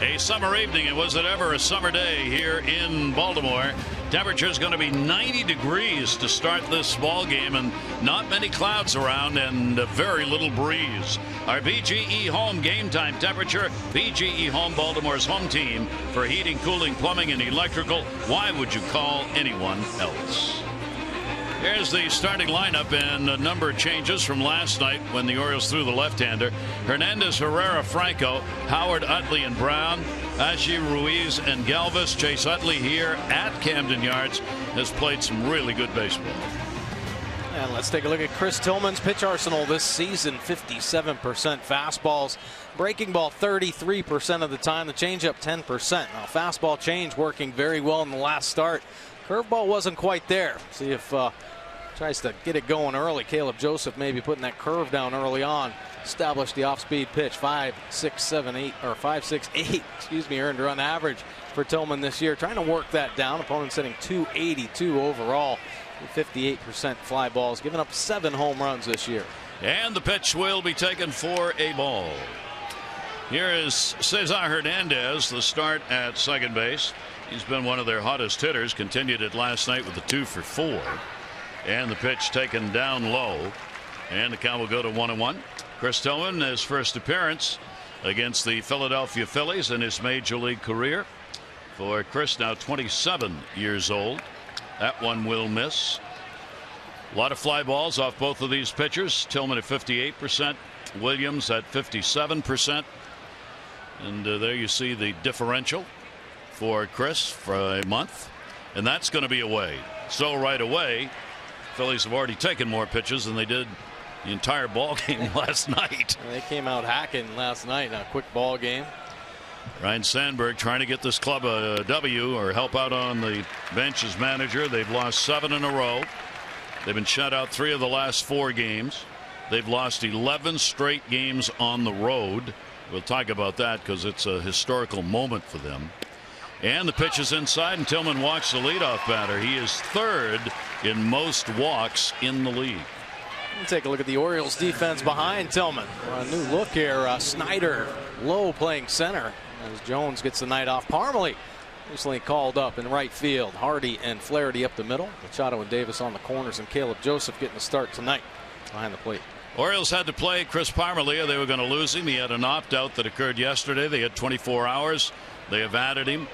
A summer evening, and was it ever a summer day here in Baltimore? Temperature is going to be 90 degrees to start this ball game, and not many clouds around, and very little breeze. Our BGE home game time temperature. BGE Home, Baltimore's home team for heating, cooling, plumbing, and electrical. Why would you call anyone else? Here's the starting lineup, and a number of changes from last night when the Orioles threw the left-hander. Hernandez, Herrera, Franco, Howard, Utley, and Brown, Ashi, Ruiz, and Galvis. Chase Utley here at Camden Yards has played some really good baseball. And let's take a look at Chris Tillman's pitch arsenal this season. 57% fastballs, breaking ball 33% of the time, the changeup 10%. Now fastball change working very well in the last start. Curveball wasn't quite there. See if tries to get it going early. Caleb Joseph maybe putting that curve down early on. Established the off-speed pitch. 5, 6, 7, 8, or 5, 6, 8. Excuse me, earned run average for Tillman this year. Trying to work that down. Opponent setting 282 overall. 58% fly balls, giving up 7 home runs this year. And the pitch will be taken for a ball. Here is Cesar Hernandez, the start at second base. He's been one of their hottest hitters. Continued it last night with the 2 for 4. And the pitch taken down low. And the count will go to 1-1. Chris Tillman, his first appearance against the Philadelphia Phillies in his major league career. For Chris, now 27 years old. That one will miss. A lot of fly balls off both of these pitchers. Tillman at 58%. Williams at 57%. And there you see the differential for Chris for a month. And that's going to be away. So right away, Phillies have already taken more pitches than they did the entire ball game last night. They came out hacking last night in a quick ball game. Ryan Sandberg trying to get this club a W or help out on the bench as manager. They've lost 7 in a row. They've been shut out 3 of the last 4 games. They've lost 11 straight games on the road. We'll talk about that because it's a historical moment for them. And the pitch is inside, and Tillman walks the leadoff batter. He is 3rd in most walks in the league. We'll take a look at the Orioles defense behind Tillman. A new look here. Snyder low playing center as Jones gets the night off. Parmalee recently called up in right field. Hardy and Flaherty up the middle. Machado and Davis on the corners, and Caleb Joseph getting the start tonight behind the plate. Orioles had to play Chris Parmalee. They were going to lose him. He had an opt-out that occurred yesterday. They had 24 hours. They have added him.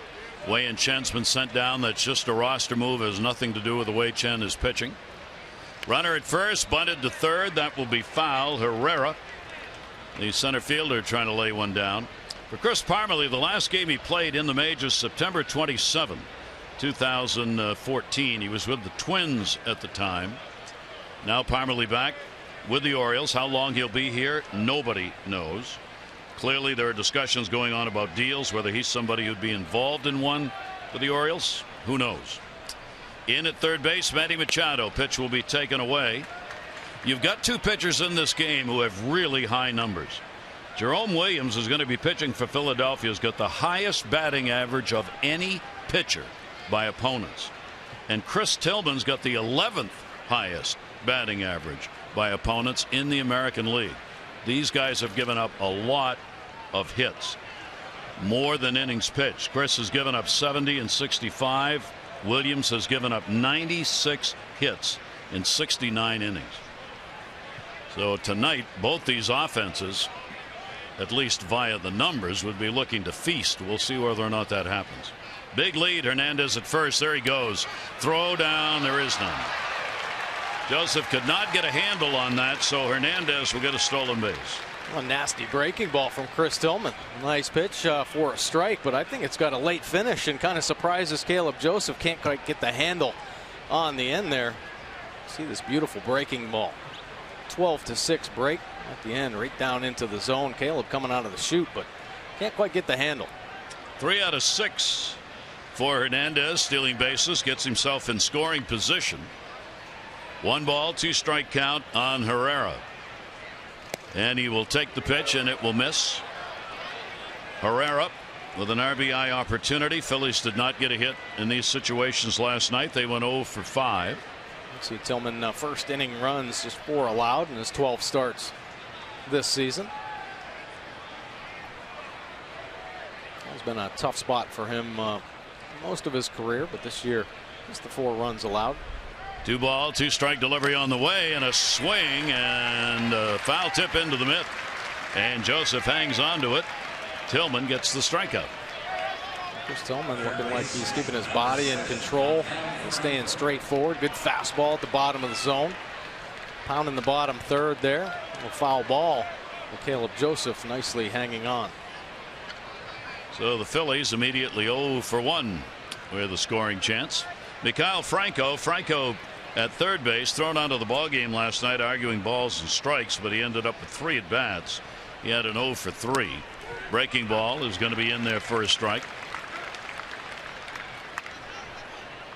Wei-Yin Chen's been sent down. That's just a roster move. It has nothing to do with the way Chen is pitching. Runner at first, bunted to third. That will be foul. Herrera, the center fielder, trying to lay one down. For Chris Parmalee, the last game he played in the majors, September 27, 2014. He was with the Twins at the time. Now Parmalee back with the Orioles. How long he'll be here, nobody knows. Clearly there are discussions going on about deals, whether he's somebody who'd be involved in one for the Orioles. Who knows? In at third base, Manny Machado. Pitch will be taken away. You've got 2 pitchers in this game who have really high numbers. Jerome Williams is going to be pitching for Philadelphia. Has got the highest batting average of any pitcher by opponents. And Chris Tillman's got the 11th highest batting average by opponents in the American League. These guys have given up a lot of hits, more than innings pitched. Chris has given up 70 and 65. Williams has given up 96 hits in 69 innings. So tonight, both these offenses, at least via the numbers, would be looking to feast. We'll see whether or not that happens. Big lead. Hernandez at first. There he goes. Throw down. There is none. Joseph could not get a handle on that, so Hernandez will get a stolen base. A nasty breaking ball from Chris Tillman. Nice pitch for a strike, but I think it's got a late finish and kind of surprises Caleb Joseph. Can't quite get the handle on the end there. See this beautiful breaking ball. 12-6 break at the end, right down into the zone. Caleb coming out of the chute, but can't quite get the handle. 3 out of 6 for Hernandez. Stealing bases, gets himself in scoring position. 1 ball, 2 strike count on Herrera. And he will take the pitch, and it will miss. Herrera with an RBI opportunity. Phillies did not get a hit in these situations last night. They went 0 for 5. Let's see, Tillman first inning runs, just 4 allowed in his 12 starts this season. It's been a tough spot for him most of his career, but this year just the 4 runs allowed. 2 ball, 2 strike delivery on the way, and a swing and a foul tip into the mitt. And Joseph hangs on to it. Tillman gets the strikeout. Chris Tillman looking like he's keeping his body in control and staying straight forward. Good fastball at the bottom of the zone. Pounding the bottom third there. A foul ball. Caleb Joseph nicely hanging on. So the Phillies immediately 0 for 1 with a scoring chance. Mikhail Franco at third base, thrown onto the ball game last night arguing balls and strikes, but he ended up with 3 at bats. He had an 0 for 3. Breaking ball is going to be in there for a strike.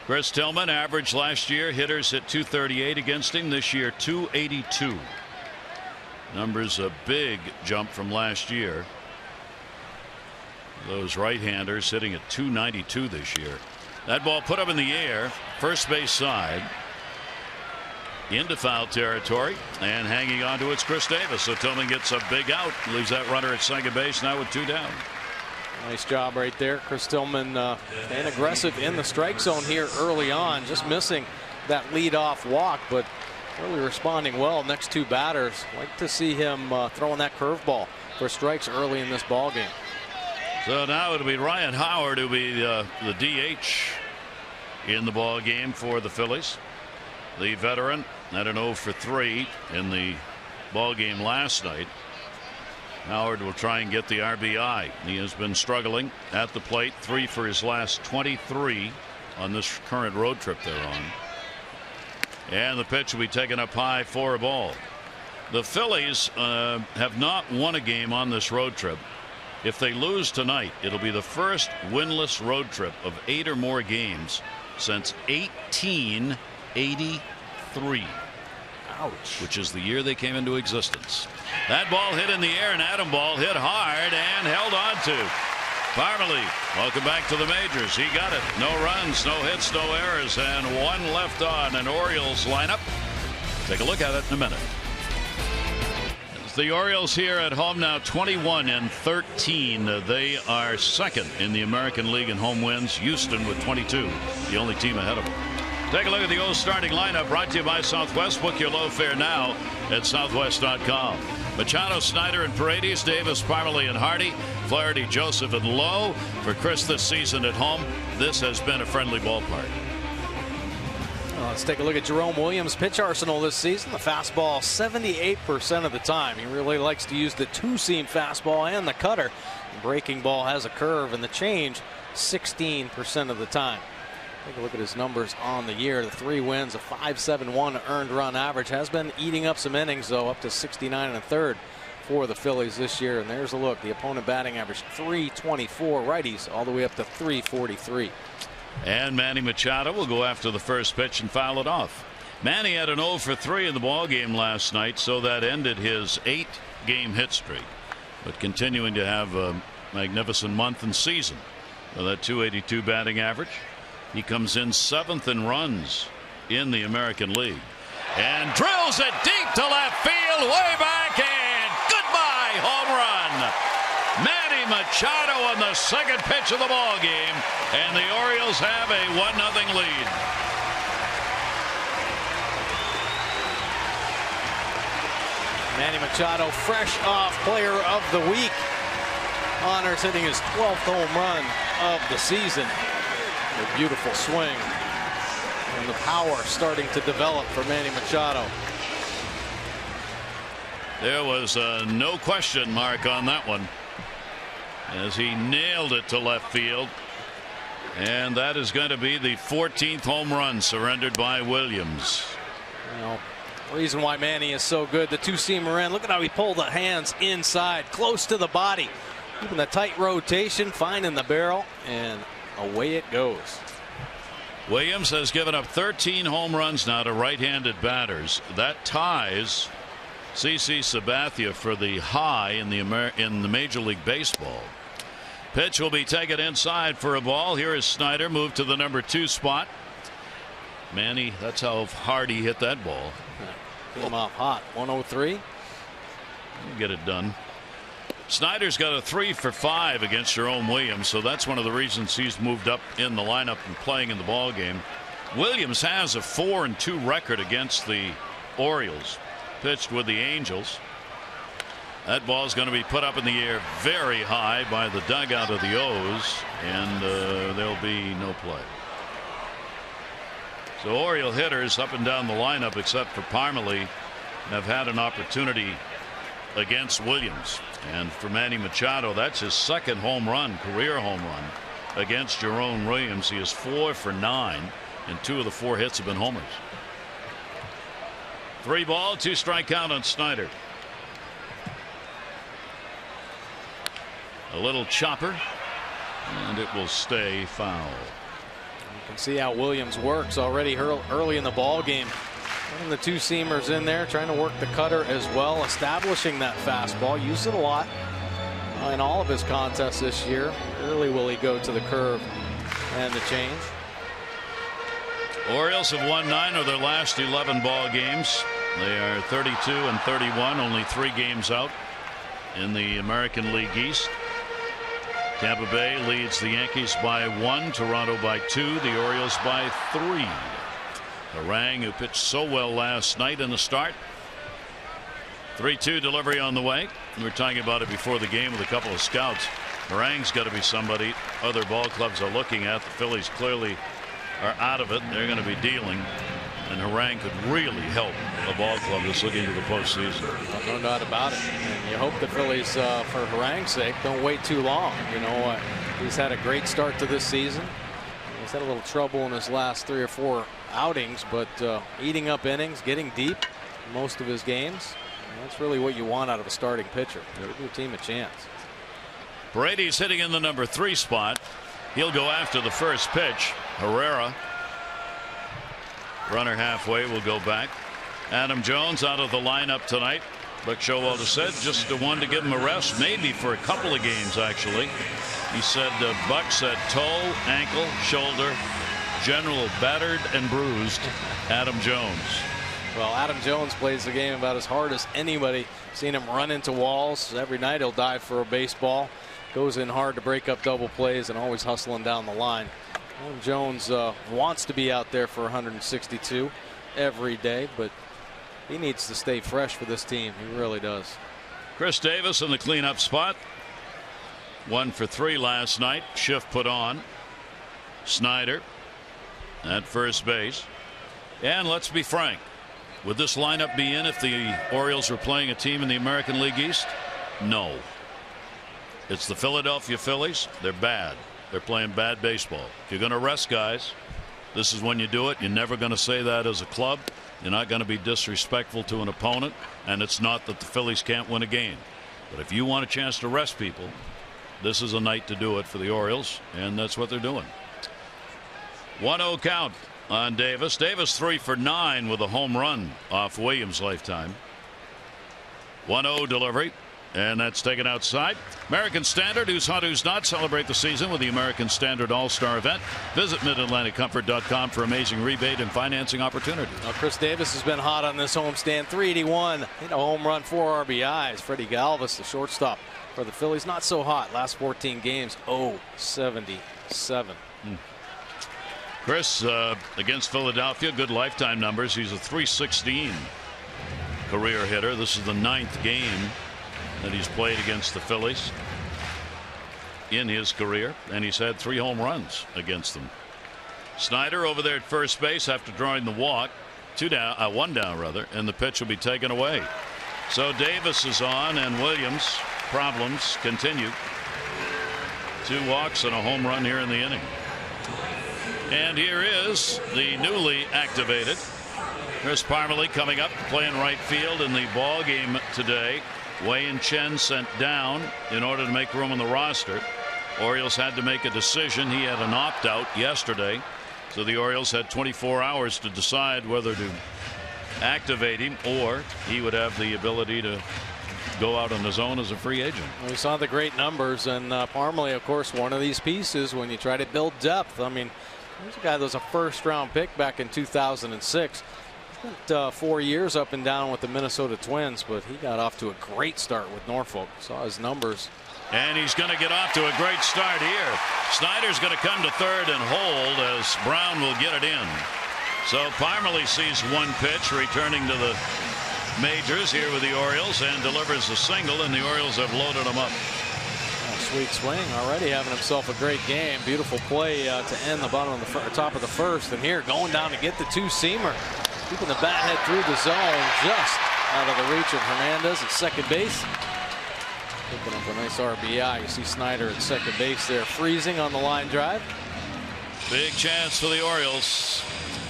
Chris Tillman averaged last year, hitters hit .238 against him. This year .282. Numbers a big jump from last year. Those right-handers hitting at .292 this year. That ball put up in the air, first base side, into foul territory, and hanging on to it's Chris Davis. So Tillman gets a big out, leaves that runner at second base now with 2 down. Nice job right there. Chris Tillman staying aggressive in the strike zone here early on, just missing that leadoff walk, but really responding well. Next 2 batters, like to see him throwing that curveball for strikes early in this ball game. So now it'll be Ryan Howard who'll be the DH in the ball game for the Phillies. The veteran had an 0 for 3 in the ball game last night. Howard will try and get the RBI. He has been struggling at the plate. 3 for his last 23 on this current road trip they're on. And the pitch will be taken up high for a ball. The Phillies have not won a game on this road trip. If they lose tonight, it'll be the first winless road trip of 8 or more games since 1883. Ouch. Which is the year they came into existence. That ball hit in the air, and Adam Ball hit hard and held on to. Parmalee, welcome back to the majors. He got it. No runs, no hits, no errors, and 1 left on an Orioles lineup. Take a look at it in a minute. The Orioles here at home now 21-13. They are second in the American League in home wins. Houston with 22, the only team ahead of them. Take a look at the O's starting lineup, brought to you by Southwest. Book your low fare now at southwest.com. Machado, Snyder, and Paredes, Davis, Parmalee, and Hardy, Flaherty, Joseph, and Lowe. For Chris this season at home, this has been a friendly ballpark. Let's take a look at Jerome Williams' pitch arsenal this season. The fastball 78% of the time. He really likes to use the 2-seam fastball and the cutter. The breaking ball has a curve, and the change 16% of the time. Take a look at his numbers on the year. The 3 wins, a .571 earned run average. Has been eating up some innings, though, up to 69 1/3 for the Phillies this year. And there's a look. The opponent batting average .324. Righties all the way up to .343. And Manny Machado will go after the first pitch and foul it off. Manny had an 0 for 3 in the ball game last night, so that ended his 8-game hit streak. But continuing to have a magnificent month and season with that .282 batting average. He comes in 7th in runs in the American League. And drills it deep to left field, way back, and goodbye home run. Manny Machado on the second pitch of the ball game, and the Orioles have a 1-0 lead. Manny Machado, fresh off Player of the Week honors, hitting his 12th home run of the season. A beautiful swing, and the power starting to develop for Manny Machado. There was no question mark on that one, as he nailed it to left field. And that is going to be the 14th home run surrendered by Williams. You know, reason why Manny is so good, the 2-seamer in. Look at how he pulled the hands inside, close to the body, keeping the tight rotation, finding the barrel, and away it goes. Williams has given up 13 home runs now to right-handed batters. That ties CC Sabathia for the high in the Major League Baseball. Pitch will be taken inside for a ball. Here is Snyder, moved to the number 2 spot. Manny, that's how hard he hit that ball. Came off hot. 103. Get it done. Snyder's got a 3 for 5 against Jerome Williams, so that's one of the reasons he's moved up in the lineup and playing in the ball game. Williams has a 4-2 record against the Orioles. Pitched with the Angels. That ball is going to be put up in the air very high by the dugout of the O's, and there'll be no play. So Oriole hitters up and down the lineup, except for Parmalee, have had an opportunity against Williams. And for Manny Machado, that's his second home run, career home run against Jerome Williams. He is 4 for 9, and 2 of the 4 hits have been homers. 3 ball, 2 strike count on Snyder. A little chopper, and it will stay foul. You can see how Williams works already early in the ball game. And the 2-seamers in there, trying to work the cutter as well, establishing that fastball. Used it a lot in all of his contests this year. Rarely will he go to the curve and the change. Orioles have won 9 of their last 11 ball games. They are 32 and 31, only 3 games out in the American League East. Tampa Bay leads the Yankees by 1, Toronto by 2, the Orioles by 3. Harang, who pitched so well last night in the start. 3-2 delivery on the way. We were talking about it before the game with a couple of scouts. Harang's got to be somebody other ball clubs are looking at. The Phillies clearly are out of it. They're going to be dealing, and Harang could really help a ball club that's looking to the postseason. No doubt about it. And you hope the Phillies, for Harang's sake, don't wait too long. You know, he's had a great start to this season. He's had a little trouble in his last 3 or 4 outings, but eating up innings, getting deep in most of his games. That's really what you want out of a starting pitcher. Give your team a chance. Brady's hitting in the number 3 spot. He'll go after the first pitch. Herrera, runner halfway, will go back. Adam Jones out of the lineup tonight. Buck Showalter said just the one to give him a rest, maybe for a couple of games actually. He said Buck said toe, ankle, shoulder, general battered and bruised Adam Jones. Well, Adam Jones plays the game about as hard as anybody. Seen him run into walls every night. He'll dive for a baseball, goes in hard to break up double plays, and always hustling down the line. Adam Jones wants to be out there for 162 every day, but he needs to stay fresh for this team. He really does. Chris Davis in the cleanup spot. 1 for 3 last night. Shift put on. Snyder at first base. And let's be frank, would this lineup be in if the Orioles were playing a team in the American League East? No. It's the Philadelphia Phillies. They're bad. They're playing bad baseball. If you're going to rest guys, this is when you do it. You're never going to say that as a club. You're not going to be disrespectful to an opponent, and it's not that the Phillies can't win a game. But if you want a chance to rest people, this is a night to do it for the Orioles, and that's what they're doing. 1-0 count on Davis. Davis 3 for 9 with a home run off Williams' lifetime. 1-0 delivery, and that's taken outside. American Standard, who's hot, who's not, celebrate the season with the American Standard All-Star Event. Visit MidAtlanticComfort.com for amazing rebate and financing opportunities. Well, Chris Davis has been hot on this homestand. 381, hit a home run, 4 RBIs. Freddie Galvis, the shortstop for the Phillies, not so hot. Last 14 games, 0-77. Chris against Philadelphia, good lifetime numbers. He's a .316 career hitter. This is the 9th game that he's played against the Phillies in his career, and he's had 3 home runs against them. Snyder over there at first base after drawing the walk. 1 down rather, and the pitch will be taken away. So Davis is on, and Williams' problems continue. 2 walks and a home run here in the inning. And here is the newly activated Chris Parmalee coming up, playing right field in the ball game today. Wei Chen sent down in order to make room on the roster. Orioles had to make a decision. He had an opt-out yesterday, so the Orioles had 24 hours to decide whether to activate him or he would have the ability to go out on his own as a free agent. We saw the great numbers, and Parmalee, of course, one of these pieces when you try to build depth. I mean, he's a guy that was a first-round pick back in 2006. Spent 4 years up and down with the Minnesota Twins, but he got off to a great start with Norfolk. Saw his numbers. And he's going to get off to a great start here. Snyder's going to come to third and hold as Brown will get it in. So Parmalee sees one pitch, returning to the majors here with the Orioles, and delivers a single, and the Orioles have loaded him up. Sweet swing, already having himself a great game. Beautiful play to end the bottom of the top of the first, and here going down to get the two-seamer, keeping the bat head through the zone, just out of the reach of Hernandez at second base. Picking up a nice RBI. You see Snyder at second base there, freezing on the line drive. Big chance for the Orioles.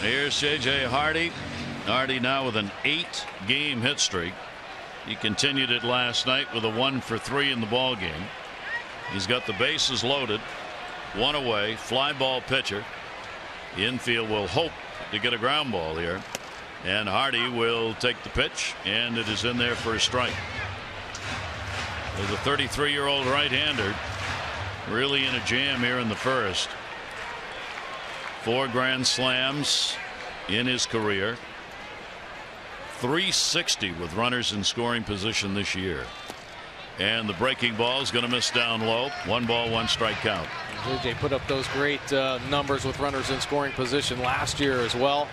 Here's J.J. Hardy. Hardy now with an 8-game hit streak. He continued it last night with a 1-for-3 in the ball game. He's got the bases loaded, one away, fly ball pitcher. The infield will hope to get a ground ball here, and Hardy will take the pitch, and it is in there for a strike. The 33-year-old right-hander really in a jam here in the first. 4 grand slams in his career. 360 with runners in scoring position this year. And the breaking ball is going to miss down low. 1 ball, 1 strike count. JJ put up those great numbers with runners in scoring position last year as well.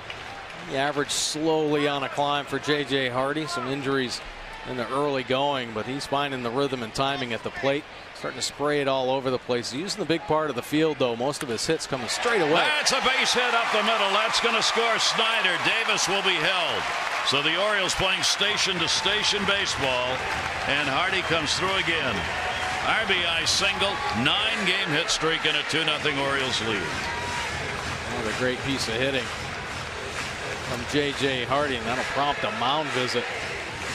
The average slowly on a climb for J.J. Hardy. Some injuries in the early going, but he's finding the rhythm and timing at the plate. Starting to spray it all over the place. He's using the big part of the field, though. Most of his hits coming straight away. That's a base hit up the middle. That's going to score Snyder. Davis will be held. So the Orioles playing station-to-station baseball, and Hardy comes through again. RBI single, 9-game hit streak, and a 2-0 Orioles lead. Another great piece of hitting from J.J. Hardy, and that'll prompt a mound visit.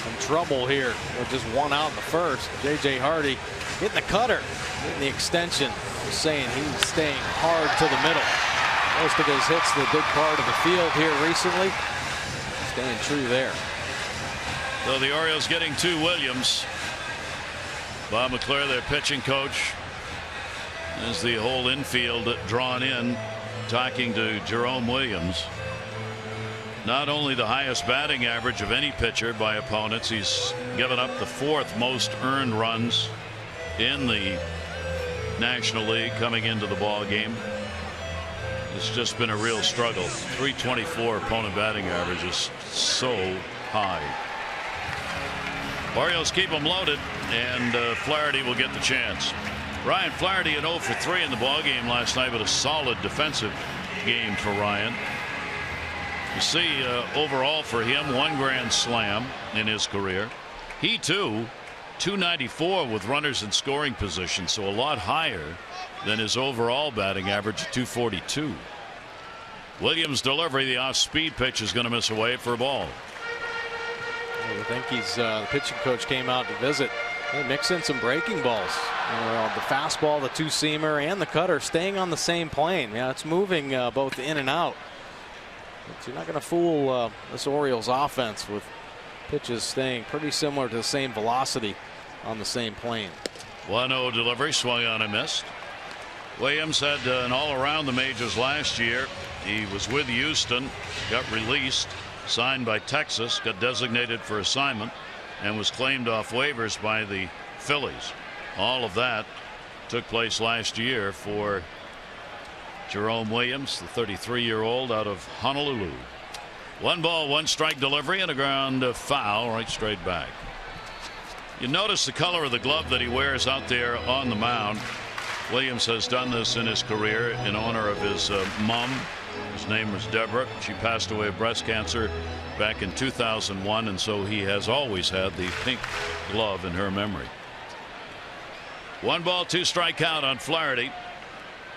Some trouble here with just 1 out in the first. J.J. Hardy hitting the cutter, hitting the extension. Just saying he's staying hard to the middle. Most of his hits the big part of the field here recently. Staying true there. So the Orioles getting 2 Williams. Bob McClure, their pitching coach, as the whole infield drawn in, talking to Jerome Williams. Not only the highest batting average of any pitcher by opponents, he's given up the 4th most earned runs in the National League coming into the ball game. It's just been a real struggle. 324 opponent batting average is so high. Orioles keep them loaded, and Flaherty will get the chance. Ryan Flaherty at 0 for 3 in the ball game last night, but a solid defensive game for Ryan. You see, overall for him, 1 grand slam in his career. He too, 294 with runners in scoring position, so a lot higher than his overall batting average of 242. Williams' delivery, the off-speed pitch, is going to miss away for a ball. I think he's the pitching coach came out to visit. They mix in some breaking balls. The fastball, the two-seamer, and the cutter staying on the same plane. Yeah, it's moving both in and out. But you're not going to fool this Orioles offense with pitches staying pretty similar to the same velocity on the same plane. 1-0 delivery, swung on and missed. Williams had an all-around the majors last year. He was with Houston, got released, signed by Texas, got designated for assignment, and was claimed off waivers by the Phillies. All of that took place last year for Jerome Williams, the 33-year-old out of Honolulu. 1 ball, 1 strike delivery, and a ground foul right straight back. You notice the color of the glove that he wears out there on the mound. Williams has done this in his career in honor of his mom. His name was Deborah. She passed away of breast cancer back in 2001, and so he has always had the pink glove in her memory. 1 ball, 2 strike count on Flaherty.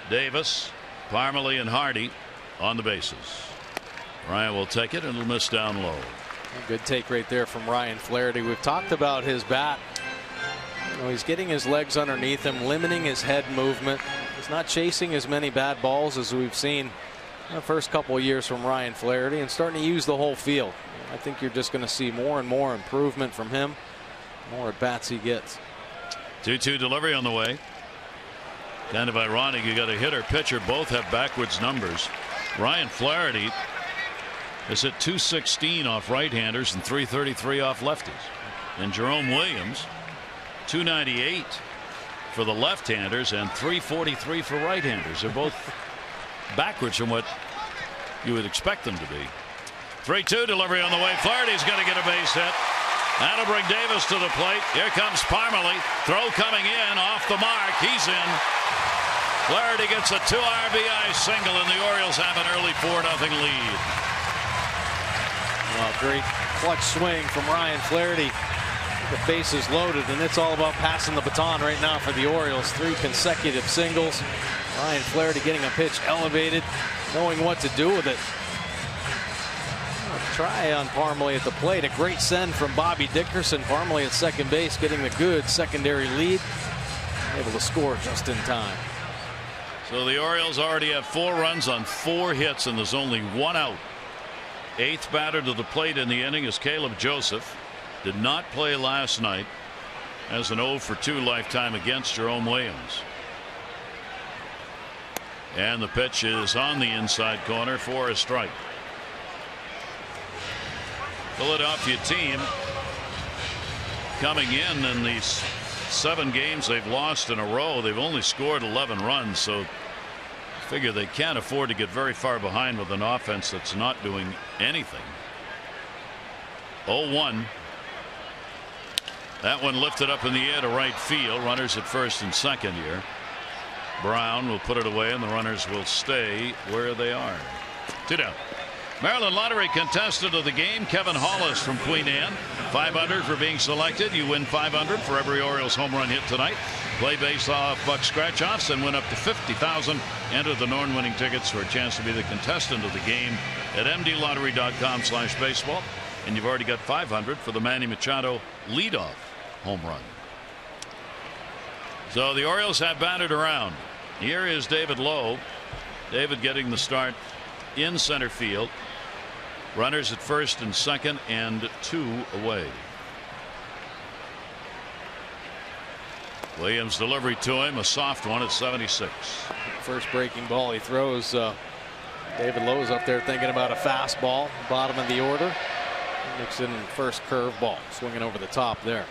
Davis, Parmalee, and Hardy on the bases. Ryan will take it, and it'll miss down low. A good take right there from Ryan Flaherty. We've talked about his bat. He's getting his legs underneath him, limiting his head movement. He's not chasing as many bad balls as we've seen in the first couple of years from Ryan Flaherty, and starting to use the whole field. I think you're just going to see more and more improvement from him, more at bats he gets. 2-2 delivery on the way. Kind of ironic, you got a hitter pitcher, both have backwards numbers. Ryan Flaherty has hit .216 off right-handers and .333 off lefties. And Jerome Williams, .298 for the left-handers and .343 for right-handers. They're both backwards from what you would expect them to be. 3-2 delivery on the way. Flaherty's going to get a base hit. That'll bring Davis to the plate. Here comes Parmalee. Throw coming in off the mark. He's in. Flaherty gets a 2 RBI single, and the Orioles have an early 4-0 lead. Well, great clutch swing from Ryan Flaherty. The bases loaded, and it's all about passing the baton right now for the Orioles. 3 consecutive singles. Ryan Flaherty getting a pitch elevated, knowing what to do with it. Try on Parmalee at the plate. A great send from Bobby Dickerson. Parmalee at second base getting the good secondary lead. Able to score just in time. So the Orioles already have 4 runs on 4 hits, and there's only 1 out. 8th batter to the plate in the inning is Caleb Joseph. Did not play last night. Has an 0 for 2 lifetime against Jerome Williams. And the pitch is on the inside corner for a strike. Philadelphia team coming in these 7 games they've lost in a row. They've only scored 11 runs, so I figure they can't afford to get very far behind with an offense that's not doing anything. 0-1. That one lifted up in the air to right field. Runners at first and second here. Brown will put it away, and the runners will stay where they are. 2 down. Maryland Lottery contestant of the game, Kevin Hollis from Queen Anne. 500 for being selected. You win 500 for every Orioles home run hit tonight. Play based off buck scratch-offs and win up to $50,000. Enter the Norn winning tickets for a chance to be the contestant of the game at mdlottery.com/baseball. And you've already got 500 for the Manny Machado leadoff home run. So the Orioles have batted around. Here is David Lowe. David getting the start in center field. Runners at first and second and 2 away. Williams delivery to him, a soft one at 76. First breaking ball he throws. David Lowe's up there thinking about a fastball, bottom of the order. Mix in first curve ball, swinging over the top there.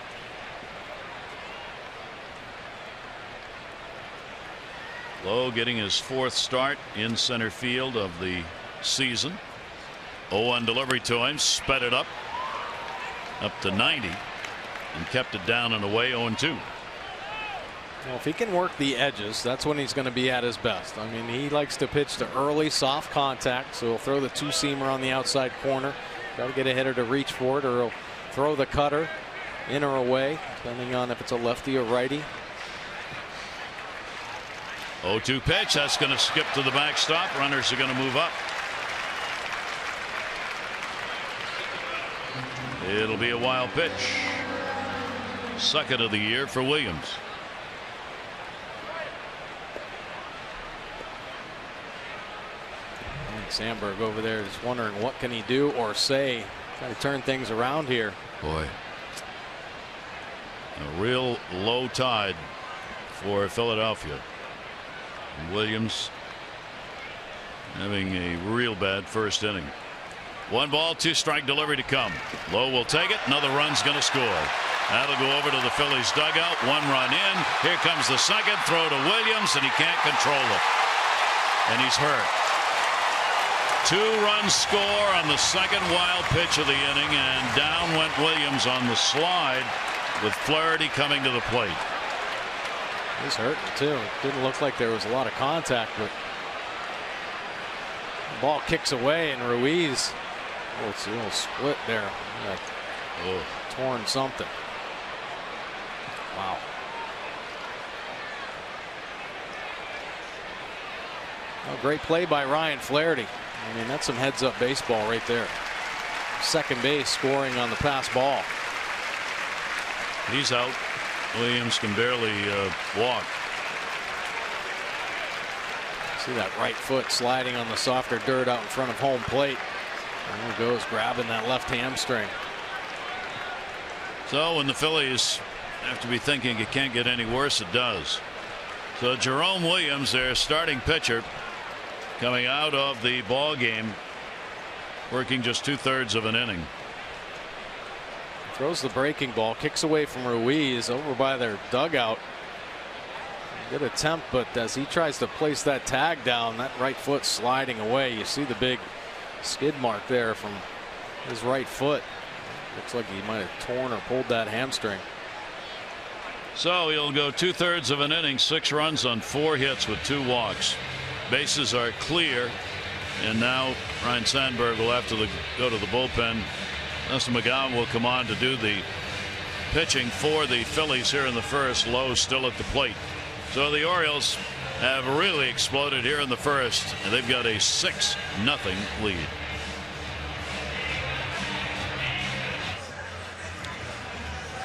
Lowe getting his 4th start in center field of the season. 0-1 delivery to him, sped it up to 90 and kept it down and away. 0-2. Well, if he can work the edges, that's when he's going to be at his best. I mean, he likes to pitch to early soft contact, so he'll throw the 2-seamer on the outside corner. Got to get a hitter to reach for it, or he'll throw the cutter in or away, depending on if it's a lefty or righty. 0-2 pitch. That's going to skip to the backstop. Runners are going to move up. It'll be a wild pitch. 2nd of the year for Williams. And Sandberg over there just wondering what can he do or say, trying to turn things around here. Boy, a real low tide for Philadelphia. Williams having a real bad first inning. 1 ball, 2 strike delivery to come. Lowe will take it. Another run's going to score. That'll go over to the Phillies dugout. 1 run in. Here comes the second throw to Williams, and he can't control it. And he's hurt. 2 runs score on the second wild pitch of the inning, and down went Williams on the slide with Flaherty coming to the plate. He's hurting too. It didn't look like there was a lot of contact, but the ball kicks away, and Ruiz, it's a little split there. Like torn something. Wow. Well, great play by Ryan Flaherty. I mean, that's some heads-up baseball right there. Second base scoring on the pass ball. He's out. Williams can barely walk. See that right foot sliding on the softer dirt out in front of home plate. And he goes grabbing that left hamstring. So when the Phillies have to be thinking it can't get any worse, it does. So Jerome Williams, their starting pitcher, coming out of the ball game working just 2/3 of an inning. Throws the breaking ball, kicks away from Ruiz over by their dugout. Good attempt, but as he tries to place that tag down, that right foot sliding away. You see the big skid mark there from his right foot. Looks like he might have torn or pulled that hamstring. So he'll go 2/3 of an inning, 6 runs on 4 hits with 2 walks. Bases are clear, and now Ryan Sandberg will have to go to the bullpen. Dustin McGowan will come on to do the pitching for the Phillies here in the first. Lowe still at the plate. So the Orioles have really exploded here in the first, and they've got a 6-0 lead.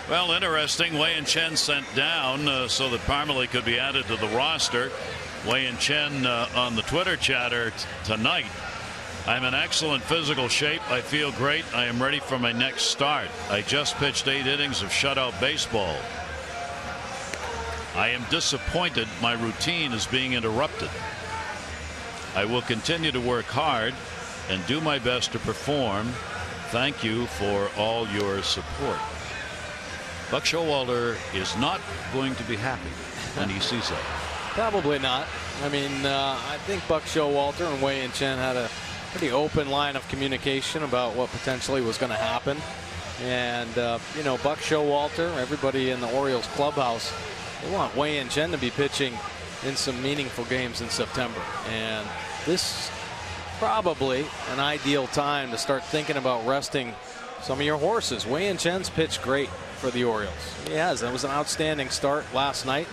Well, interesting. Wei and Chen sent down so that Parmalee could be added to the roster. Wei and Chen on the Twitter chatter tonight. I'm in excellent physical shape. I feel great. I am ready for my next start. I just pitched 8 innings of shutout baseball. I am disappointed my routine is being interrupted. I will continue to work hard and do my best to perform. Thank you for all your support. Buck Showalter is not going to be happy when he sees that. Probably not. I mean, I think Buck Showalter and Wei and Chen had a pretty open line of communication about what potentially was going to happen. And, you know, Buck Showalter, everybody in the Orioles clubhouse, they want Wei and Chen to be pitching in some meaningful games in September. And this is probably an ideal time to start thinking about resting some of your horses. Wei and Chen's pitched great for the Orioles. He has. That was an outstanding start last night.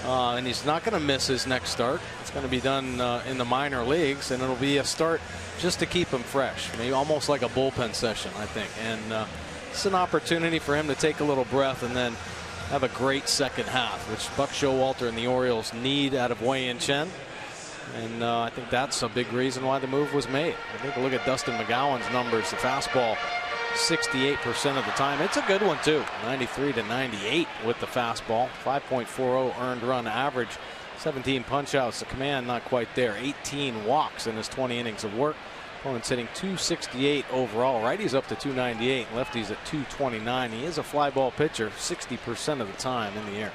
And he's not going to miss his next start. It's going to be done in the minor leagues, and it'll be a start just to keep him fresh, maybe almost like a bullpen session, I think. And it's an opportunity for him to take a little breath and then have a great second half, which Buck Showalter and the Orioles need out of Wei and Chen. And I think that's a big reason why the move was made. I think a look at Dustin McGowan's numbers. The fastball 68% of the time. It's a good one too. 93 to 98 with the fastball. 5.40 earned run average. 17 punch outs. The command not quite there. 18 walks in his 20 innings of work. Opponent's hitting 268 overall. Righties up to 298. Lefties at 229. He is a fly ball pitcher 60% of the time in the air.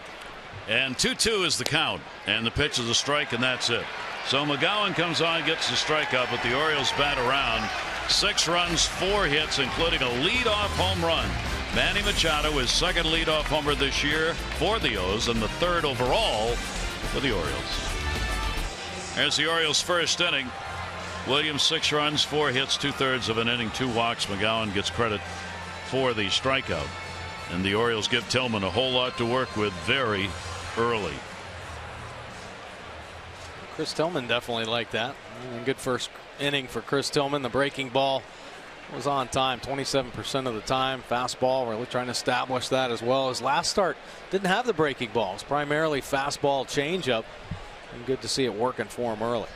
And 2-2 is the count, and the pitch is a strike, and that's it. So McGowan comes on, gets the strikeout, but the Orioles bat around. 6 runs, 4 hits, including a leadoff home run. Manny Machado, his second leadoff homer this year for the O's, and the 3rd overall for the Orioles. There's the Orioles' first inning. Williams 6 runs, 4 hits, 2/3 of an inning, 2 walks. McGowan gets credit for the strikeout. And the Orioles give Tillman a whole lot to work with very early. Chris Tillman definitely liked that. Good first inning for Chris Tillman. The breaking ball was on time 27% of the time. Fastball, really trying to establish that as well. His last start didn't have the breaking ball. It was primarily fastball changeup. And good to see it working for him early.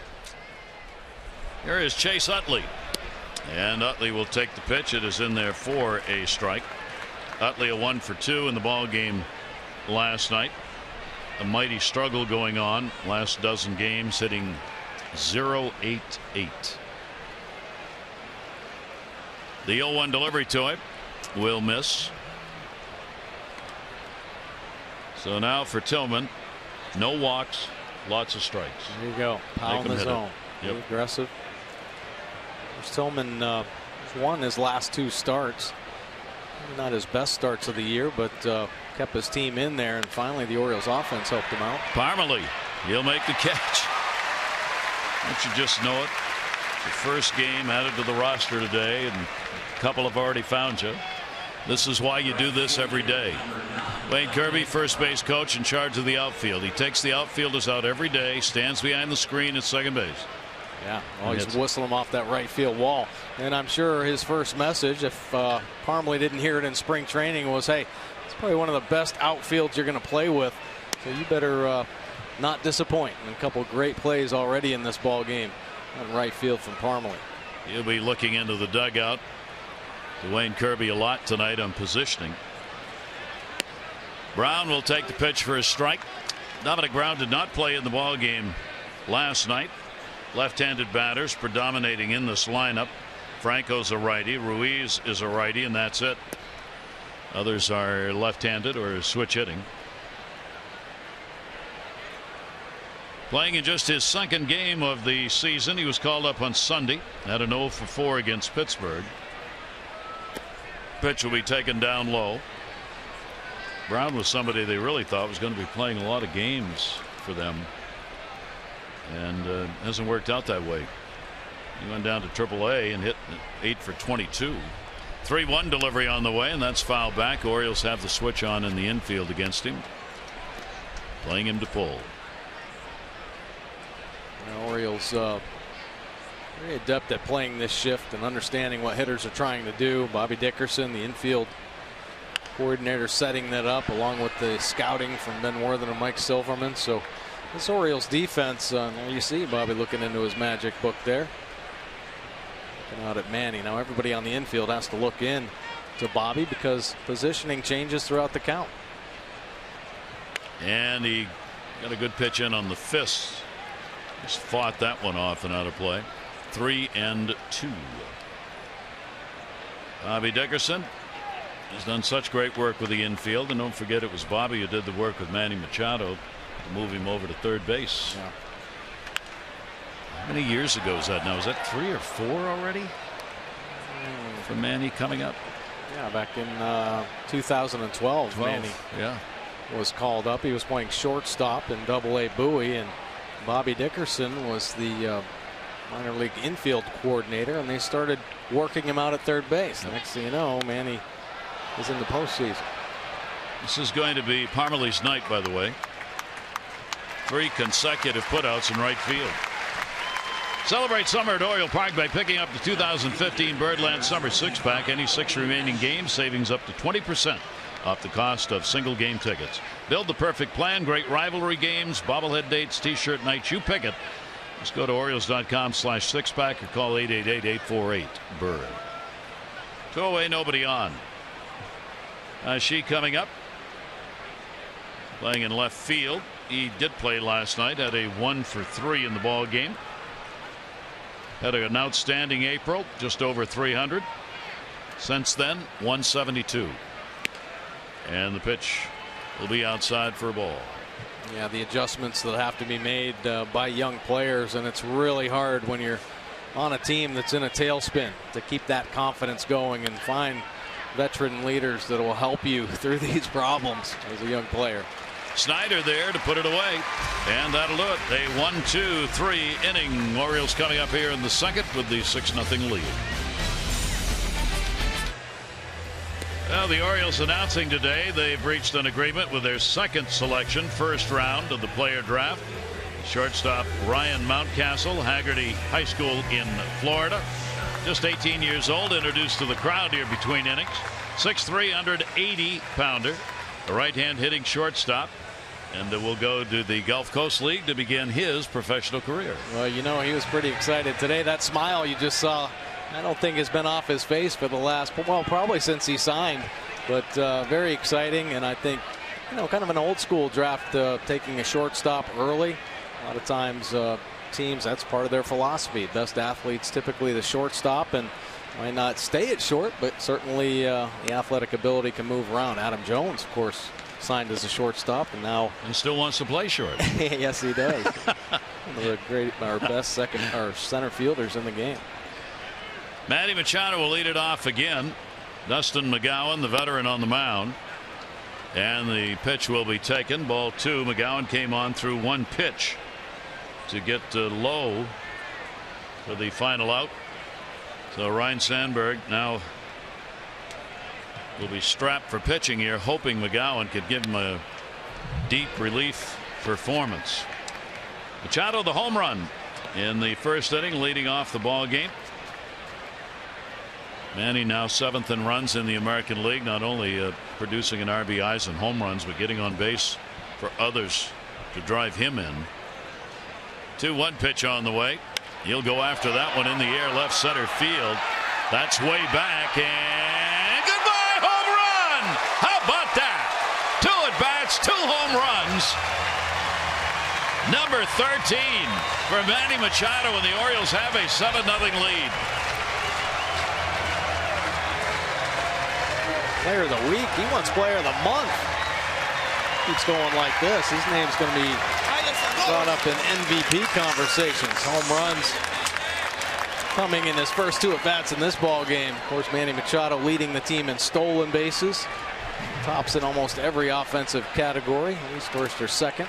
Here is Chase Utley. And Utley will take the pitch. It is in there for a strike. Utley a 1 for 2 in the ball game last night. A mighty struggle going on last dozen games, hitting .088. The 0-1 delivery to him will miss. So now for Tillman, no walks, lots of strikes. There you go. Pound the zone. Yep. Aggressive. Tillman has won his last 2 starts. Not his best starts of the year, but kept his team in there, and finally the Orioles offense helped him out. Parmalee, he'll make the catch. Don't you just know it? The first game added to the roster today, and a couple have already found you. This is why you do this every day. Wayne Kirby, first base coach in charge of the outfield. He takes the outfielders out every day, stands behind the screen at second base. Yeah, always whistle him off that right field wall. And I'm sure his first message, if Parmalee didn't hear it in spring training, was, hey, it's probably one of the best outfields you're going to play with. So you better not disappoint. And a couple great plays already in this ball game on right field from Parmalee. He'll be looking into the dugout to Wayne Kirby a lot tonight on positioning. Brown will take the pitch for a strike. Dominic Brown did not play in the ball game last night. Left-handed batters predominating in this lineup. Franco's a righty. Ruiz is a righty, and that's it. Others are left-handed or switch hitting. Playing in just his second game of the season. He was called up on Sunday. Had an 0 for 4 against Pittsburgh. Pitch will be taken down low. Brown was somebody they really thought was going to be playing a lot of games for them. And hasn't worked out that way. He went down to AAA and hit 8 for 22. 3-1 delivery on the way, and that's fouled back. Orioles have the switch on in the infield against him. Playing him to pull. Orioles very adept at playing this shift and understanding what hitters are trying to do. Bobby Dickerson, the infield coordinator, setting that up along with the scouting from Ben Worthen and Mike Silverman. So this Orioles defense, you see Bobby looking into his magic book there. Looking out at Manny. Now everybody on the infield has to look in to Bobby because positioning changes throughout the count. And he got a good pitch in on the fist. Just fought that one off and out of play. 3-2. Bobby Dickerson has done such great work with the infield, and don't forget it was Bobby who did the work with Manny Machado to move him over to third base. Yeah. How many years ago is that now? Is that 3 or 4 already for Manny coming up? Yeah, back in 2012, Manny was called up. He was playing shortstop in Double-A Bowie, and Bobby Dickerson was the minor league infield coordinator, and they started working him out at third base. The next thing you know, Manny is in the postseason. This is going to be Parmelee's night, by the way. 3 consecutive putouts in right field. Celebrate summer at Oriole Park by picking up the 2015 Birdland Summer 6-pack. Any 6 remaining games, savings up to 20% off the cost of single game tickets. Build the perfect plan. Great rivalry games, bobblehead dates, t-shirt nights. You pick it. Just go to Orioles.com/6-pack or call 888-848-BIRD. 2 away, nobody on. She coming up. Playing in left field. He did play last night. Had a 1 for 3 in the ball game. Had an outstanding April. Just over 300. Since then, 172. And the pitch will be outside for a ball. Yeah, the adjustments that have to be made by young players, and it's really hard when you're on a team that's in a tailspin to keep that confidence going and find veteran leaders that will help you through these problems as a young player. Snyder there to put it away, and that'll do it. A 1-2-3 inning. Orioles coming up here in the second with the 6-0 lead. Well, the Orioles announcing today they've reached an agreement with their second selection, first round of the player draft. Shortstop Ryan Mountcastle, Hagerty High School in Florida. Just 18 years old, introduced to the crowd here between innings. 6'3", 180-pounder. A right-hand hitting shortstop. And will go to the Gulf Coast League to begin his professional career. Well, you know, he was pretty excited today. That smile you just saw, I don't think has been off his face for the last, well, probably since he signed. But very exciting, and I think, you know, kind of an old school draft, taking a shortstop early. A lot of times teams, that's part of their philosophy. Best athletes typically the shortstop, and might not stay at short, but certainly the athletic ability can move around. Adam Jones, of course, signed as a shortstop, and now still wants to play short. Yes, he does. One of the great, our best center fielders in the game. Manny Machado will lead it off again. Dustin McGowan, the veteran, on the mound, and the pitch will be taken. Ball 2. McGowan came on through 1 pitch to get low for the final out. So Ryan Sandberg now will be strapped for pitching here, hoping McGowan could give him a deep relief performance. Machado, the home run in the first inning, leading off the ball game. Manny now 7th in runs in the American League, not only producing in RBIs and home runs, but getting on base for others to drive him in. 2-1 pitch on the way. He'll go after that one in the air, left center field. That's way back, and goodbye, home run! How about that? 2 at-bats, 2 home runs. Number 13 for Manny Machado, and the Orioles have a 7-0 lead. Player of the week. He wants player of the month. Keeps going like this. His name's going to be brought up in MVP conversations. Home runs coming in his first 2 at-bats in this ball game. Of course, Manny Machado leading the team in stolen bases. Tops in almost every offensive category. He's first or second.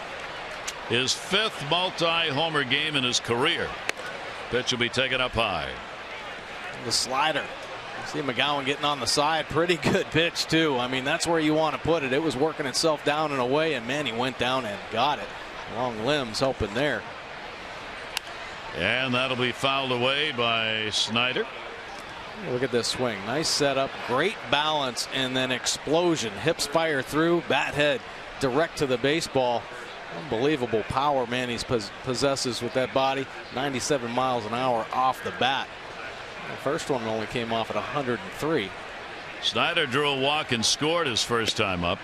His 5th multi-homer game in his career. Pitch will be taken up high. The slider. See McGowan getting on the side. Pretty good pitch, too. I mean, that's where you want to put it. It was working itself down and away, and Manny went down and got it. Long limbs helping there. And that'll be fouled away by Snyder. Look at this swing. Nice setup. Great balance, and then explosion. Hips fire through. Bat head direct to the baseball. Unbelievable power Manny possesses with that body. 97 miles an hour off the bat. The first one only came off at 103. Snyder drew a walk and scored his first time up.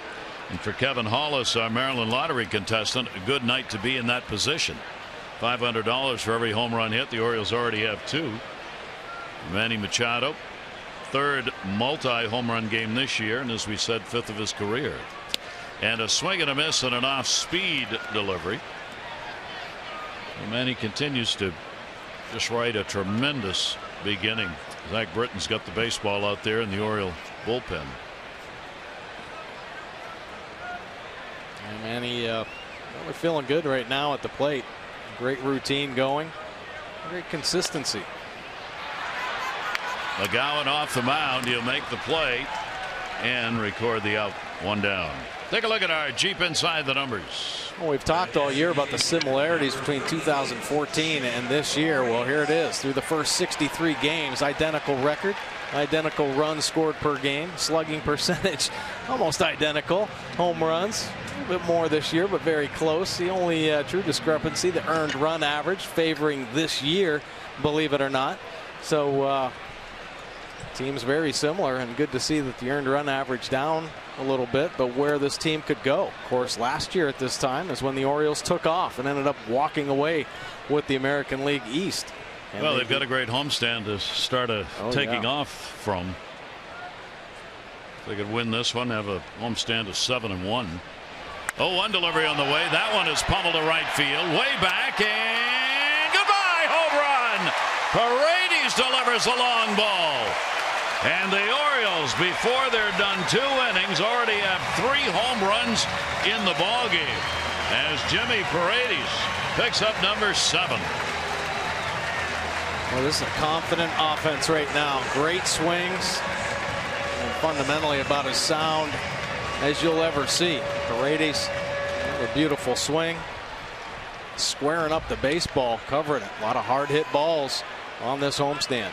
And for Kevin Hollis, our Maryland Lottery contestant, a good night to be in that position. $500 for every home run hit. The Orioles already have 2. Manny Machado, 3rd multi-home run game this year, and as we said, 5th of his career. And a swing and a miss and an off-speed delivery. And Manny continues to just write a tremendous beginning. Zach Britton's got the baseball out there in the Oriole bullpen. And Manny really feeling good right now at the plate. Great routine going. Great consistency. McGowan off the mound. He'll make the play and record the out. 1 down. Take a look at our Jeep Inside the Numbers. Well, we've talked all year about the similarities between 2014 and this year. Well, here it is. Through the first 63 games, identical record, identical runs scored per game, slugging percentage almost identical, home runs a little bit more this year, but very close. The only true discrepancy, the earned run average, favoring this year, believe it or not. So teams very similar, and good to see that the earned run average down a little bit, but where this team could go. Of course, last year at this time is when the Orioles took off and ended up walking away with the American League East. And well, they've got a great homestand to start taking off from. If they could win this one, have a homestand of 7-1. 0-1 delivery on the way. That one is pummeled to right field, way back, and goodbye, home run. Paredes delivers a long ball. And the Orioles, before they're done 2 innings, already have 3 home runs in the ballgame as Jimmy Paredes picks up number 7. Well, this is a confident offense right now. Great swings, and fundamentally about as sound as you'll ever see. Paredes, a beautiful swing, squaring up the baseball, covering it. A lot of hard hit balls on this homestand.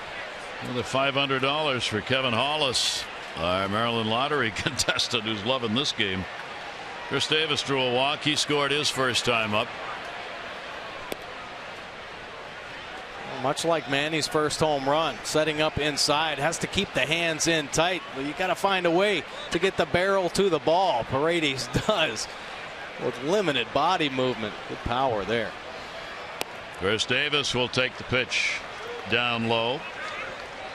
Another $500 for Kevin Hollis, our Maryland Lottery contestant who's loving this game. Chris Davis drew a walk. He scored his first time up. Much like Manny's first home run, setting up inside, has to keep the hands in tight. Well, you got to find a way to get the barrel to the ball. Paredes does with limited body movement. Good power there. Chris Davis will take the pitch down low.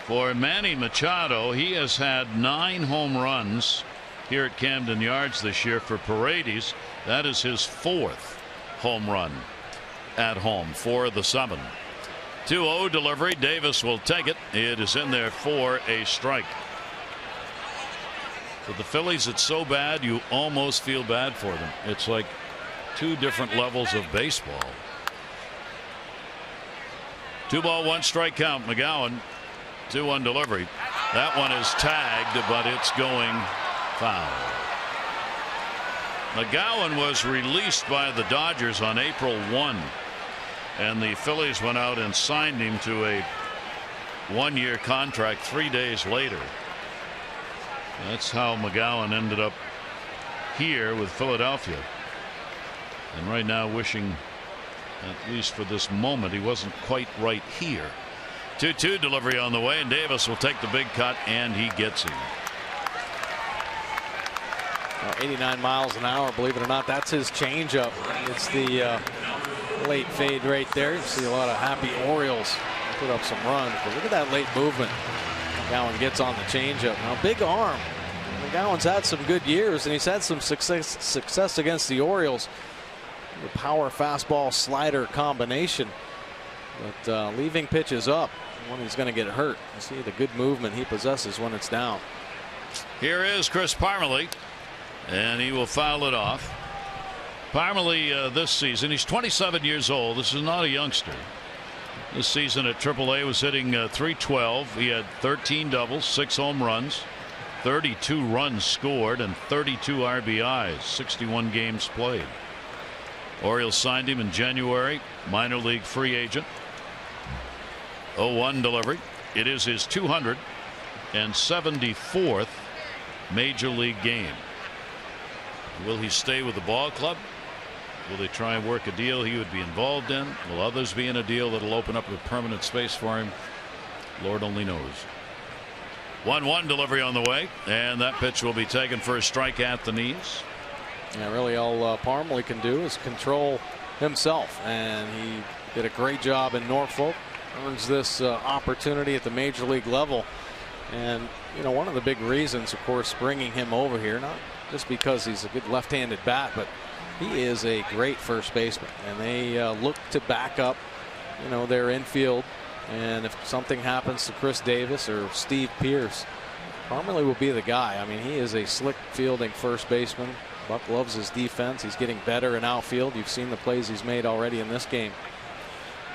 For Manny Machado, he has had 9 home runs here at Camden Yards this year. For Paredes, that is his 4th home run at home for the 7. 2-0 delivery. Davis will take it. It is in there for a strike. For the Phillies, it's so bad you almost feel bad for them. It's like 2 different levels of baseball. 2 ball 1 strike count. McGowan. 2-1 delivery. That one is tagged, but it's going foul. McGowan was released by the Dodgers on April 1, and the Phillies went out and signed him to a 1-year contract 3 days later. That's how McGowan ended up here with Philadelphia, and right now wishing, at least for this moment, he wasn't quite right here. 2-2 delivery on the way, and Davis will take the big cut, and he gets him. 89 miles an hour, believe it or not. That's his changeup. It's the late fade right there. You see a lot of happy Orioles put up some runs, but look at that late movement. McGowan gets on the changeup. Now, big arm. McGowan's had some good years, and he's had some success against the Orioles. The power fastball slider combination, but leaving pitches up when he's going to get hurt. You see the good movement he possesses when it's down. Here is Chris Parmelee, and he will foul it off. Parmelee this season, he's 27 years old. This is not a youngster. This season at AAA was hitting .312. He had 13 doubles, 6 home runs, 32 runs scored, and 32 RBIs, 61 games played. Orioles signed him in January, minor league free agent. 0-1 delivery. It is his 274th major league game. Will he stay with the ball club? Will they try and work a deal he would be involved in? Will others be in a deal that will open up a permanent space for him? Lord only knows. 1-1 delivery on the way, and that pitch will be taken for a strike at the knees. Yeah, really all Parmelee can do is control himself, and he did a great job in Norfolk. Earns this opportunity at the major league level, and you know, one of the big reasons, of course, bringing him over here, not just because he's a good left-handed bat, but he is a great first baseman, and they look to back up, you know, their infield. And if something happens to Chris Davis or Steve Pearce, Parmelee will be the guy. I mean, he is a slick fielding first baseman. Buck loves his defense. He's getting better in outfield. You've seen the plays he's made already in this game.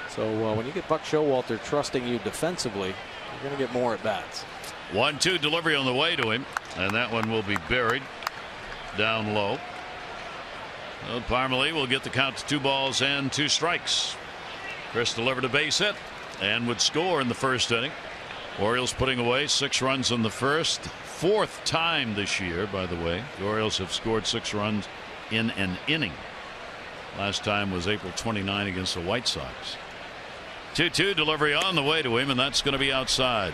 So when you get Buck Showalter trusting you defensively, you're going to get more at bats. 1-2 delivery on the way to him, and that one will be buried down low. Well, Parmelee will get the count to 2 balls and 2 strikes. Chris delivered a base hit and would score in the first inning. Orioles putting away 6 runs in the first. 4th time this year, by the way. The Orioles have scored 6 runs in an inning. Last time was April 29 against the White Sox. 2-2 delivery on the way to him, and that's going to be outside.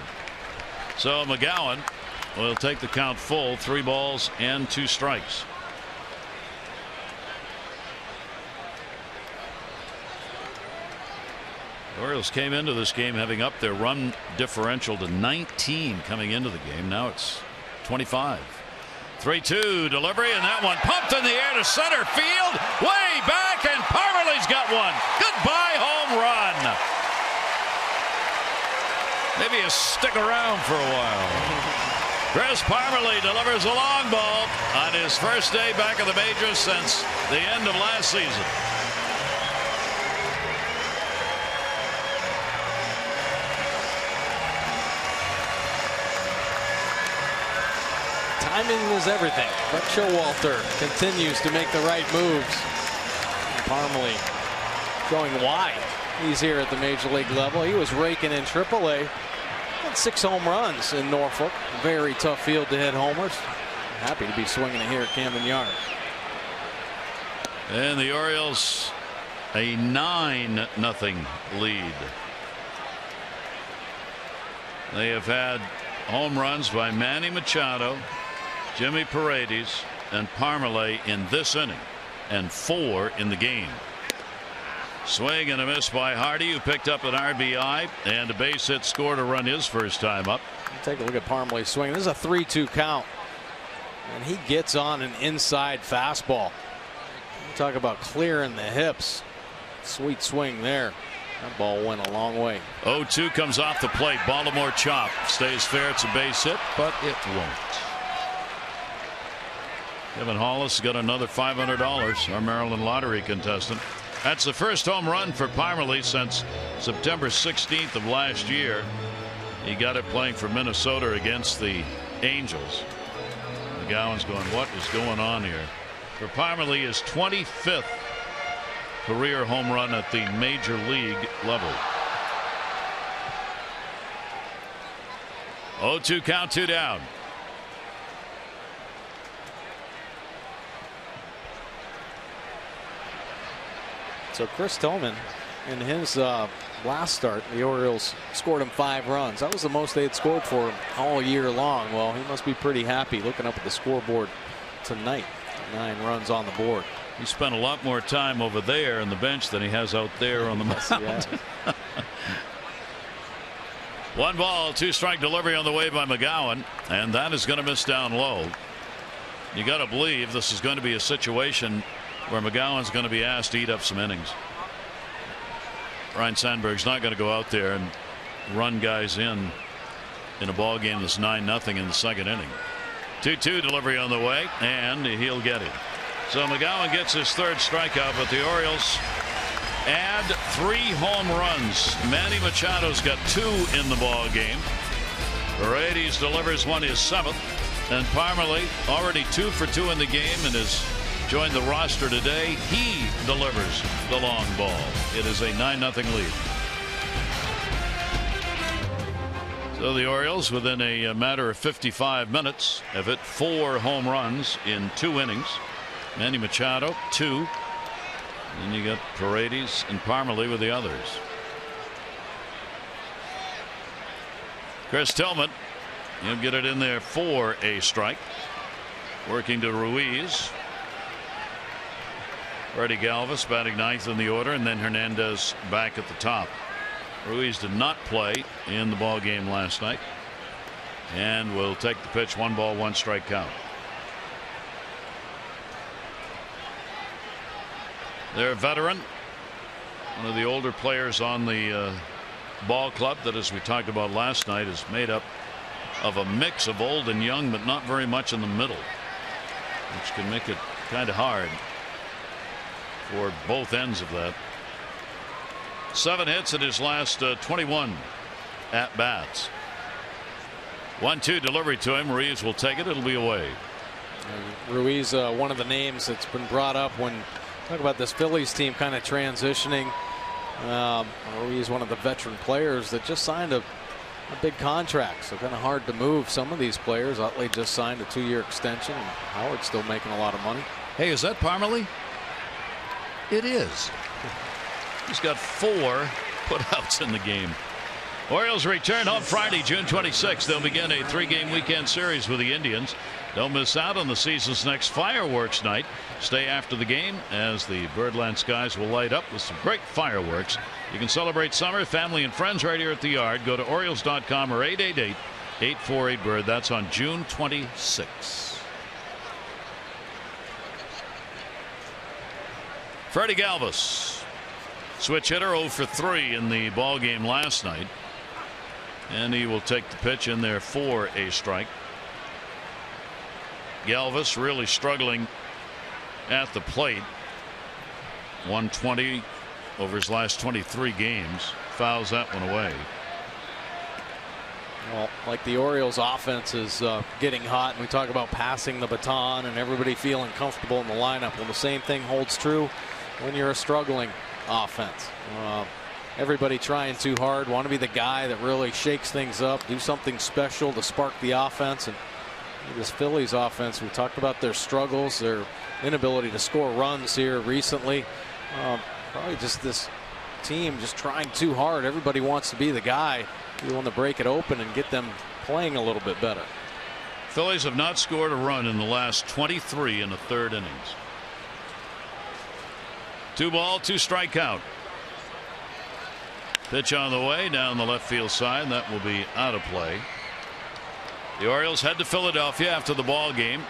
So McGowan will take the count full, 3 balls and 2 strikes. The Orioles came into this game having upped their run differential to 19 coming into the game. Now it's 25. 3-2 delivery, and that one pumped in the air to center field, way back, and Parmelee's got one. Goodbye home run. Maybe a stick around for a while. Chris Parmelee delivers a long ball on his first day back in the majors since the end of last season. Timing is everything. Buck Showalter continues to make the right moves. Parmelee showing why he's here at the major league level. He was raking in AAA. Had 6 home runs in Norfolk. Very tough field to hit homers. Happy to be swinging it here at Camden Yards. And the Orioles a 9-0 lead. They have had home runs by Manny Machado, Jimmy Paredes, and Parmelee in this inning, and 4 in the game. Swing and a miss by Hardy, who picked up an RBI and a base hit, scored a run his first time up. Take a look at Parmelee's swing. This is a 3-2 count, and he gets on an inside fastball. Talk about clearing the hips. Sweet swing there. That ball went a long way. 0-2 comes off the plate. Baltimore chop. Stays fair. It's a base hit, but it won't. Kevin Hollis got another $500. Our Maryland lottery contestant. That's the first home run for Parmelee since September 16th of last year. He got it playing for Minnesota against the Angels. McGowan's going, what is going on here? For Parmelee, his 25th career home run at the major league level. 0-2 count, 2 down. So Chris Tillman, in his last start, the Orioles scored him 5 runs. That was the most they had scored for him all year long. Well, he must be pretty happy looking up at the scoreboard tonight. 9 runs on the board. He spent a lot more time over there on the bench than he has out there on the mound. 1 ball, 2 strike delivery on the way by McGowan, and that is going to miss down low. You got to believe this is going to be a situation where McGowan's going to be asked to eat up some innings. Ryan Sandberg's not going to go out there and run guys in a ball game that's 9-0 in the second inning. 2-2 delivery on the way, and he'll get it. So McGowan gets his 3rd strikeout, but the Orioles add 3 home runs. Manny Machado's got 2 in the ball game. Paredes delivers one, his 7th, and Parmalee already 2 for 2 in the game and has joined the roster today. He delivers the long ball. It is a 9-0 lead. So the Orioles, within a matter of 55 minutes, have hit 4 home runs in 2 innings. Manny Machado 2. Then you got Paredes and Parmalee with the others. Chris Tillman, he'll get it in there for a strike. Working to Ruiz. Freddie Galvis batting 9th in the order, and then Hernandez back at the top. Ruiz did not play in the ball game last night, and will take the pitch. 1 ball, 1 strike count. Their veteran, one of the older players on the ball club that, as we talked about last night, is made up of a mix of old and young, but not very much in the middle, which can make it kind of hard for both ends of that. 7 hits in his last 21 at bats. 1-2 delivery to him. Ruiz will take it. It'll be away. Ruiz, one of the names that's been brought up when talk about this Phillies team kind of transitioning. Ruiz, one of the veteran players that just signed a big contract, so kind of hard to move some of these players. Utley just signed a 2-year extension, and Howard's still making a lot of money. Hey, is that Parmalee? It is. He's got 4 putouts in the game. Orioles return home Friday, June 26th. They'll begin a 3-game weekend series with the Indians. Don't miss out on the season's next fireworks night. Stay after the game as the Birdland skies will light up with some great fireworks. You can celebrate summer, family and friends right here at the Yard. Go to Orioles.com or 888-848-BIRD. That's on June 26th. Freddie Galvis, switch hitter, 0 for 3 in the ball game last night, and he will take the pitch in there for a strike. Galvis really struggling at the plate. 120 over his last 23 games. Fouls that one away. Well, like the Orioles offense is getting hot, and we talk about passing the baton and everybody feeling comfortable in the lineup. Well, the same thing holds true when you're a struggling offense. Everybody trying too hard, want to be the guy that really shakes things up, do something special to spark the offense. And this Phillies offense, we talked about their struggles, their inability to score runs here recently. Probably just this team just trying too hard. Everybody wants to be the guy. You want to break it open and get them playing a little bit better. Phillies have not scored a run in the last 23 in the 3rd innings. 2 ball, 2 strike count. Pitch on the way down the left field side. That will be out of play. The Orioles head to Philadelphia after the ball game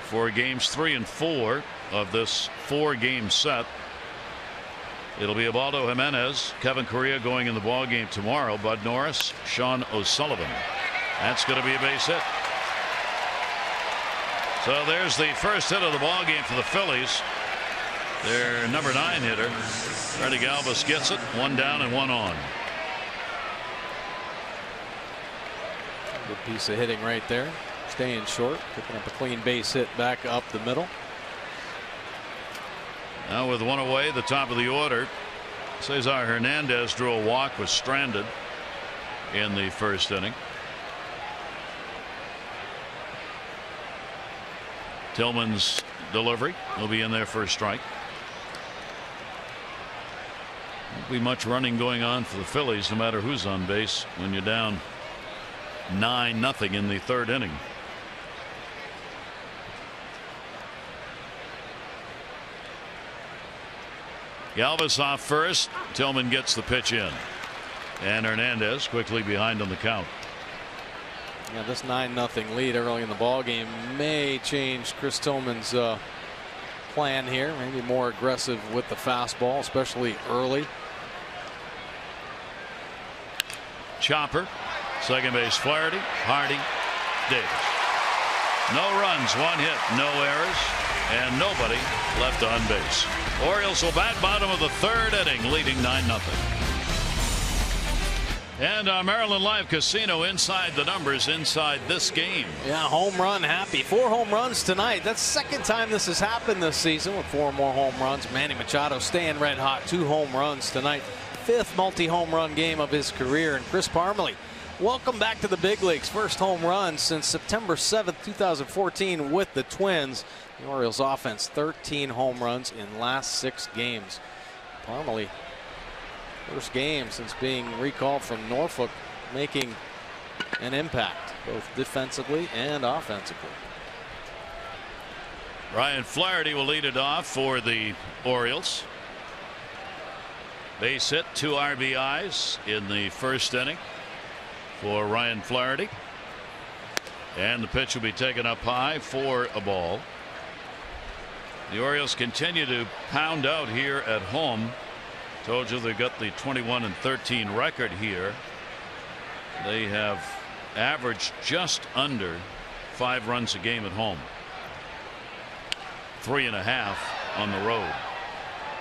for games 3 and 4 of this 4-game set. It'll be Ubaldo Jimenez, Kevin Correa going in the ball game tomorrow. Bud Norris, Sean O'Sullivan. That's going to be a base hit. So there's the first hit of the ball game for the Phillies. Their number 9 hitter, Freddie Galvis, gets it. 1 down and 1 on. Good piece of hitting right there. Staying short, picking up a clean base hit back up the middle. Now with 1 away, the top of the order, Cesar Hernandez drew a walk, was stranded in the 1st inning. Tillman's delivery will be in there for a strike. Won't be much running going on for the Phillies, no matter who's on base, when you're down 9-0 in the 3rd inning. Galvis off first. Tillman gets the pitch in. And Hernandez quickly behind on the count. Yeah, this 9-0 lead early in the ball game may change Chris Tillman's plan here. Maybe more aggressive with the fastball, especially early. Chopper, second base Flaherty, Hardy, Davis. No runs, 1 hit, no errors, and nobody left on base. Orioles will bat bottom of the 3rd inning, leading 9-0. And our Maryland Live Casino inside the numbers inside this game. Yeah, home run happy. 4 home runs tonight. That's the second time this has happened this season with 4 more home runs. Manny Machado staying red hot. 2 home runs tonight. 5th multi-home run game of his career. And Chris Parmelee, welcome back to the big leagues. First home run since September 7th, 2014 with the Twins. The Orioles offense 13 home runs in last 6 games. Parmelee, first game since being recalled from Norfolk, making an impact both defensively and offensively. Ryan Flaherty will lead it off for the Orioles. Base hit, 2 RBIs in the first inning for Ryan Flaherty. And the pitch will be taken up high for a ball. The Orioles continue to pound out here at home. Told you they've got the 21-13 record here. They have averaged just under 5 runs a game at home. 3.5 on the road.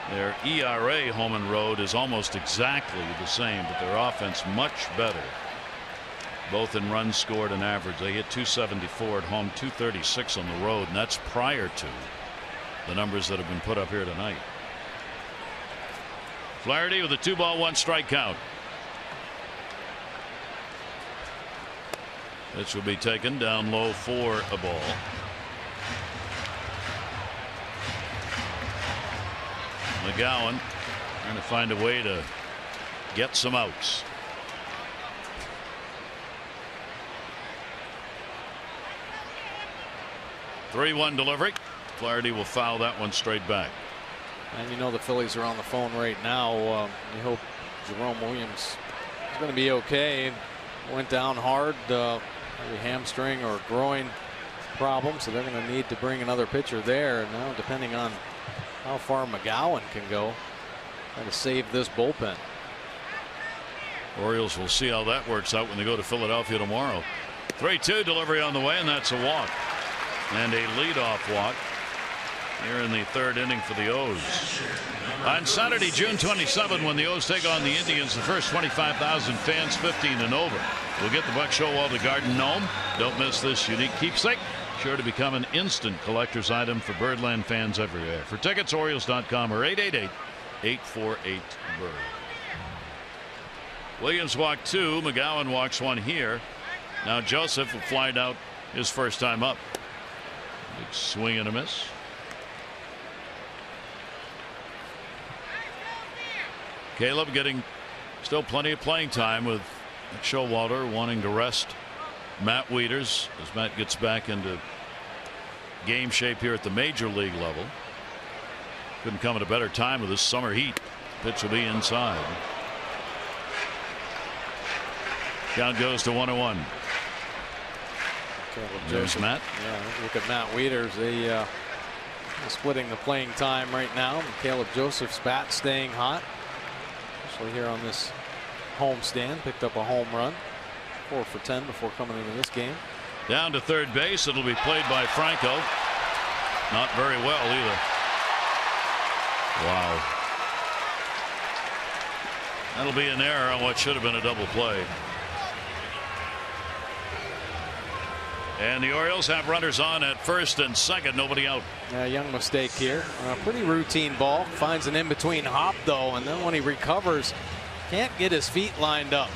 Their ERA home and road is almost exactly the same, but their offense much better, both in runs scored and average. They hit 274 at home, 236 on the road, and that's prior to the numbers that have been put up here tonight. Flaherty with a 2-ball 1-strike count. This will be taken down low for a ball. McGowan trying to find a way to get some outs. (3-1) delivery. Flaherty will foul that one straight back. And you know the Phillies are on the phone right now. You hope Jerome Williams is going to be okay. Went down hard, maybe hamstring or groin problem, so they're going to need to bring another pitcher there. Now, depending on how far McGowan can go, trying to save this bullpen. Orioles will see how that works out when they go to Philadelphia tomorrow. 3-2 delivery on the way, and that's a walk. And a leadoff walk here in the 3rd inning for the O's. On Saturday, June 27, when the O's take on the Indians, the first 25,000 fans 15 and over will get the Buck Showalter Garden Gnome. Don't miss this unique keepsake. Sure to become an instant collector's item for Birdland fans everywhere. For tickets, Orioles.com or 888-848-BIRD. Williams walked 2. McGowan walks 1 here. Now Joseph will fly out his first time up. Big swing and a miss. Caleb getting still plenty of playing time with Showalter wanting to rest Matt Wieters as Matt gets back into game shape here at the major league level. Couldn't come at a better time with this summer heat. Pitch will be inside. Count goes to 1-1. There's Matt. Yeah, look at Matt Wieters. They splitting the playing time right now. Caleb Joseph's bat staying hot. Especially here on this homestand. Picked up a home run. 4 for 10 before coming into this game. Down to third base. It'll be played by Franco. Not very well either. Wow. That'll be an error on what should have been a double play. And the Orioles have runners on at first and second. Nobody out. Young mistake here. Pretty routine ball. Finds an in-between hop though, and then when he recovers, can't get his feet lined up.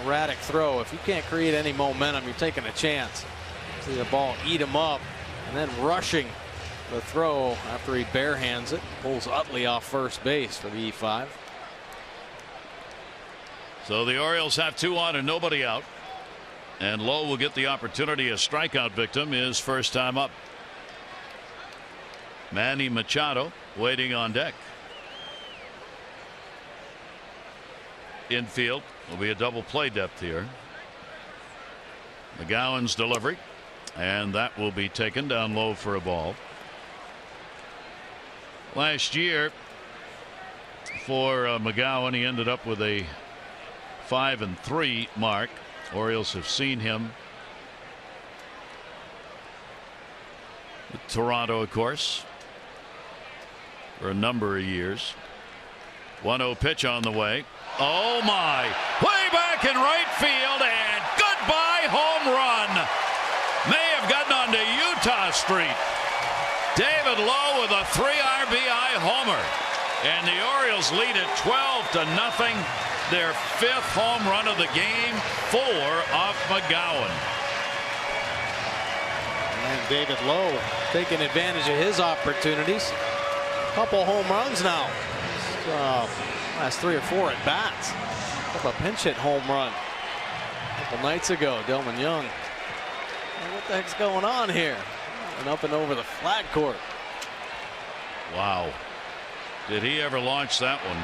Erratic throw. If you can't create any momentum, you're taking a chance. See the ball eat him up, and then rushing the throw after he barehands it. Pulls Utley off first base for the E5. So the Orioles have 2 on and nobody out. And Lowe will get the opportunity. A strikeout victim is first time up. Manny Machado waiting on deck. infield. Will be a double play depth here. McGowan's delivery, and that will be taken down low for a ball. Last year for McGowan, he ended up with a 5-3 mark. Orioles have seen him with Toronto, of course, for a number of years. 1-0 pitch on the way. Oh my! Way back in right field, and goodbye home run. May have gotten onto Utah Street. David Lowe with a 3 RBI homer, and the Orioles lead it 12-0. Their 5th home run of the game, 4 off McGowan. And David Lowe taking advantage of his opportunities. Couple home runs now. Last 3 or 4 at bats. A pinch hit home run a couple nights ago. Delman Young. What the heck's going on here? And up and over the flag court. Wow. Did he ever launch that one?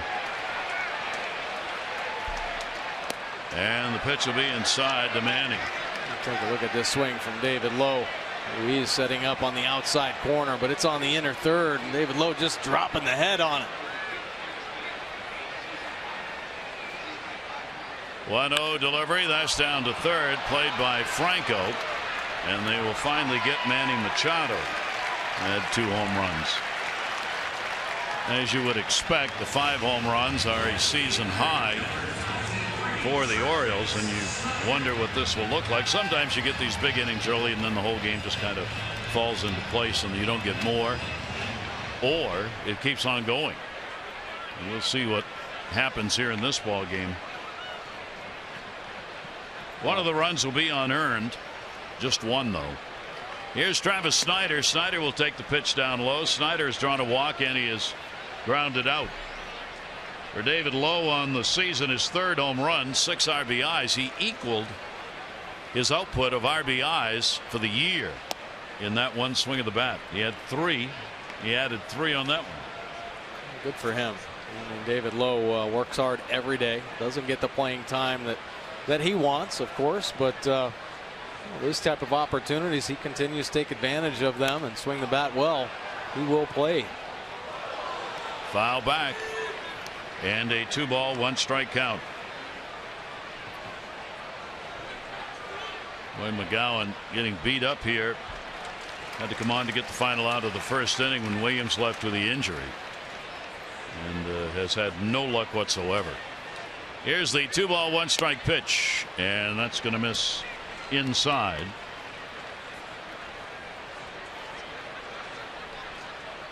And the pitch will be inside to Manning. Take a look at this swing from David Lowe. He's setting up on the outside corner, but it's on the inner third, and David Lowe just dropping the head on it. 1-0 delivery. That's down to third, played by Franco. And they will finally get Manny Machado. Had 2 home runs. As you would expect, the 5 home runs are a season high for the Orioles, and you wonder what this will look like. Sometimes you get these big innings early, and then the whole game just kind of falls into place, and you don't get more, or it keeps on going. And we'll see what happens here in this ball game. One of the runs will be unearned. Just 1, though. Here's Travis Snyder. Snyder will take the pitch down low. Snyder has drawn a walk, and he is grounded out. For David Lowe on the season, his 3rd home run, 6 RBIs. He equaled his output of RBIs for the year in that one swing of the bat. He had 3. He added 3 on that one. Good for him. I mean, David Lowe works hard every day. Doesn't get the playing time that he wants, of course, but these type of opportunities, he continues to take advantage of them and swing the bat well. He will play. Foul back. And a 2-ball, 1-strike count. Boy, McGowan getting beat up here. Had to come on to get the final out of the 1st inning when Williams left with the injury. And has had no luck whatsoever. Here's the 2-ball, 1-strike pitch. And that's going to miss inside.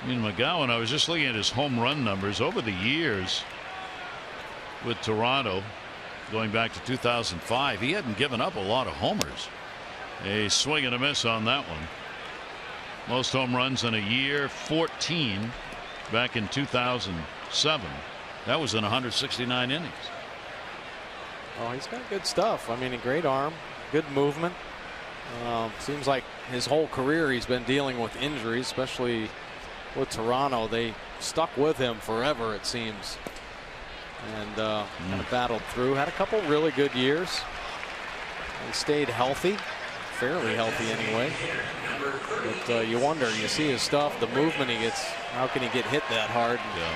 I mean, McGowan, I was just looking at his home run numbers over the years with Toronto going back to 2005. He hadn't given up a lot of homers. A swing and a miss on that one. Most home runs in a year, 14 back in 2007. That was in 169 innings. Oh, he's got good stuff. I mean, a great arm, good movement. Seems like his whole career he's been dealing with injuries, especially with Toronto. They stuck with him forever, it seems, and kind of battled through. Had a couple really good years. He stayed healthy, fairly healthy anyway. But you wonder, you see his stuff, the movement he gets. How can he get hit that hard? Yeah.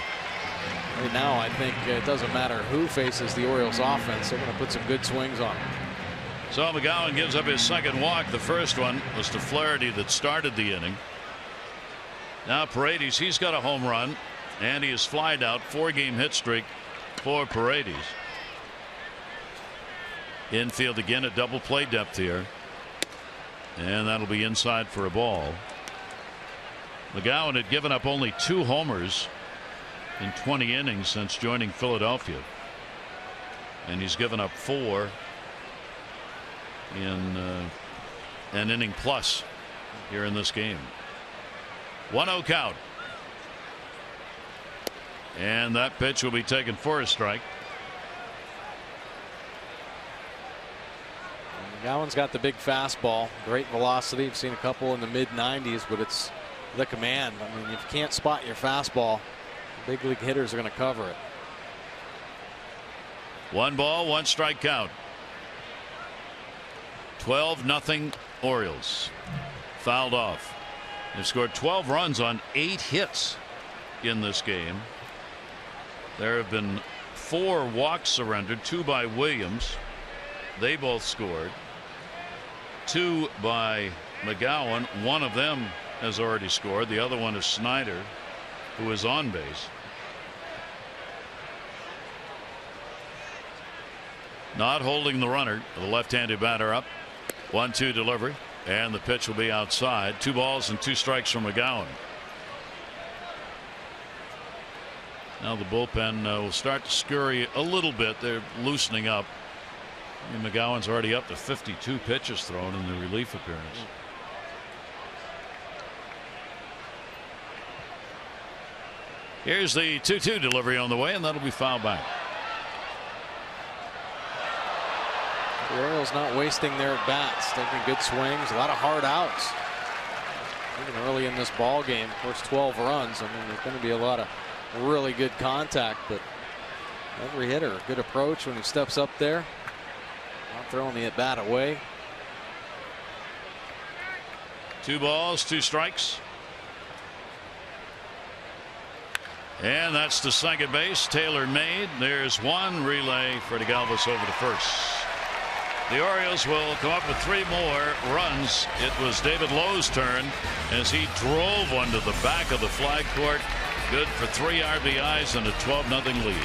Right now, I think it doesn't matter who faces the Orioles offense. They're going to put some good swings on him. So McGowan gives up his 2nd walk. The first one was to Flaherty that started the inning. Now Paredes, he's got a home run, and he is flied out. 4-game hit streak for Paredes. Infield again at double play depth here, and that'll be inside for a ball. McGowan had given up only 2 homers in 20 innings since joining Philadelphia, and he's given up 4 in an inning plus here in this game. 1-0 count, and that pitch will be taken for a strike. McGowan's got the big fastball, great velocity. I've seen a couple in the mid-90s, but it's the command. I mean, if you can't spot your fastball, big league hitters are going to cover it. 1 ball, 1 strike count. 12-0 Orioles. Fouled off. They've scored 12 runs on 8 hits in this game. There have been 4 walks surrendered, 2 by Williams. They both scored. 2 by McGowan. One of them has already scored. The other one is Snyder, who is on base. Not holding the runner. The left-handed batter up. 1-2 delivery. And the pitch will be outside. 2 balls and 2 strikes from McGowan. Now the bullpen will start to scurry a little bit. They're loosening up. I mean, McGowan's already up to 52 pitches thrown in the relief appearance. Here's the 2-2 delivery on the way, and that'll be fouled back. The Orioles not wasting their at-bats, taking good swings, a lot of hard outs. Even early in this ball game, of course, 12 runs. I mean, there's going to be a lot of really good contact, but every hitter, good approach when he steps up there. Not throwing the at-bat away. 2 balls, 2 strikes. And that's to second base. Taylor made. There's 1 relay for DeGalvis over to first. The Orioles will come up with 3 more runs. It was David Lowe's turn as he drove one to the back of the flag court. Good for 3 RBIs and a 12-0 lead.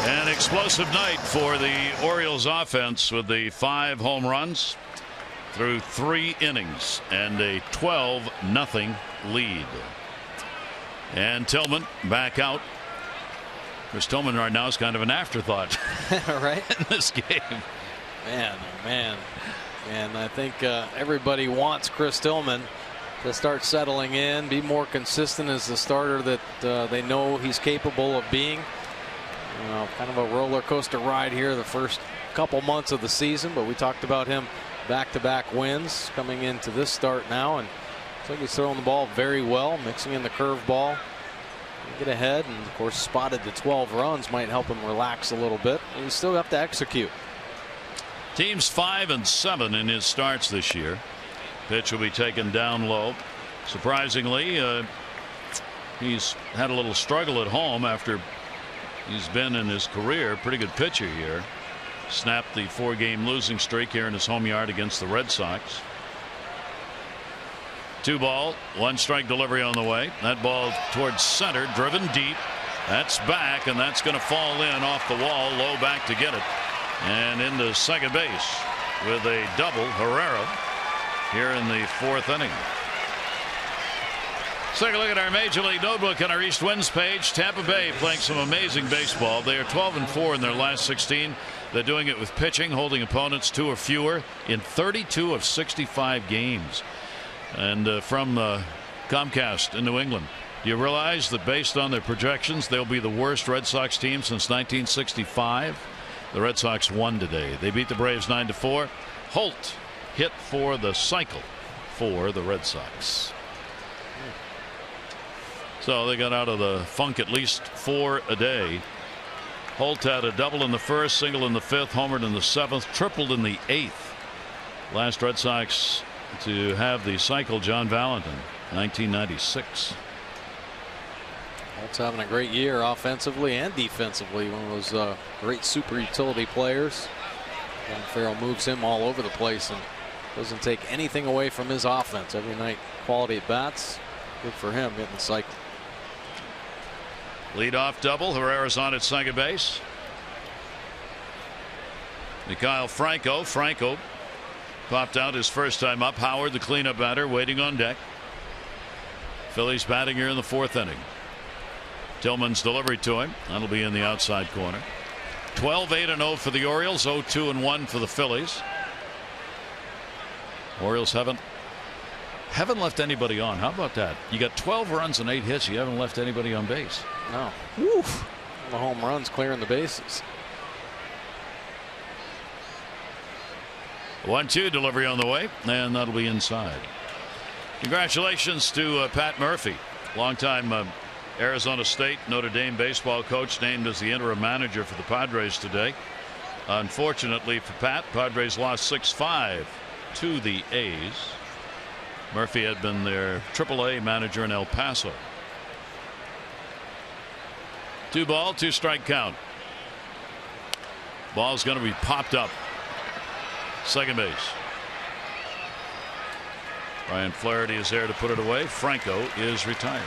An explosive night for the Orioles offense with the 5 home runs through 3 innings and a 12-0 lead. And Tillman back out. Chris Tillman right now is kind of an afterthought right in this game. Man, oh man. And I think everybody wants Chris Tillman to start settling in, be more consistent as the starter that they know he's capable of being. You know, kind of a roller coaster ride here the first couple months of the season, but we talked about him back-to-back wins coming into this start now, and looks like he's throwing the ball very well, mixing in the curveball. Get ahead, and of course spotted the 12 runs might help him relax a little bit. You still have to execute. Team's 5-7 in his starts this year. Pitch will be taken down low. Surprisingly, he's had a little struggle at home after he's been in his career pretty good pitcher here. Snapped the 4-game losing streak here in his home yard against the Red Sox. 2 ball, 1 strike delivery on the way. That ball towards center, driven deep. That's back, and that's going to fall in off the wall. Low back to get it, and into second base with a double. Herrera here in the 4th inning. Let's take a look at our Major League Notebook on our East Winds page. Tampa Bay playing some amazing baseball. They are 12-4 in their last 16. They're doing it with pitching, holding opponents 2 or fewer in 32 of 65 games. And from Comcast in New England, do you realize that based on their projections, they'll be the worst Red Sox team since 1965? The Red Sox won today. They beat the Braves 9-4. Holt hit for the cycle for the Red Sox. So they got out of the funk at least 4 a day. Holt had a double in the 1st, single in the 5th, homered in the 7th, tripled in the 8th. Last Red Sox to have the cycle, John Valentin, 1996. Holt's having a great year offensively and defensively. One of those great super utility players. John Farrell moves him all over the place and doesn't take anything away from his offense. Every night, quality at bats. Good for him getting the cycle. Leadoff double. Herrera's on at second base. Mikhail Franco. Franco popped out his first time up. Howard, the cleanup batter, waiting on deck. Phillies batting here in the 4th inning. Tillman's delivery to him. That'll be in the outside corner. 12-8-0 for the Orioles. 0-2-1 for the Phillies. Orioles haven't left anybody on. How about that? You got 12 runs and 8 hits. You haven't left anybody on base. No. Woof. The home runs clearing the bases. 1-2 delivery on the way, and that'll be inside. Congratulations to Pat Murphy, longtime Arizona State Notre Dame baseball coach named as the interim manager for the Padres today. Unfortunately for Pat, Padres lost 6-5 to the A's. Murphy had been their AAA manager in El Paso. 2 ball, 2 strike count. Ball's going to be popped up. Second base. Ryan Flaherty is there to put it away. Franco is retired.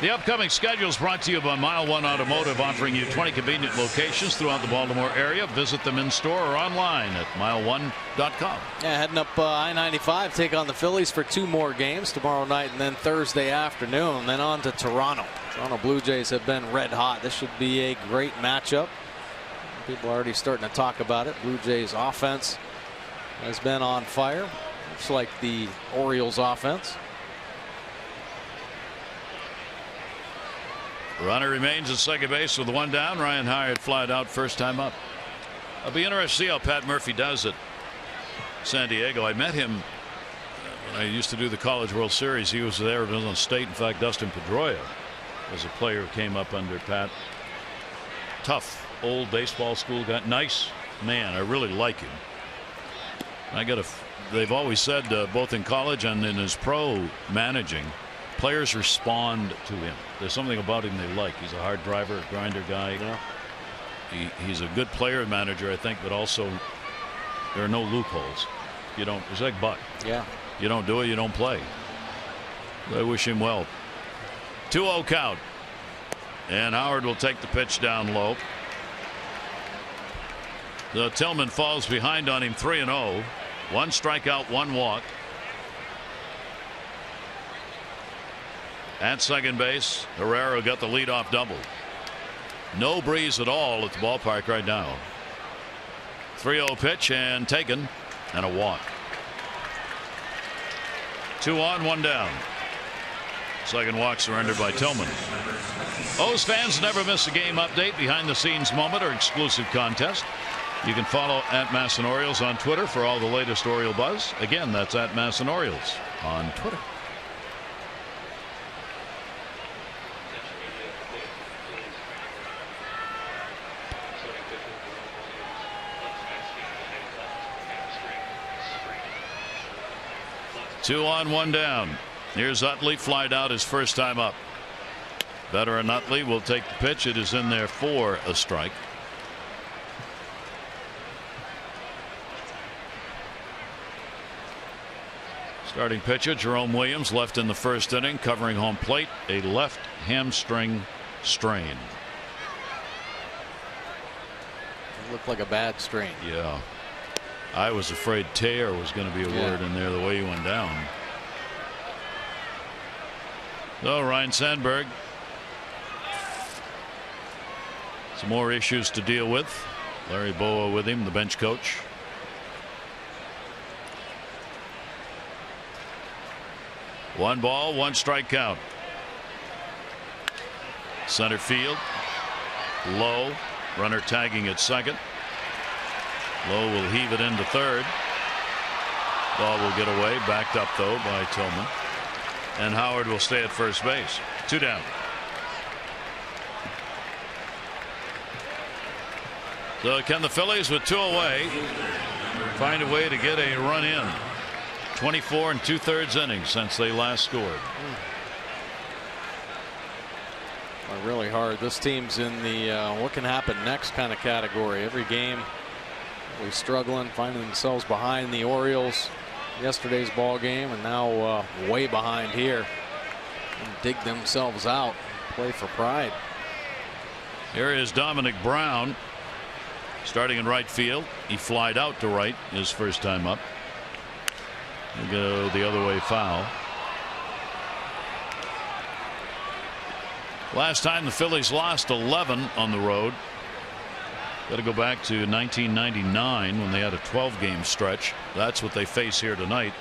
The upcoming schedule is brought to you by Mile One Automotive, offering you 20 convenient locations throughout the Baltimore area. Visit them in store or online at mile1.com. Yeah, heading up I-95, take on the Phillies for 2 more games tomorrow night and then Thursday afternoon, and then on to Toronto. Toronto Blue Jays have been red hot. This should be a great matchup. People are already starting to talk about it. Blue Jays offense has been on fire. Looks like the Orioles offense. Runner remains at second base with 1 down. Ryan Hyatt flied out first time up. I'll be interested to see how Pat Murphy does at San Diego. I met him when I used to do the College World Series. He was there at Arizona State. In fact, Dustin Pedroia was a player who came up under Pat. Tough old baseball school guy. Nice man. I really like him. They've always said both in college and in his pro managing, players respond to him. There's something about him they like. He's a hard driver, grinder guy. Yeah. He's a good player manager, I think, but also there are no loopholes. You don't. It's like Buck. Yeah. You don't do it, you don't play. I wish him well. 2-0 count, and Howard will take the pitch down low. The Tillman falls behind on him 3-0. 1 strikeout, 1 walk. At second base, Herrera got the leadoff double. No breeze at all at the ballpark right now. 3-0 pitch and taken, and a walk. 2 on, 1 down. Second walk surrendered by Tillman. O's fans never miss a game update, behind the scenes moment, or exclusive contest. You can follow @MassinOrioles on Twitter for all the latest Oriole buzz. Again, that's @MassinOrioles on Twitter. Two on, 1 down. Here's Utley, flied out his first time up. Veteran Utley will take the pitch. It is in there for a strike. Starting pitcher Jerome Williams left in the first inning, covering home plate, a left hamstring strain. It looked like a bad strain. Yeah. I was afraid tear was going to be a word in there, the way he went down. So Ryan Sandberg, some more issues to deal with. Larry Boa with him, the bench coach. One ball, 1 strike count. Center field. Low. Runner tagging at second. Low will heave it into third. Ball will get away. Backed up though by Tillman. And Howard will stay at first base. 2 down. So can the Phillies, with 2 away, find a way to get a run in? 24 2/3 innings since they last scored. Really hard. This team's in the what can happen next kind of category. Every game really struggling, finding themselves behind the Orioles yesterday's ball game, and now way behind here, and dig themselves out, play for pride. Here is Dominic Brown starting in right field. He flied out to right his first time up. He'll go the other way, foul. Last time the Phillies lost 11 on the road. Got to go back to 1999 when they had a 12-game stretch. That's what they face here tonight.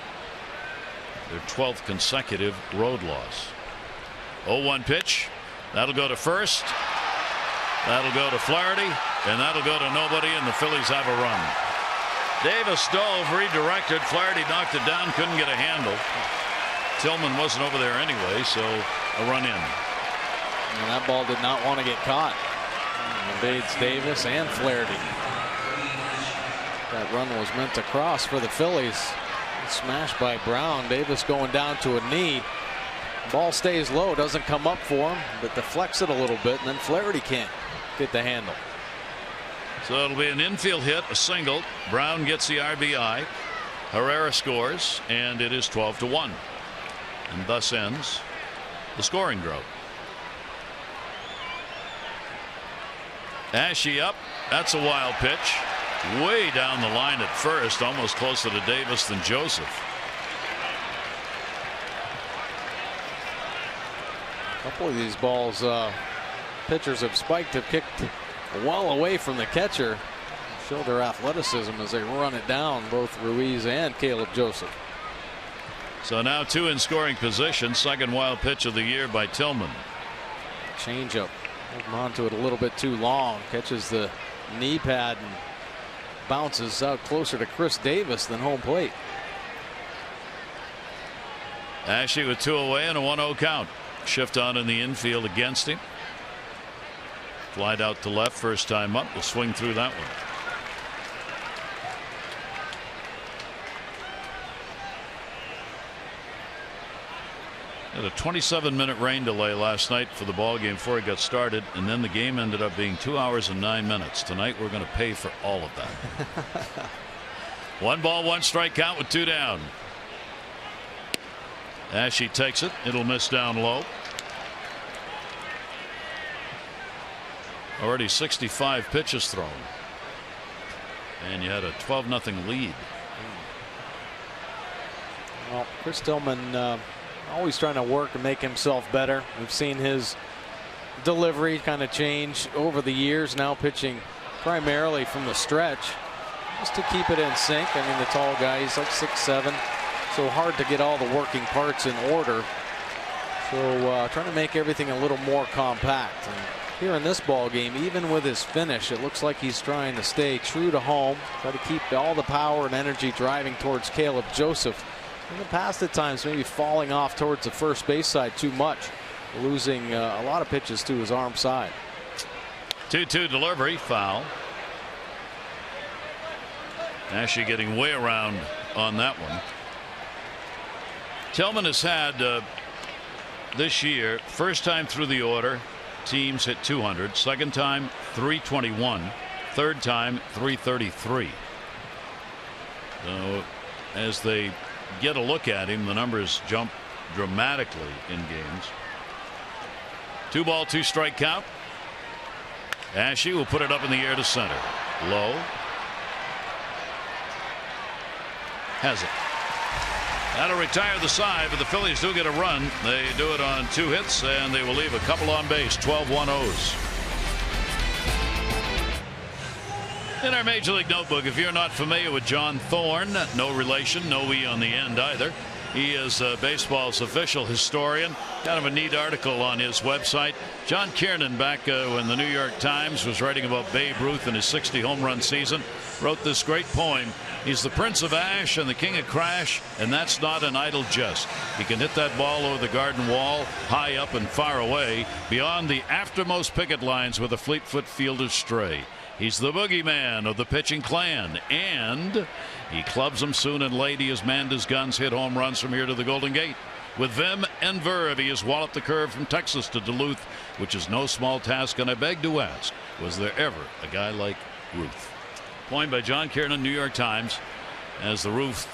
Their 12th consecutive road loss. 0-1 pitch. That'll go to first. That'll go to Flaherty. And that'll go to nobody, and the Phillies have a run. Davis dove, redirected. Flaherty knocked it down, couldn't get a handle. Tillman wasn't over there anyway, so a run in. And that ball did not want to get caught. Evades Davis and Flaherty. That run was meant to cross for the Phillies. Smashed by Brown. Davis going down to a knee. Ball stays low, doesn't come up for him, but deflects it a little bit, and then Flaherty can't get the handle. So it'll be an infield hit, a single. Brown gets the RBI. Herrera scores, and it is 12-1. And thus ends the scoring drought. Ashe up. That's a wild pitch. Way down the line at first, almost closer to Davis than Joseph. A couple of these balls pitchers have spiked, have kicked well away from the catcher. Show their athleticism as they run it down, both Ruiz and Caleb Joseph. So now two in scoring position. Second wild pitch of the year by Tillman. Changeup. Holding on to it a little bit too long. Catches the knee pad and bounces out closer to Chris Davis than home plate. Ashe with 2 away and a 1-0 count. Shift on in the infield against him. Flied out to left first time up. Will swing through that one. Had a 27-minute rain delay last night for the ball game before it got started, and then the game ended up being 2 hours and 9 minutes. Tonight we're going to pay for all of that. 1 ball, 1 strike count with 2 down. Ashe takes it. It'll miss down low. Already 65 pitches thrown, and you had a 12-0 lead. Well, Chris Tillman always trying to work and make himself better. We've seen his delivery kind of change over the years, now pitching primarily from the stretch just to keep it in sync. I mean, the tall guy, he's like 6'7", so hard to get all the working parts in order. So trying to make everything a little more compact. And here in this ball game, even with his finish, it looks like he's trying to stay true to home, try to keep all the power and energy driving towards Caleb Joseph. In the past, at times, maybe falling off towards the first base side too much, losing a lot of pitches to his arm side. 2-2 delivery, foul. Ashe getting way around on that one. Tillman has had this year, first time through the order, teams hit 200. Second time 321. Third time 333. So as they get a look at him, the numbers jump dramatically in games. 2 ball, 2 strike count. Ashe will put it up in the air to center. Low. Has it. That'll retire the side, but the Phillies do get a run. They do it on 2 hits, and they will leave a couple on base. 12-1-0s. In our Major League Notebook, if you're not familiar with John Thorne, no relation, no E on the end either. He is baseball's official historian. Kind of a neat article on his website. John Kiernan, back when the New York Times was writing about Babe Ruth and his 60 home run season, wrote this great poem. He's the Prince of Ash and the King of Crash, and that's not an idle jest. He can hit that ball over the garden wall, high up and far away, beyond the aftermost picket lines where the fleet-foot fielders stray. He's the boogeyman of the pitching clan, and he clubs them soon and late. He has manned his guns, hit home runs from here to the Golden Gate. With vim and verve, he has walloped the curve from Texas to Duluth, which is no small task, and I beg to ask, was there ever a guy like Ruth? Poem by John Kiernan, New York Times, as the Ruth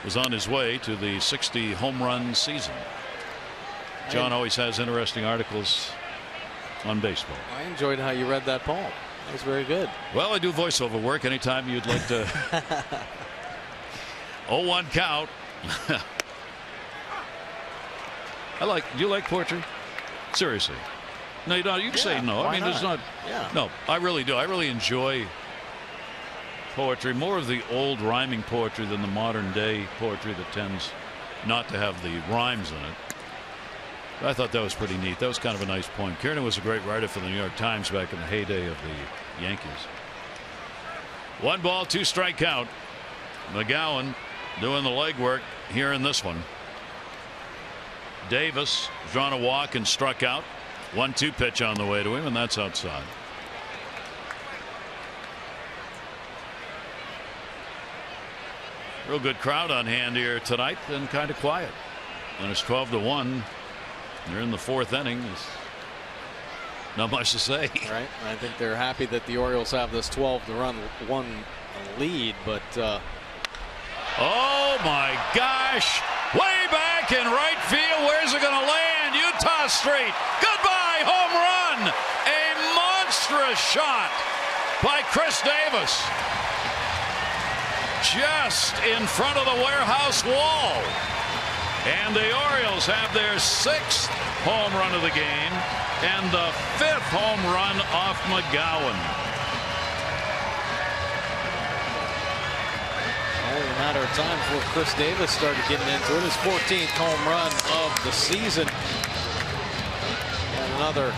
was on his way to the 60 home run season. John always has interesting articles on baseball. I enjoyed how you read that poem. That was very good. Well, I do voiceover work anytime you'd like to. 0-1 count. Do you like poetry? Seriously. No, you don't. You can say no. I mean, there's not. Yeah. No, I really do. I really enjoy poetry, more of the old rhyming poetry than the modern day poetry that tends not to have the rhymes in it. I thought that was pretty neat. That was kind of a nice poem. Kiernan was a great writer for the New York Times back in the heyday of the Yankees. 1 ball, 2 strike count. McGowan doing the legwork here in this one. Davis drawn a walk and struck out. 1-2 pitch on the way to him, and that's outside. Real good crowd on hand here tonight, and kind of quiet. And it's 12-1. They're in the 4th inning. There's not much to say. Right. I think they're happy that the Orioles have this 12-1 lead, but oh my gosh! Way back in right field. Where's it going to land? Utah Street. Goodbye, home run! A monstrous shot by Chris Davis. Just in front of the warehouse wall. And the Orioles have their 6th home run of the game and the 5th home run off McGowan. Only a matter of time before Chris Davis started getting into it. His 14th home run of the season. And another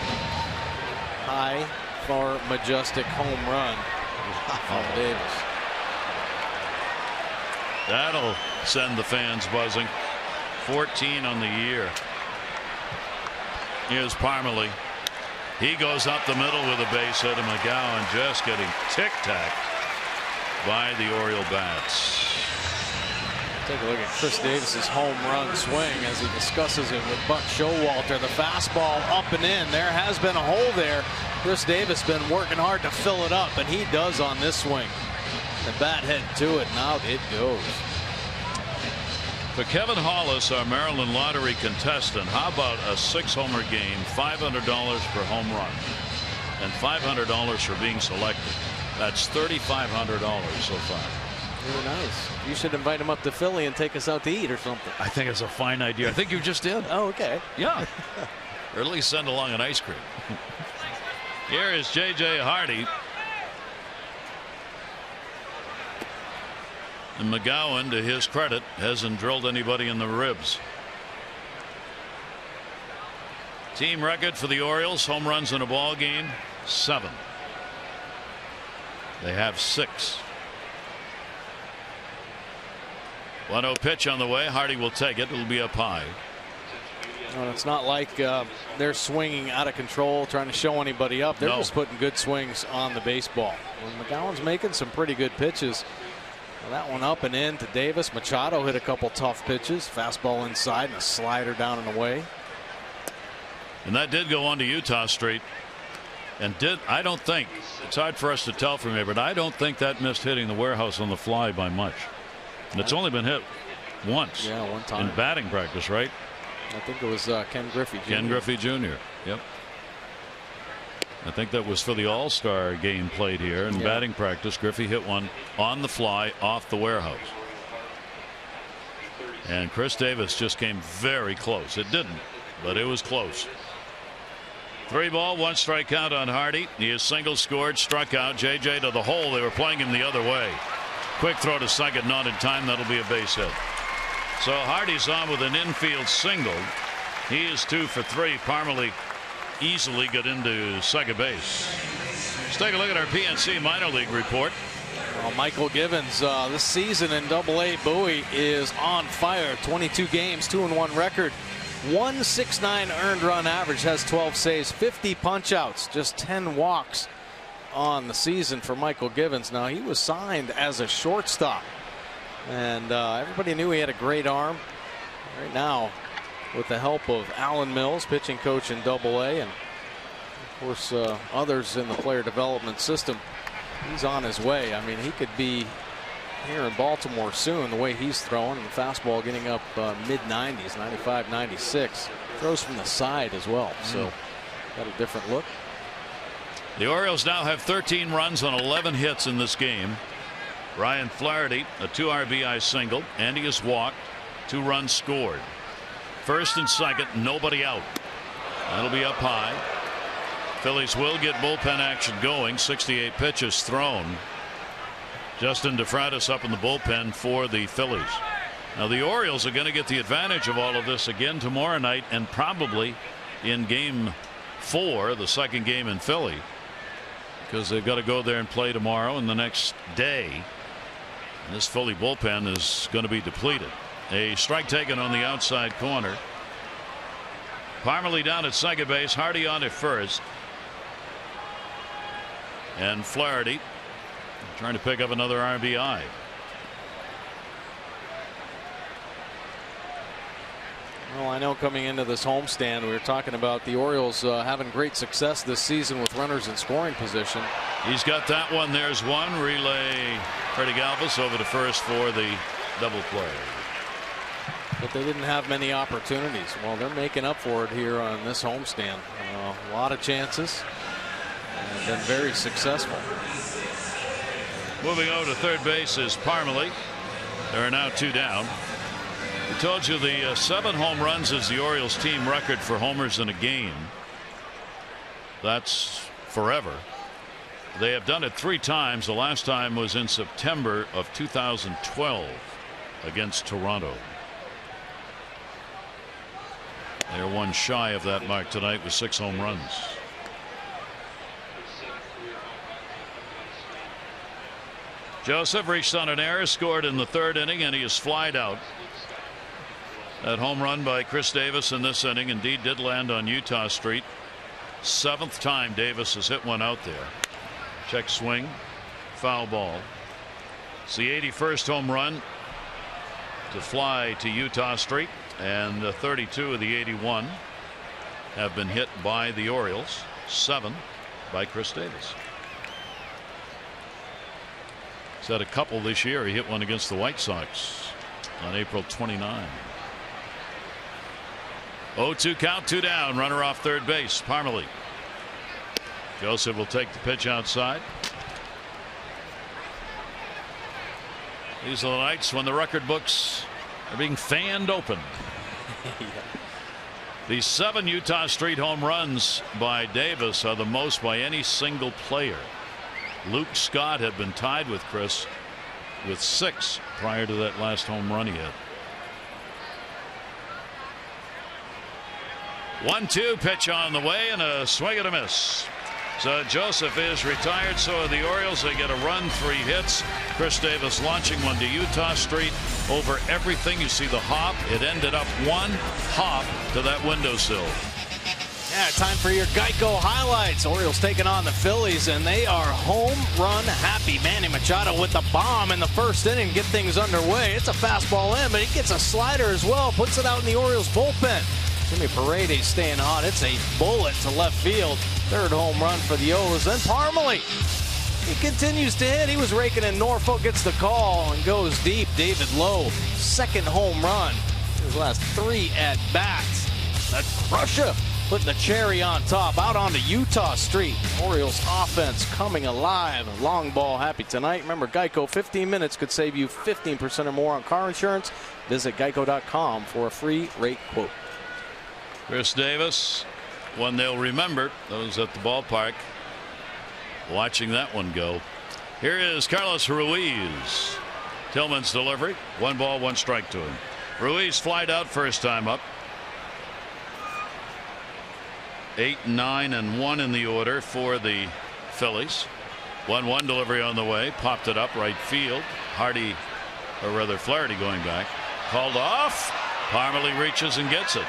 high, far, majestic home run from Davis. That'll send the fans buzzing. 14 on the year. Here's Parmalee. He goes up the middle with a base hit, and McGowan just getting tic-tacked by the Oriole bats. Take a look at Chris Davis's home run swing as he discusses it with Buck Showalter. The fastball up and in. There has been a hole there. Chris Davis been working hard to fill it up, and he does on this swing. The bat head to it. Now it goes. For Kevin Hollis, our Maryland lottery contestant, how about a 6-homer game, $500 per home run, and $500 for being selected? That's $3,500 so far. Really nice. You should invite him up to Philly and take us out to eat or something. I think it's a fine idea. I think you just did. Oh, okay. Yeah. Or at least send along an ice cream. Here is J.J. Hardy. And McGowan, to his credit, hasn't drilled anybody in the ribs. Team record for the Orioles, home runs in a ball game, 7. They have 6. 1-0 pitch on the way. Hardy will take it. It'll be up high. Well, it's not like they're swinging out of control, trying to show anybody up. They're just putting good swings on the baseball. Well, McGowan's making some pretty good pitches. Well, that one up and in to Davis. Machado hit a couple tough pitches. Fastball inside and a slider down and away. And that did go on to Utah Street. And I don't think, it's hard for us to tell from here, but I don't think that missed hitting the warehouse on the fly by much. And it's only been hit once. Yeah, one time. In batting practice, right? I think it was Ken Griffey Jr. Ken Griffey Jr. Yep. I think that was for the All-Star game played here in batting practice. Griffey hit one on the fly off the warehouse. And Chris Davis just came very close. It didn't, but it was close. 3 ball, 1 strikeout on Hardy. He has single scored, struck out. JJ to the hole. They were playing him the other way. Quick throw to second, not in time. That'll be a base hit. So Hardy's on with an infield single. He is 2 for 3. Parmalee easily got into second base. Let's take a look at our PNC minor league report. Well, Michael Givens this season in Double-A Bowie is on fire. 22 games, 2-1 record, 1.69 earned run average, has 12 saves, 50 punch outs, just 10 walks on the season for Michael Givens. Now, he was signed as a shortstop, and everybody knew he had a great arm. Right now, with the help of Alan Mills, pitching coach in Double-A, and of course others in the player development system, he's on his way. I mean, he could be here in Baltimore soon, the way he's throwing. The fastball getting up mid-90s, 95, 96. Throws from the side as well, so got a different look. The Orioles now have 13 runs on 11 hits in this game. Ryan Flaherty, a 2 RBI single. Andy has walked, 2 runs scored. First and second, nobody out. That'll be up high. Phillies will get bullpen action going. 68 pitches thrown. Justin DeFrantis up in the bullpen for the Phillies. Now the Orioles are going to get the advantage of all of this again tomorrow night, and probably in game 4, the second game in Philly, because they've got to go there and play tomorrow and the next day. And this Philly bullpen is going to be depleted. A strike taken on the outside corner. Parmalee down at second base, Hardy on at first, and Flaherty trying to pick up another RBI. Well, I know coming into this homestand, we were talking about the Orioles having great success this season with runners in scoring position. He's got that one. There's one. Relay Freddie Galvis over to first for the double play. But they didn't have many opportunities. Well, they're making up for it here on this homestand. A lot of chances and been very successful. Moving over to third base is Parmalee. There are now 2 down. We told you the 7 home runs is the Orioles team record for homers in a game. That's forever. They have done it 3 times. The last time was in September of 2012 against Toronto. They're 1 shy of that mark tonight with 6 home runs. Joseph reached on an error, scored in the 3rd inning, and he is flied out. That home run by Chris Davis in this inning indeed did land on Utah Street. 7th time Davis has hit one out there. Check swing, foul ball. It's the 81st home run to fly to Utah Street, and 32 of the 81 have been hit by the Orioles. 7 by Chris Davis. He's had a couple this year. He hit one against the White Sox on April 29. 0-2 count, 2 down. Runner off third base. Parmalee. Joseph will take the pitch outside. These are the nights when the record books are being fanned open. Yeah. The 7 Utah Street home runs by Davis are the most by any single player. Luke Scott had been tied with Chris with 6 prior to that last home run he hit. 1-2 pitch on the way and a swing and a miss. So Joseph is retired. So are the Orioles. They get a run, 3 hits. Chris Davis launching one to Utah Street over everything. You see the hop. It ended up 1 hop to that windowsill. Yeah, time for your Geico highlights. Orioles taking on the Phillies, and they are home run happy. Manny Machado with the bomb in the 1st inning, get things underway. It's a fastball in, but he gets a slider as well. Puts it out in the Orioles bullpen. Jimmy Paredes staying hot. It's a bullet to left field. 3rd home run for the O's. Then Parmalee. He continues to hit. He was raking in Norfolk, gets the call and goes deep. David Lowe, 2nd home run. His last 3 at bats. That crusher putting the cherry on top. Out onto Utah Street. Orioles offense coming alive. Long ball happy tonight. Remember, Geico, 15 minutes could save you 15% or more on car insurance. Visit geico.com for a free rate quote. Chris Davis, one they'll remember, those at the ballpark watching that one go. Here is Carlos Ruiz. Tillman's delivery. 1 ball, 1 strike to him. Ruiz flied out first time up. 8, 9, and 1 in the order for the Phillies. 1-1 delivery on the way. Popped it up right field. Hardy, or rather Flaherty going back. Called off. Parmalee reaches and gets it.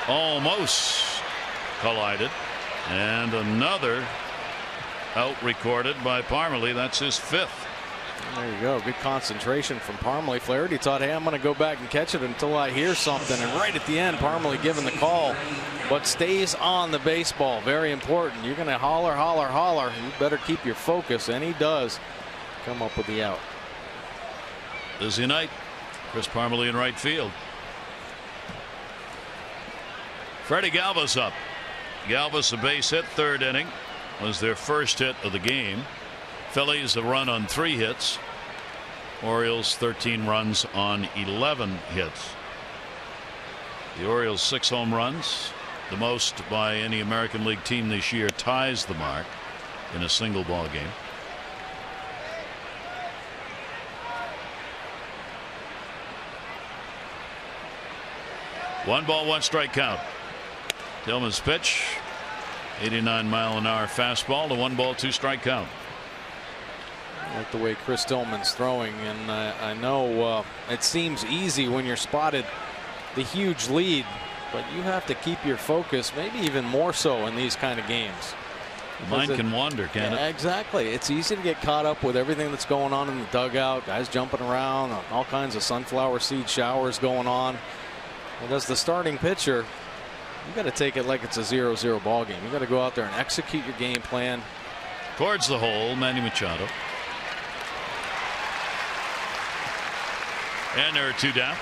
Almost collided, and another out recorded by Parmalee. That's his 5th. There you go. Good concentration from Parmalee. Flaherty thought, hey, I'm going to go back and catch it until I hear something. And right at the end, Parmalee giving the call, but stays on the baseball. Very important. You're going to holler, holler, holler. You better keep your focus, and he does come up with the out. Busy night. Chris Parmalee in right field. Freddie Galvis up. Galvis a base hit, 3rd inning. Was their 1st hit of the game. Phillies a run on 3 hits. Orioles 13 runs on 11 hits. The Orioles 6 home runs, the most by any American League team this year, ties the mark in a single ball game. One ball, 1 strike count. Tillman's pitch, 89-mile-an-hour fastball, to 1 ball, 2 strike count. I like the way Chris Tillman's throwing, and I know it seems easy when you're spotted the huge lead but you have to keep your focus, maybe even more so in these kind of games. Mind can wander, can't it? Exactly. It's easy to get caught up with everything that's going on in the dugout, guys jumping around, all kinds of sunflower seed showers going on. And as the starting pitcher, you got to take it like it's a 0-0 ball game. You got to go out there and execute your game plan. Towards the hole, Manny Machado. And there are 2 down.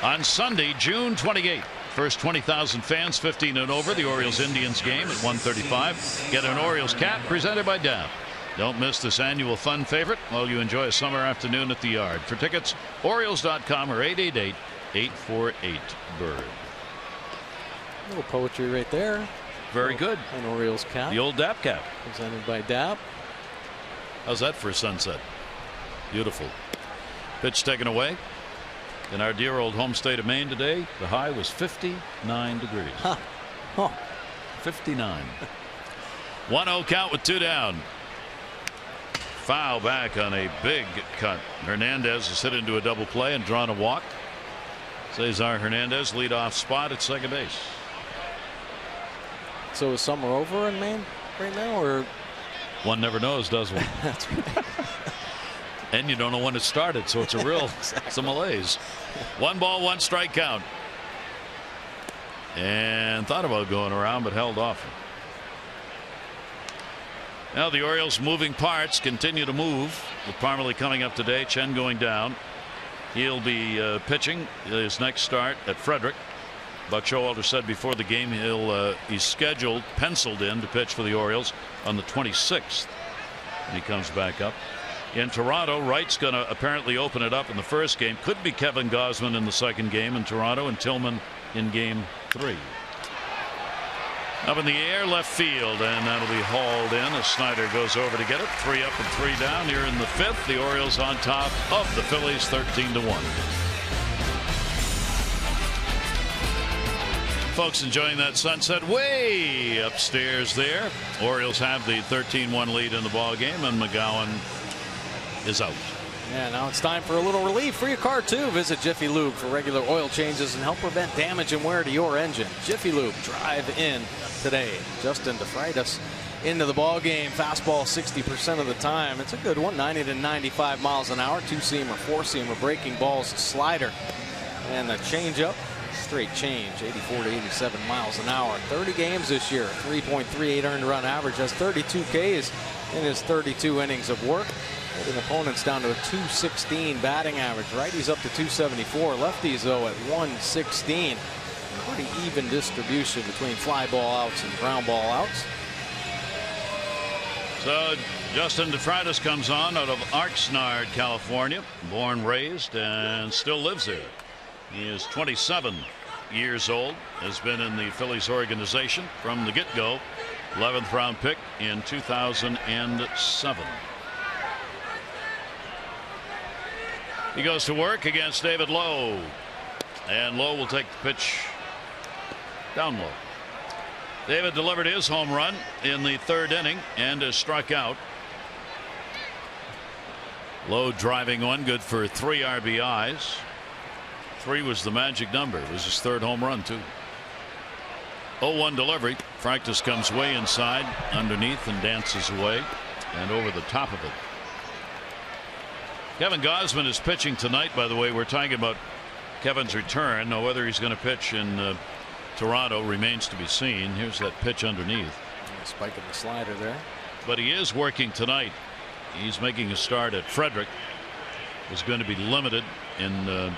On Sunday, June 28th, first 20,000 fans 15 and over, the Orioles-Indians game at 1:35. Get an Orioles cap presented by DAP. Don't miss this annual fun favorite while you enjoy a summer afternoon at the Yard. For tickets, Orioles.com or 888-848-BIRD. A little poetry right there. Very good. An Orioles cap. The old DAP cap. Presented by DAP. How's that for a sunset? Beautiful. Pitch taken away. In our dear old home state of Maine today, the high was 59 degrees. Huh. Huh. 59. 1-0 count with 2 down. Foul back on a big cut. Hernandez has hit into a double play and drawn a walk. Cesar Hernandez leadoff spot at second base. So is summer over in Maine right now, or? One never knows, does one? That's right. And you don't know when it started, so it's a real it's a malaise. 1 ball, 1 strike count. And thought about going around, but held off. Now the Orioles moving parts continue to move, with Parmelee coming up today, Chen going down. He'll be pitching his next start at Frederick. Buck Showalter said before the game he's scheduled, penciled in to pitch for the Orioles on the 26th. And he comes back up. In Toronto, Wright's going to apparently open it up in the first game. Could be Kevin Gausman in the second game in Toronto, and Tillman in game 3. Up in the air, left field, and that'll be hauled in as Snyder goes over to get it. 3 up and 3 down here in the 5th. The Orioles on top of the Phillies 13-1. Folks enjoying that sunset way upstairs there. Orioles have the 13-1 lead in the ball game, and McGowan is out. Yeah, now it's time for a little relief for your car too. Visit Jiffy Lube for regular oil changes and help prevent damage and wear to your engine. Jiffy Lube, drive in today. Justin DeFreitas into the ball game. Fastball 60% of the time. It's a good one, 90 to 95 miles an hour. 2-seamer, 4-seamer, breaking balls, slider, and the changeup. Straight change, 84 to 87 miles an hour. 30 games this year, 3.38 earned run average. Has 32 Ks in his 32 innings of work. Putting opponents down to a 216 batting average. Righties up to 274. Lefties, though, at 116. Pretty even distribution between fly ball outs and ground ball outs. So Justin DeFreitas comes on out of Oxnard, California. Born, raised, and still lives there. He is 27 years old. Has been in the Phillies organization from the get-go. 11th round pick in 2007. He goes to work against David Lowe, and Lowe will take the pitch down low. David delivered his home run in the 3rd inning and is struck out. Lowe driving one, good for 3 RBIs. 3 was the magic number. It was his 3rd home run too. 0-1 delivery. Fractus comes way inside underneath and dances away and over the top of it. Kevin Gausman is pitching tonight, by the way. We're talking about Kevin's return. Now, whether he's going to pitch in Toronto remains to be seen. Here's that pitch underneath. Spiking the slider there. But he is working tonight. He's making a start at Frederick. Is going to be limited in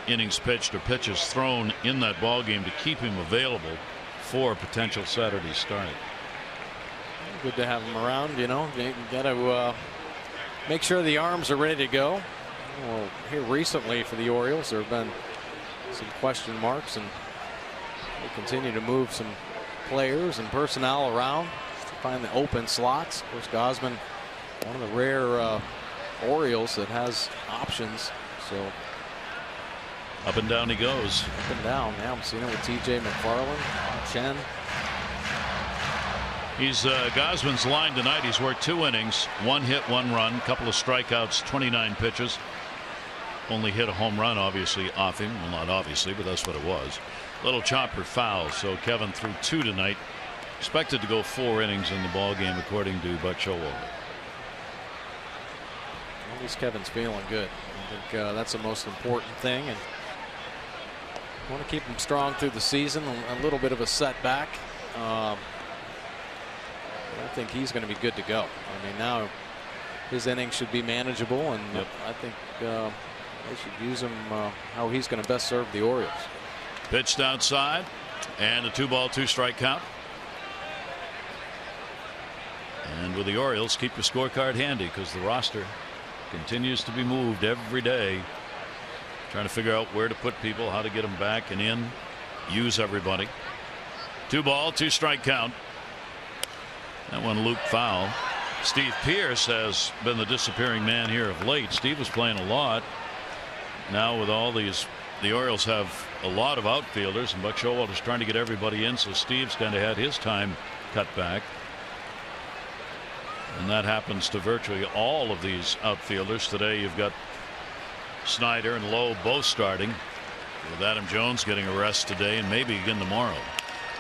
innings pitched or pitches thrown in that ball game to keep him available for a potential Saturday start. Good to have him around. You know, you got to make sure the arms are ready to go. Well, here recently for the Orioles, there have been some question marks, and they continue to move some players and personnel around to find the open slots. Of course, Gausman, one of the rare Orioles that has options. So up and down he goes. Up and down. Yeah, I'm seeing it with T.J. McFarland, Chen. He's Gausman's line tonight. He's worked 2 innings, 1 hit, 1 run, couple of strikeouts, 29 pitches. Only hit a home run, obviously, off him. Well, not obviously, but that's what it was. Little chopper foul. So Kevin threw 2 tonight. Expected to go 4 innings in the ball game, according to Buck Showalter. At least Kevin's feeling good. I think that's the most important thing, and want to keep him strong through the season. A little bit of a setback. I think he's going to be good to go. I mean, now his innings should be manageable, and I think they should use him how he's going to best serve the Orioles. Pitched outside, and a 2-ball 2-strike count. And with the Orioles, keep your scorecard handy, because the roster continues to be moved every day. Trying to figure out where to put people, how to get them back and in, use everybody. 2-ball 2-strike count. That one looped foul. Steve Pearce has been the disappearing man here of late. Steve was playing a lot. Now with all these, the Orioles have a lot of outfielders, and Buck Showalter's trying to get everybody in, so Steve's kind of had his time cut back. And that happens to virtually all of these outfielders. Today you've got Snyder and Lowe both starting, with Adam Jones getting a rest today and maybe again tomorrow.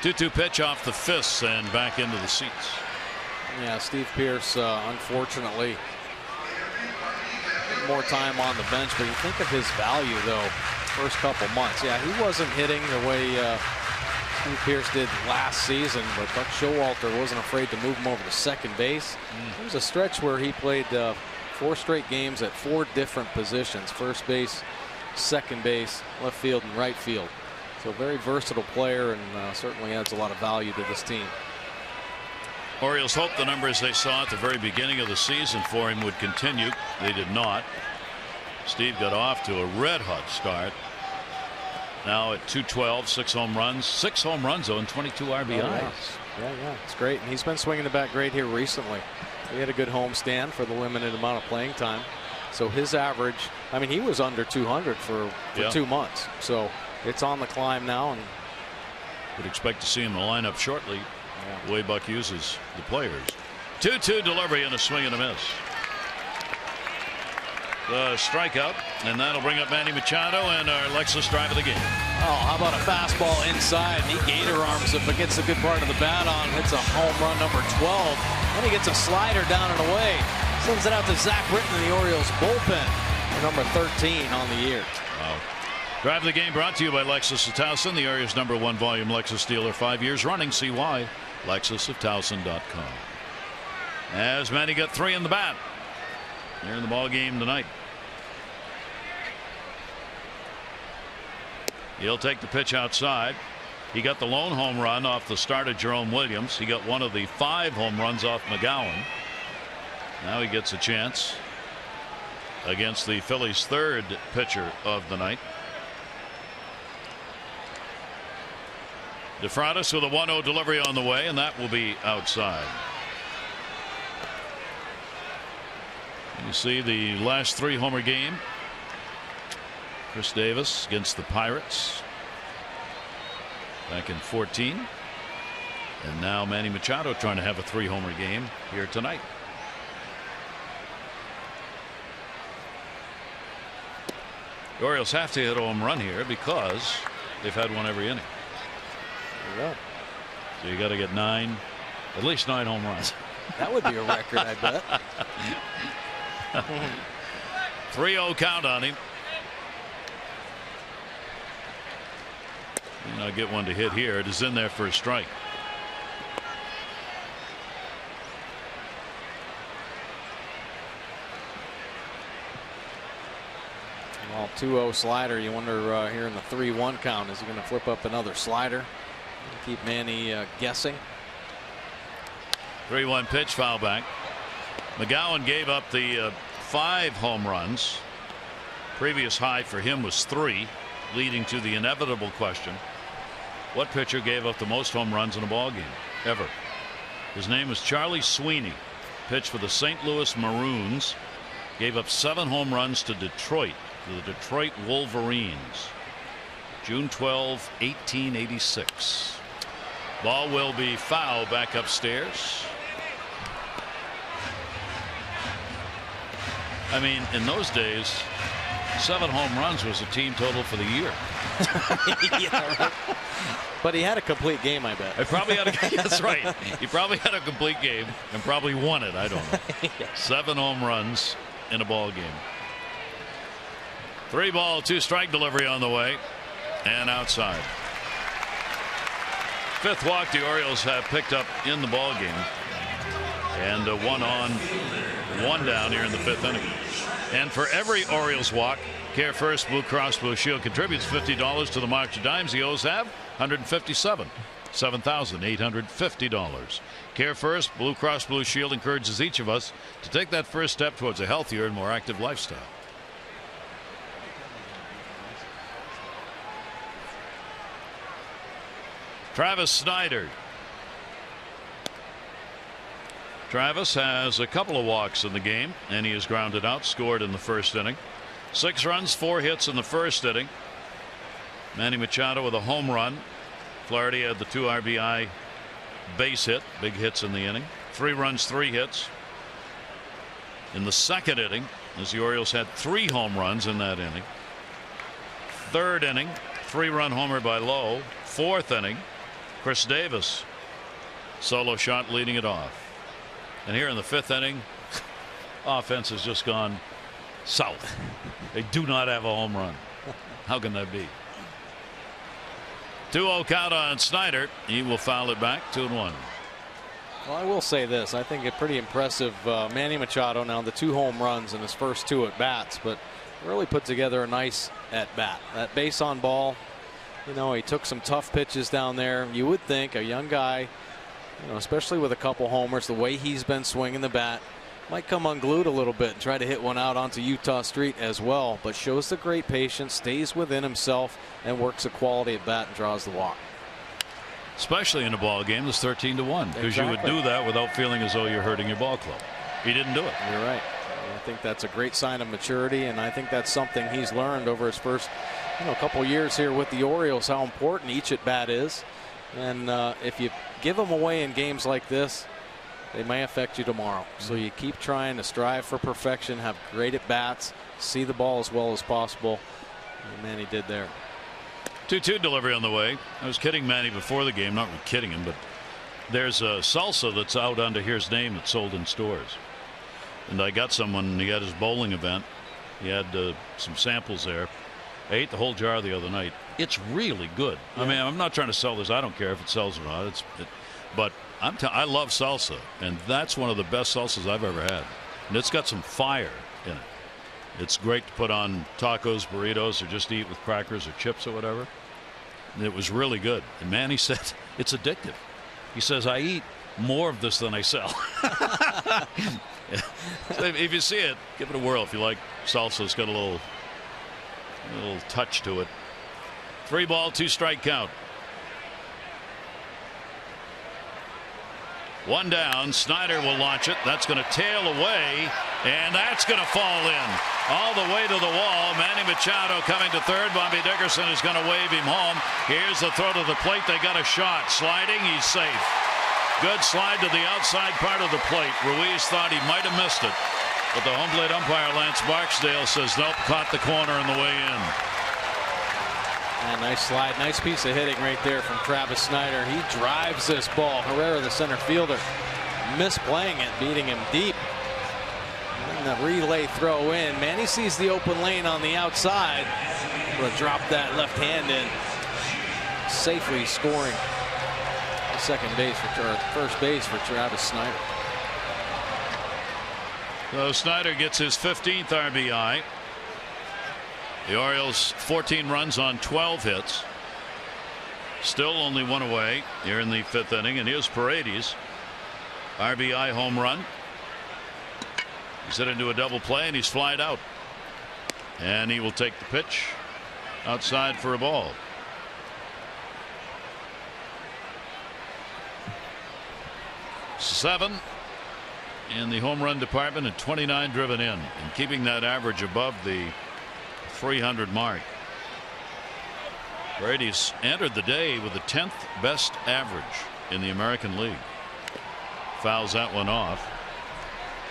2-2 pitch off the fists and back into the seats. Yeah, Steve Pearce, unfortunately, more time on the bench, but you think of his value, though, first couple months. Yeah, he wasn't hitting the way Steve Pearce did last season, but Buck Showalter wasn't afraid to move him over to second base. There was a stretch where he played 4 straight games at 4 different positions: first base, second base, left field, and right field. So a very versatile player, and certainly adds a lot of value to this team. Orioles hoped the numbers they saw at the very beginning of the season for him would continue. They did not. Steve got off to a red-hot start. Now at 212, 6 home runs. 6 home runs, though, and 22 RBIs. Yeah, it's great. And he's been swinging the bat great here recently. He had a good homestand for the limited amount of playing time. So his average, I mean, he was under 200 for 2 months. So it's on the climb now, and would expect to see him in the lineup shortly. The way Buck uses the players. 2-2 delivery and a swing and a miss. The strikeout, and that'll bring up Manny Machado and our Lexus drive of the game. Oh, how about a fastball inside? He gator arms it, but gets a good part of the bat on. Hits a home run, number 12. Then he gets a slider down and away. Sends it out to Zach Britton in the Orioles bullpen for number 13 on the year. Wow. Drive of the game brought to you by Lexus of Towson, the area's #1 volume Lexus dealer, 5 years running. See why. LexusofTowson.com. As Manny got 3 in the bat here in the ball game tonight. He'll take the pitch outside. He got the lone home run off the start of Jerome Williams. He got one of the 5 home runs off McGowan. Now he gets a chance against the Phillies' 3rd pitcher of the night. DeFrancis with a 1-0 delivery on the way, and that will be outside. You see the last 3 homer game. Chris Davis against the Pirates back in 14. And now Manny Machado trying to have a 3 homer game here tonight. The Orioles have to hit a home run here because they've had one every inning. So you got to get 9, at least 9 home runs. That would be a record, I bet. 3-0 count on him. And I'll get one to hit here. It is in there for a strike. Well, 2-0 slider. You wonder here in the 3-1 count, is he going to flip up another slider? Keep Manny guessing. 3-1 pitch, foul back. McGowan gave up the 5 home runs. Previous high for him was 3, leading to the inevitable question: what pitcher gave up the most home runs in a ball game ever? His name was Charlie Sweeney. Pitched for the St. Louis Maroons. Gave up 7 home runs to Detroit, to the Detroit Wolverines. June 12, 1886. Ball will be foul back upstairs. I mean, in those days, 7 home runs was the team total for the year. Yeah, right. But he had a complete game, I bet. He probably had that's right. He probably had a complete game and probably won it. I don't know. Yeah. 7 home runs in a ball game. 3 ball, 2 strike delivery on the way and outside. 5th walk the Orioles have picked up in the ball game, and 1 on, 1 down here in the 5th inning. And for every Orioles walk, Care First Blue Cross Blue Shield contributes $50 to the March of Dimes. The O's have $7,850. Care First Blue Cross Blue Shield encourages each of us to take that first step towards a healthier and more active lifestyle. Travis Snider. Travis has a couple of walks in the game, and he is grounded out, scored in the 1st inning. 6 runs, 4 hits in the 1st inning. Manny Machado with a home run. Flaherty had the 2 RBI base hit, big hits in the inning. 3 runs, 3 hits. In the 2nd inning, as the Orioles had 3 home runs in that inning. 3rd inning, 3-run homer by Lowe. 4th inning, Chris Davis, solo shot leading it off. And here in the 5th inning, offense has just gone south. They do not have a home run. How can that be? 2-0 count on Snider. He will foul it back. 2-1. Well, I will say this. I think it's pretty impressive. Manny Machado now the 2 home runs in his first 2 at bats, but really put together a nice at bat. That base on ball. You know, he took some tough pitches down there. You would think a young guy, you know, especially with a couple homers, the way he's been swinging the bat, might come unglued a little bit and try to hit one out onto Utah Street as well, but shows the great patience, stays within himself, and works a quality at bat and draws the walk. Especially in a ball game that's 13-1, because you would do that without feeling as though you're hurting your ball club. He didn't do it. You're right. I think that's a great sign of maturity, and I think that's something he's learned over his first, you know, couple years here with the Orioles, how important each at bat is. And if you give them away in games like this, they may affect you tomorrow. So you keep trying to strive for perfection, have great at bats, see the ball as well as possible. And Manny did there. 2-2 delivery on the way. I was kidding Manny before the game, not really kidding him, but there's a salsa that's out under his name that's sold in stores. And I got someone, he had his bowling event. He had some samples there. I ate the whole jar the other night. It's really good. Yeah. I mean, I'm not trying to sell this. I don't care if it sells or not. But I love salsa, and that's one of the best salsas I've ever had. And it's got some fire in it. It's great to put on tacos, burritos, or just eat with crackers or chips or whatever. And it was really good. And Manny said it's addictive. He says, I eat more of this than I sell. So if you see it, give it a whirl. If you like salsa, it's got a little touch to it. 3 ball, 2 strike count. 1 down. Snider will launch it. That's going to tail away, and that's going to fall in all the way to the wall. Manny Machado coming to third. Bobby Dickerson is going to wave him home. Here's the throw to the plate. They got a shot. Sliding. He's safe. Good slide to the outside part of the plate. Ruiz thought he might have missed it, but the home plate umpire Lance Barksdale says nope, caught the corner on the way in. And nice slide, nice piece of hitting right there from Travis Snider. He drives this ball. Herrera, the center fielder, misplaying it, beating him deep. And the relay throw in. Manny sees the open lane on the outside. Will drop that left hand in, safely scoring second base or first base for Travis Snider. So Snider gets his 15th RBI. The Orioles 14 runs on 12 hits. Still only 1 away here in the 5th inning, and here's Paredes. RBI home run. He's hit into a double play and he's flied out. And he will take the pitch outside for a ball. Seven in the home run department and 29 driven in, and keeping that average above the 300 mark. Brady's entered the day with the 10th best average in the American League. Fouls that one off.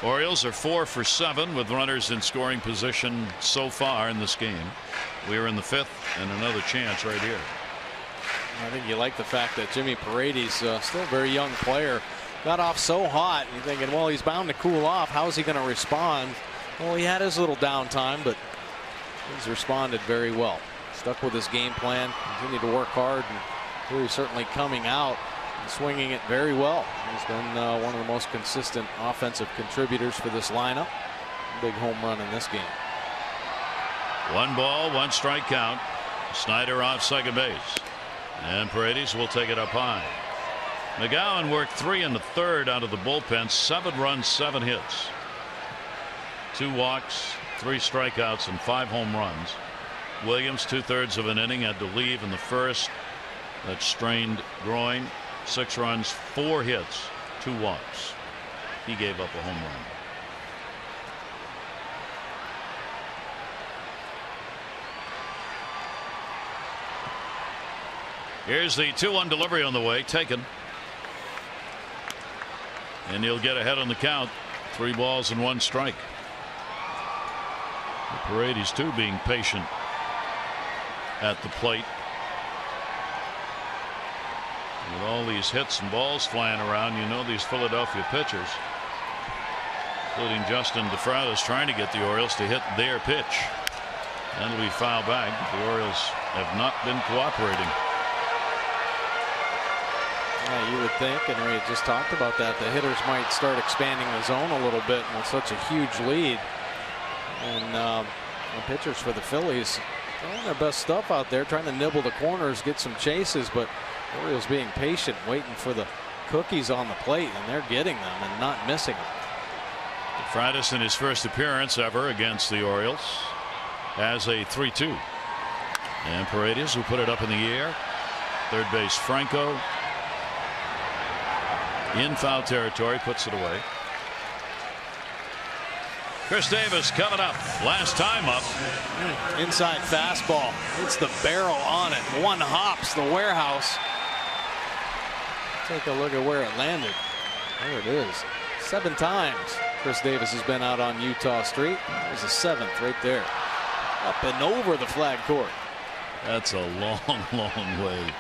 Orioles are 4 for 7 with runners in scoring position so far in this game. We are in the 5th and another chance right here. I think you like the fact that Jimmy Paredes, still a very young player, got off so hot. You're thinking, well, he's bound to cool off. How's he going to respond? Well, he had his little downtime, but he's responded very well. Stuck with his game plan, continued to work hard, and here he's certainly coming out and swinging it very well. He's been one of the most consistent offensive contributors for this lineup. Big home run in this game. 1 ball, 1 strike count. Snyder off second base, and Paredes will take it up high. McGowan worked 3 in the 3rd out of the bullpen. 7 runs, 7 hits, 2 walks, 3 strikeouts, and 5 home runs. Williams, 2/3 of an inning, had to leave in the 1st. That strained groin. 6 runs, 4 hits, 2 walks. He gave up a home run. Here's the 2-1 delivery on the way, taken. And he'll get ahead on the count. 3 balls and 1 strike. Paredes too being patient at the plate. With all these hits and balls flying around, you know these Philadelphia pitchers, including Justin DeFraud, is trying to get the Orioles to hit their pitch. And we foul back. The Orioles have not been cooperating. Yeah, you would think, and we had just talked about that, the hitters might start expanding the zone a little bit with such a huge lead. And the pitchers for the Phillies throwing their best stuff out there, trying to nibble the corners, get some chases, but Orioles being patient, waiting for the cookies on the plate, and they're getting them and not missing them. DeFraudis in his first appearance ever against the Orioles has a 3-2. And Paredes, who put it up in the air. Third base Franco in foul territory, puts it away. Chris Davis coming up. Last time up. Inside fastball. It's the barrel on it. 1 hops the warehouse. Take a look at where it landed. There it is. 7 times Chris Davis has been out on Utah Street. There's a 7th right there. Up and over the flag court. That's a long, long way.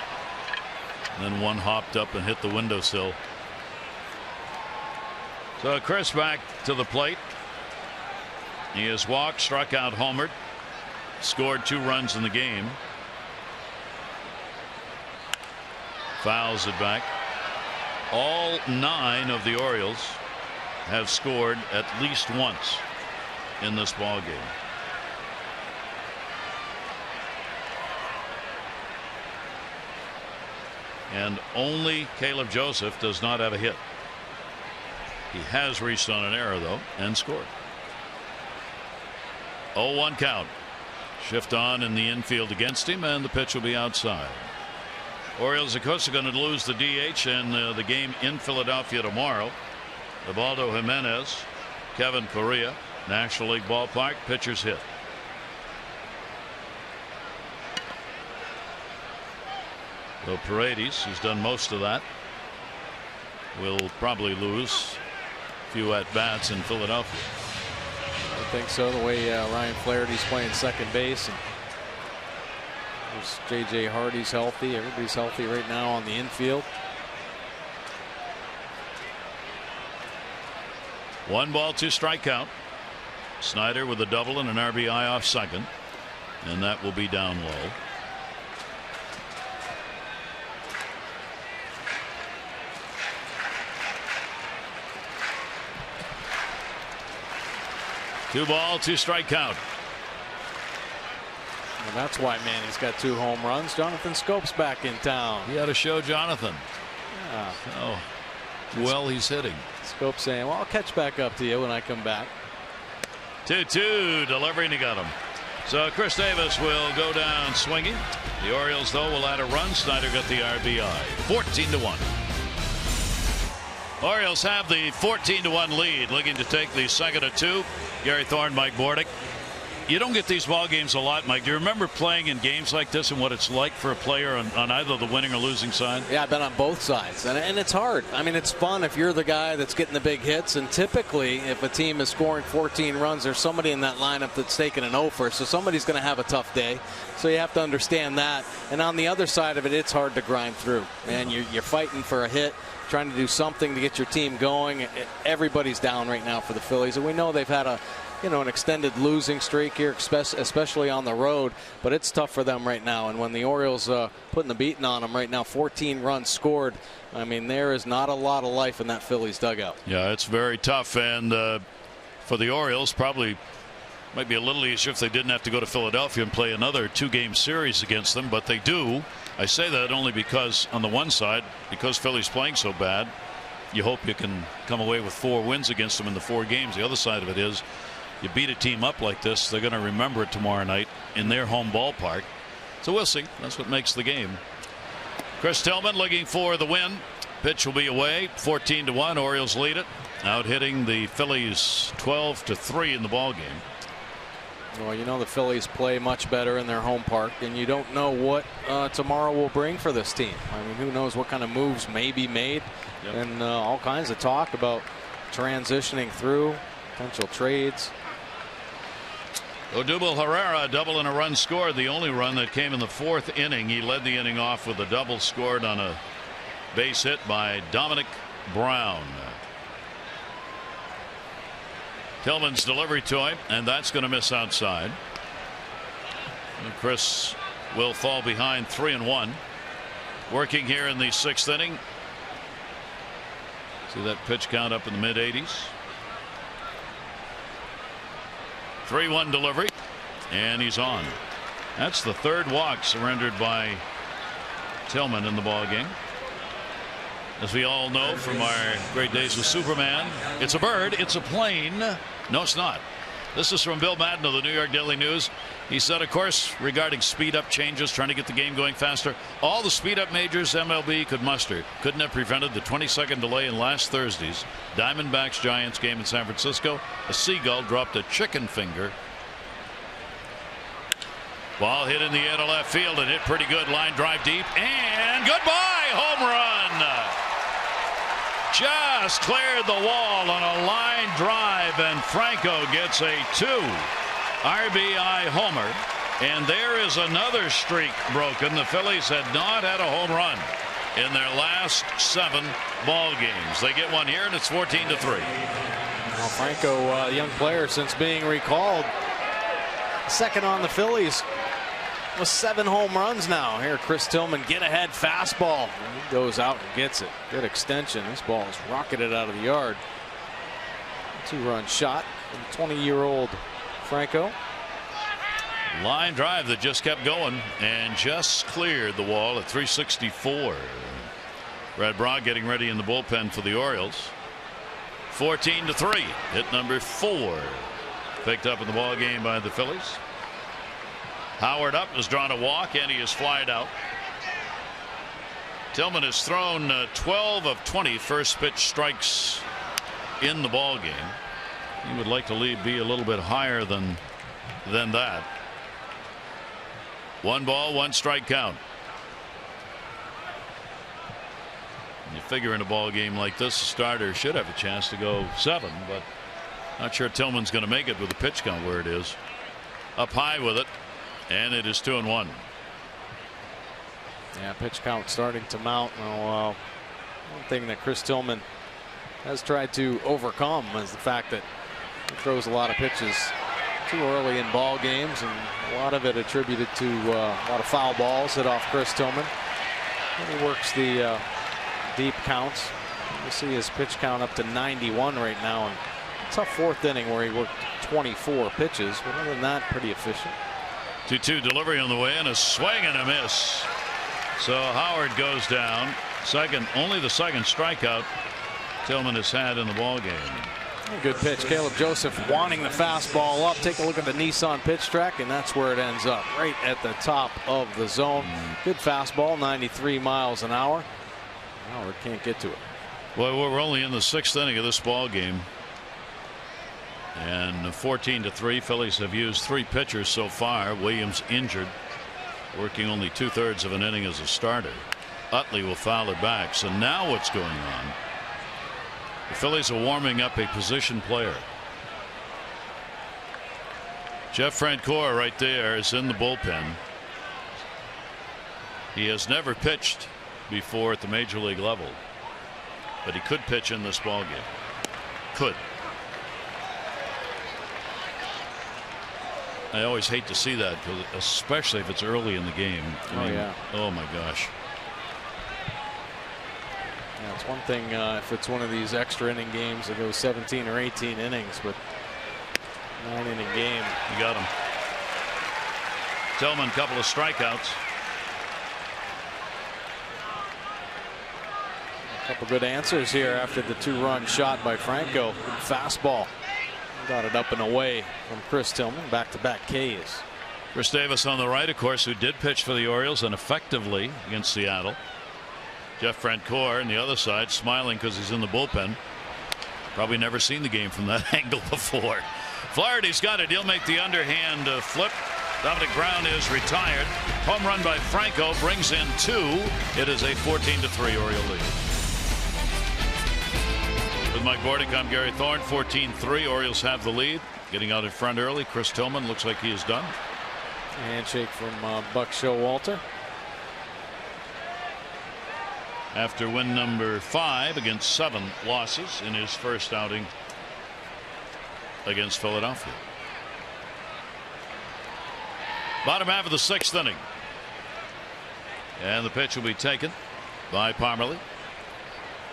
And then 1 hopped up and hit the windowsill. So Chris back to the plate. He has walked, struck out, homered, scored 2 runs in the game. Fouls it back. All 9 of the Orioles have scored at least once in this ball game. And only Caleb Joseph does not have a hit. He has reached on an error though and scored. 0-1 count. Shift on in the infield against him, and the pitch will be outside. Orioles, of course, are going to lose the DH in the game in Philadelphia tomorrow. Ubaldo Jimenez, Kevin Correa, National League Ballpark, pitchers hit. So Paredes, who's done most of that, will probably lose a few at-bats in Philadelphia. I think so, the way Ryan Flaherty's playing second base, and J.J. Hardy's healthy. Everybody's healthy right now on the infield. 1 ball, 2 strike count. Snyder with a double and an RBI off second, and that will be down low. Two ball, 2 strike count. And that's why Manny's got 2 home runs. Jonathan Scope's back in town. You got to show Jonathan. Yeah. Oh, well, he's hitting. Scope saying, well, I'll catch back up to you when I come back. 2-2 delivery, and he got him. So Chris Davis will go down swinging. The Orioles, though, will add a run. Snyder got the RBI. 14-1. Orioles have the 14-1 lead, looking to take the second of 2. Gary Thorne, Mike Bordick You don't get these ball games a lot, Mike. Do you remember playing in games like this and what it's like for a player on either the winning or losing side? Yeah, I've been on both sides, and it's hard. I mean, it's fun if you're the guy that's getting the big hits, and typically if a team is scoring 14 runs, there's somebody in that lineup that's taking an over, so somebody's going to have a tough day. So you have to understand that. And on the other side of it, it's hard to grind through. And you're fighting for a hit, trying to do something to get your team going. Everybody's down right now for the Phillies, and we know they've had an extended losing streak here, especially on the road, but it's tough for them right now. And when the Orioles putting the beating on them right now, 14 runs scored, I mean, there is not a lot of life in that Phillies dugout. Yeah, it's very tough. And for the Orioles, probably might be a little easier if they didn't have to go to Philadelphia and play another 2-game series against them, but they do. I say that only because on the one side, because Philly's playing so bad, you hope you can come away with 4 wins against them in the 4 games. The other side of it is, you beat a team up like this, they're going to remember it tomorrow night in their home ballpark. So we'll see. That's what makes the game. Chris Tillman looking for the win. Pitch will be away. 14-1. Orioles lead it. Out hitting the Phillies 12-3 in the ball game. Well, you know the Phillies play much better in their home park, and you don't know what tomorrow will bring for this team. I mean, who knows what kind of moves may be made. Yep. And all kinds of talk about transitioning through potential trades. Odubel Herrera, double and a run scored. The only run that came in the 4th inning. He led the inning off with a double scored on a base hit by Dominic Brown. Tillman's delivery to him, and that's going to miss outside. And Chris will fall behind 3-1. Working here in the 6th inning. See that pitch count up in the mid-80s. 3-1 delivery, and he's on. That's the 3rd walk surrendered by Tillman in the ball game. As we all know from our great days with Superman, it's a bird, it's a plane. No, it's not. This is from Bill Madden of the New York Daily News. He said, of course, regarding speed up changes, trying to get the game going faster, all the speed up majors MLB could muster couldn't have prevented the 20-second delay in last Thursday's Diamondbacks Giants game in San Francisco. A seagull dropped a chicken finger. Ball hit in the air to left field and hit pretty good. Line drive deep, and goodbye, home run. Just cleared the wall on a line drive, and Franco gets a 2 RBI homer, and there is another streak broken. The Phillies had not had a home run in their last 7 ball games. They get one here, and it's 14-3. Well, Franco, young player since being recalled, second on the Phillies with 7 home runs now. Here, Chris Tillman, get ahead fastball. He goes out and gets it. Good extension. This ball is rocketed out of the yard. 2-run shot from 20-year-old Franco. Line drive that just kept going and just cleared the wall at 364. Brad Braun getting ready in the bullpen for the Orioles. 14-3. Hit number 4 picked up in the ball game by the Phillies. Howard up, has drawn a walk, and he is flied out. Tillman has thrown 12 of 20 first pitch strikes in the ball game. He would like to be a little bit higher than that. 1 ball, 1 strike count. You figure in a ball game like this, a starter should have a chance to go 7, but not sure Tillman's going to make it with the pitch count where it is. Up high with it, and it is 2-1. Yeah, pitch count starting to mount. One thing that Chris Tillman has tried to overcome is the fact that he throws a lot of pitches too early in ball games, and a lot of it attributed to a lot of foul balls hit off Chris Tillman. And he works the deep counts. You see his pitch count up to 91 right now, and tough 4th inning where he worked 24 pitches, but other than that, pretty efficient. 2-2 delivery on the way, and a swing and a miss. So Howard goes down. Only the second strikeout Tillman has had in the ball game. Good pitch. Caleb Joseph wanting the fastball up. Take a look at the Nissan pitch track, and that's where it ends up, right at the top of the zone. Good fastball, 93 miles an hour. Howard can't get to it. Well, we're only in the 6th inning of this ball game. And 14-3. Phillies have used 3 pitchers so far. Williams injured, working only 2/3 of an inning as a starter. Utley will foul it back. So now what's going on? The Phillies are warming up a position player. Jeff Francoeur right there is in the bullpen. He has never pitched before at the major league level, but he could pitch in this ball game. Could. I always hate to see that, especially if it's early in the game. Yeah. Oh my gosh. Yeah, it's one thing if it's one of these extra inning games that goes 17 or 18 innings, but 9-inning game. You got him. Tillman, couple of strikeouts. A couple good answers here after the 2-run shot by Franco. Fastball. Got it up and away from Chris Tillman. Back-to-back Ks. Chris Davis on the right, of course, who did pitch for the Orioles and effectively against Seattle. Jeff Francoeur on the other side, smiling because he's in the bullpen. Probably never seen the game from that angle before. Flaherty's got it. He'll make the underhand flip. Dominic Brown is retired. Home run by Franco brings in 2. It is a 14-3 Oriole lead. With Mike Bordick, I'm Gary Thorne. 14-3. Orioles have the lead. Getting out in front early. Chris Tillman looks like he is done. Handshake from Buck Showalter. After win number 5 against 7 losses in his first outing against Philadelphia. Bottom half of the 6th inning. And the pitch will be taken by Parmelee.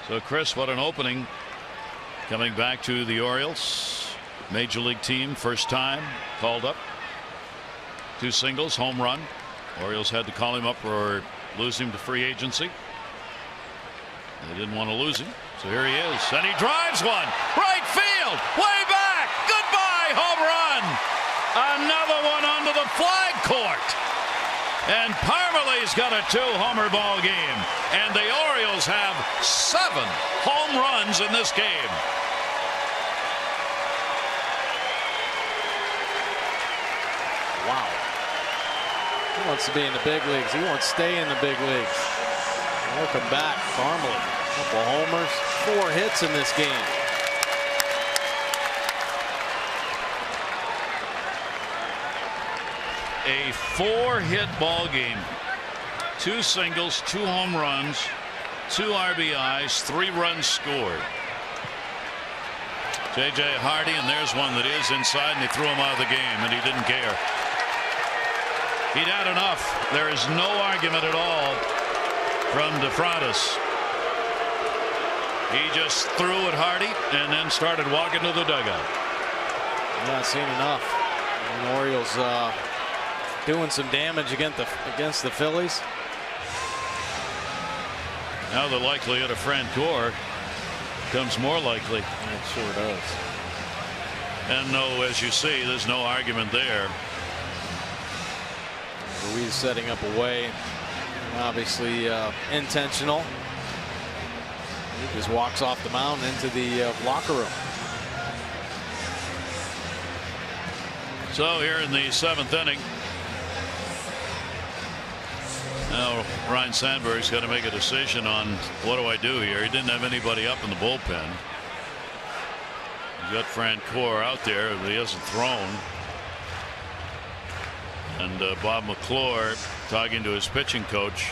So Chris, what an opening coming back to the Orioles. Major league team, first time called up. 2 singles, home run. Orioles had to call him up or lose him to free agency. They didn't want to lose him, so here he is, and he drives one right field, way back. Goodbye, home run. Another one onto the flag court, and Parmelee's got a 2-homer ball game, and the Orioles have 7 home runs in this game. Wow. He wants to be in the big leagues. He wants to stay in the big leagues. Welcome back, Parmelee. Couple homers, 4 hits in this game. A 4-hit ball game. 2 singles, 2 home runs, 2 RBIs, 3 runs scored. J.J. Hardy, and there's one that is inside, and they threw him out of the game, and he didn't care. He'd had enough. There is no argument at all from DeFrancis. He just threw at Hardy and then started walking to the dugout. Yeah, seen enough. And the Orioles doing some damage against the Phillies. Now the likelihood of Francoeur becomes more likely. It sure does. And no, as you see, there's no argument there. Ruiz setting up away. Obviously intentional. He just walks off the mound into the locker room. So here in the 7th inning, now Ryan Sandberg's got to make a decision on what do I do here. He didn't have anybody up in the bullpen. He's got Francoeur out there, but he hasn't thrown. And Bob McClure talking to his pitching coach.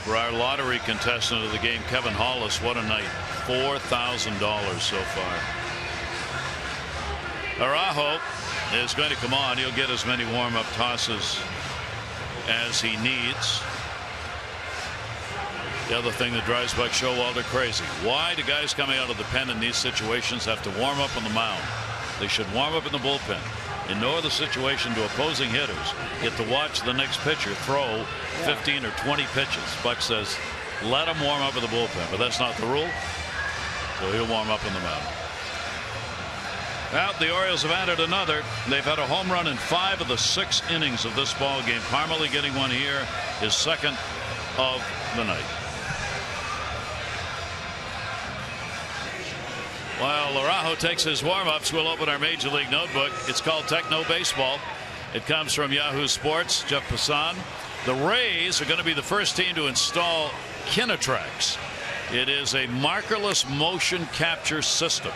For our lottery contestant of the game, Kevin Hollis, what a night. $4,000 so far. Araujo is going to come on. He'll get as many warm-up tosses as he needs. The other thing that drives Buck Showalter crazy. Why do guys coming out of the pen in these situations have to warm up on the mound? They should warm up in the bullpen. In no other situation do opposing hitters get to watch the next pitcher throw 15 or 20 pitches. Buck says, let him warm up in the bullpen, but that's not the rule. So he'll warm up in the mound. Well, the Orioles have added another. They've had a home run in 5 of the 6 innings of this ball game. Parmelee getting one here, his 2nd of the night. While Araujo takes his warm-ups, we'll open our Major League notebook. It's called Techno Baseball. It comes from Yahoo Sports. Jeff Passan. The Rays are going to be the first team to install Kinetrex. It is a markerless motion capture system.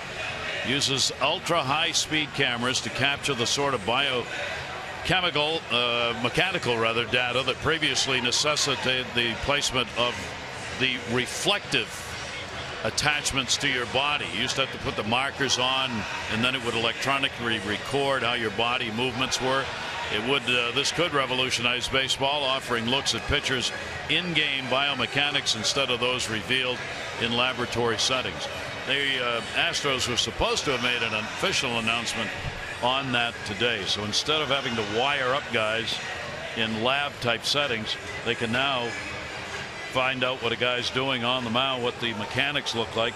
Uses ultra high-speed cameras to capture the sort of mechanical data that previously necessitated the placement of the reflective attachments to your body. You used to have to put the markers on, and then it would electronically record how your body movements were. It would. This could revolutionize baseball, offering looks at pitchers' in-game biomechanics instead of those revealed in laboratory settings. The Astros were supposed to have made an official announcement on that today. So instead of having to wire up guys in lab-type settings, they can now find out what a guy's doing on the mound, what the mechanics look like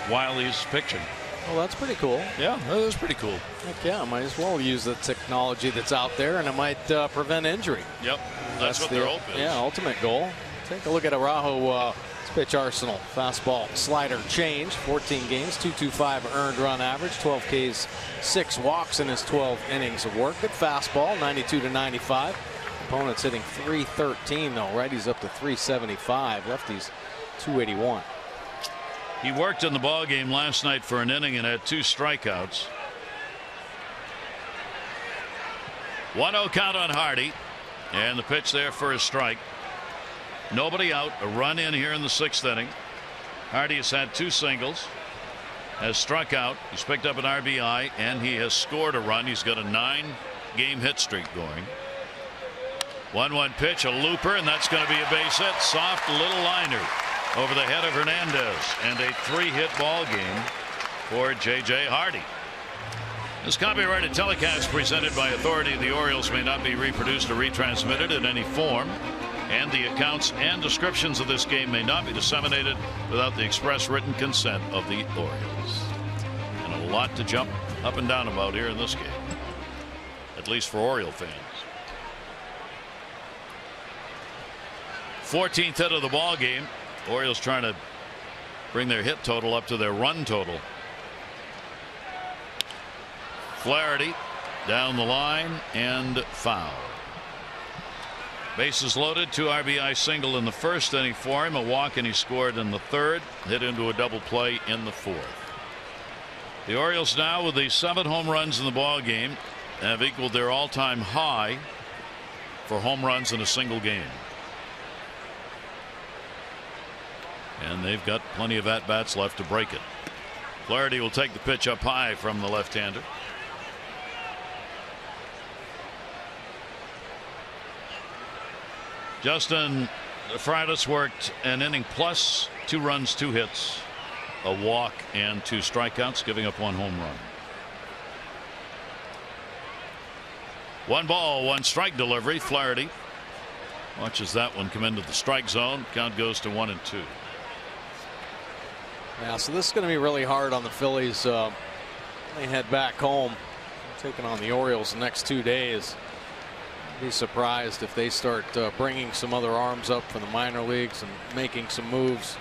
while he's pitching. Well, that's pretty cool. Yeah, that is pretty cool. Heck yeah, might as well use the technology that's out there, and it might prevent injury. Yep, that's what their hope is. Yeah, ultimate goal. Take a look at Araujo. Pitch arsenal. Fastball, slider, change. 14 games, 2.25 earned run average, 12 Ks, 6 walks in his 12 innings of work. Good fastball, 92 to 95. Opponent's hitting 313 though. Righty's up to 375. Lefty's 281. He worked in the ball game last night for an inning and had 2 strikeouts. 1-0 count on Hardy, and the pitch there for a strike. Nobody out. A run in here in the 6th inning. Hardy has had 2 singles, has struck out. He's picked up an RBI, and he has scored a run. He's got a 9-game hit streak going. 1-1 pitch, a looper, and that's going to be a base hit. Soft little liner over the head of Hernandez, and a 3-hit ball game for J.J. Hardy. This copyrighted telecast presented by authority of the Orioles may not be reproduced or retransmitted in any form, and the accounts and descriptions of this game may not be disseminated without the express written consent of the Orioles. And a lot to jump up and down about here in this game, at least for Oriole fans. 14th hit of the ball game. Orioles trying to bring their hit total up to their run total. Flaherty down the line and foul. Bases loaded, 2 RBI single in the 1st inning for him, a walk, and he scored in the 3rd, hit into a double play in the 4th. The Orioles now with the 7 home runs in the ball game have equaled their all-time high for home runs in a single game. And they've got plenty of at-bats left to break it. Flaherty will take the pitch up high from the left-hander. Justin Fridas worked an inning plus, 2 runs, 2 hits, a walk, and 2 strikeouts, giving up 1 home run. 1 ball, 1 strike delivery. Flaherty watches that one come into the strike zone. Count goes to 1-2. Yeah, so this is going to be really hard on the Phillies. They head back home, taking on the Orioles the next 2 days. Be surprised if they start bringing some other arms up from the minor leagues and making some moves.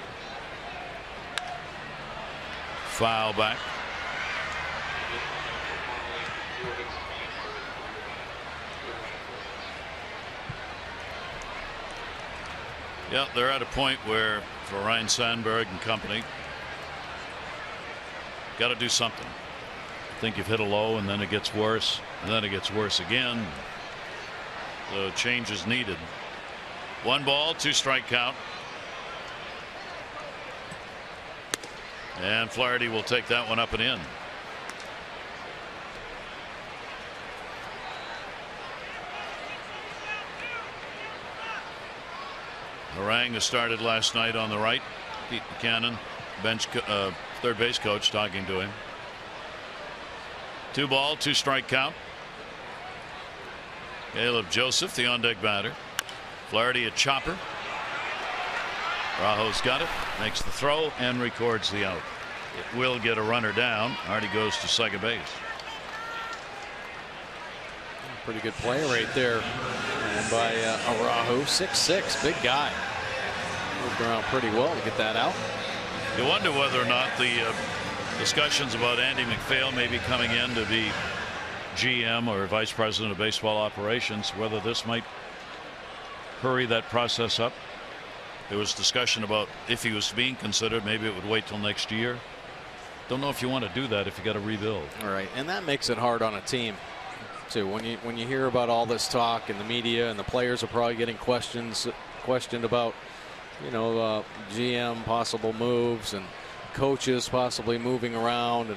Foul back. Yeah, they're at a point where for Ryan Sandberg and company, got to do something. I think you've hit a low and then it gets worse and then it gets worse again. So change is needed. 1 ball, 2 strike count. And Flaherty will take that one up and in. Harang has started last night on the right. Pete Buchanan, bench third base coach, talking to him. 2 ball, 2 strike count. Caleb Joseph, the on-deck batter. Flaherty a chopper. Rajo's got it, makes the throw, and records the out. It will get a runner down. Hardy goes to second base. Pretty good play right there, and by Araujo. 6'6", big guy. Moved around pretty well to get that out. You wonder whether or not the discussions about Andy McPhail maybe coming in to be GM or vice president of baseball operations, whether this might hurry that process up. There was discussion about if he was being considered, maybe it would wait till next year. Don't know if you want to do that if you got to rebuild. All right, and that makes it hard on a team too. When you hear about all this talk in the media, and the players are probably getting questioned about, GM possible moves and coaches possibly moving around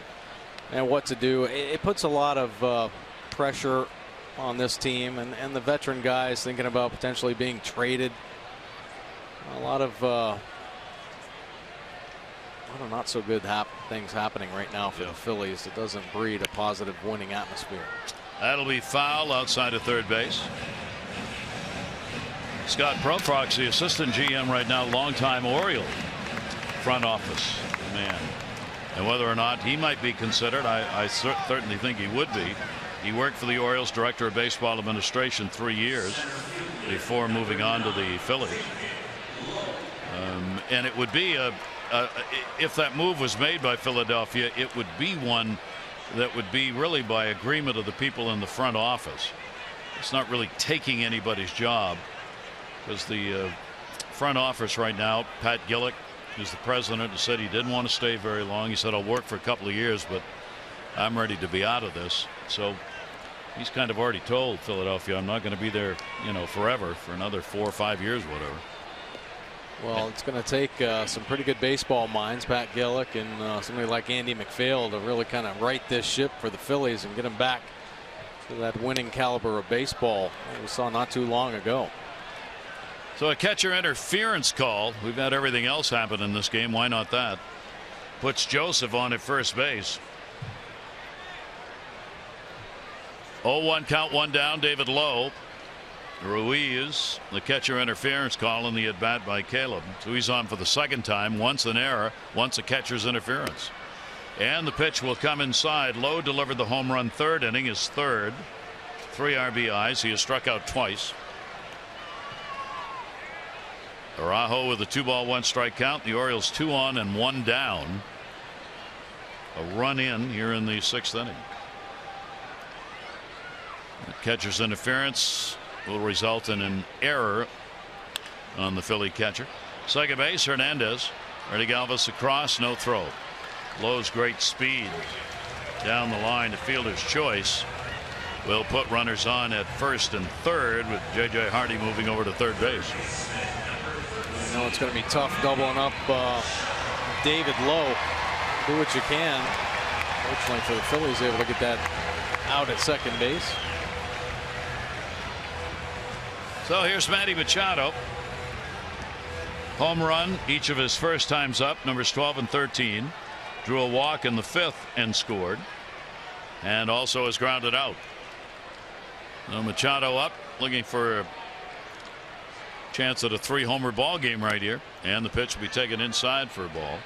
and what to do. It puts a lot of pressure on this team and the veteran guys thinking about potentially being traded. A lot of not so good things happening right now for the Phillies. It doesn't breed a positive winning atmosphere. That'll be foul outside of third base. Scott Profrock's the assistant GM right now, longtime Oriole front office man. And whether or not he might be considered, I certainly think he would be. He worked for the Orioles director of baseball administration 3 years before moving on to the Phillies. And it would be if that move was made by Philadelphia, it would be one that would be really by agreement of the people in the front office. It's not really taking anybody's job, because the front office right now, Pat Gillick, who's the president, has said he didn't want to stay very long. He said, I'll work for a couple of years, but I'm ready to be out of this. So he's kind of already told Philadelphia, I'm not going to be there, forever, for another 4 or 5 years, whatever. Well, it's going to take some pretty good baseball minds, Pat Gillick and somebody like Andy McPhail, to really kind of right this ship for the Phillies and get them back to that winning caliber of baseball we saw not too long ago. So a catcher interference call. We've had everything else happen in this game. Why not that? Puts Joseph on at first base. 0-1 count, one down. David Lowe. Ruiz, the catcher interference call in the at bat by Caleb. So he's on for the second time. Once an error, once a catcher's interference. And the pitch will come inside. Lowe delivered the home run third inning, his third. 3 RBIs. He has struck out twice. Araujo with a 2-ball 1-strike count. The Orioles 2 on and 1 down. A run in here in the 6th inning. The catcher's interference will result in an error on the Philly catcher. Second base, Hernandez. Ready Galvis across, no throw. Lowe's great speed down the line to fielder's choice will put runners on at first and third, with J.J. Hardy moving over to third base. I know it's going to be tough doubling up David Lowe. Do what you can. Fortunately for the Phillies, able to get that out at second base. So here's Manny Machado. Home run each of his first times up, numbers 12 and 13. Drew a walk in the 5th and scored, and also has grounded out. Now Machado up, looking for a chance at a 3-homer ball game right here, and the pitch will be taken inside for a ball.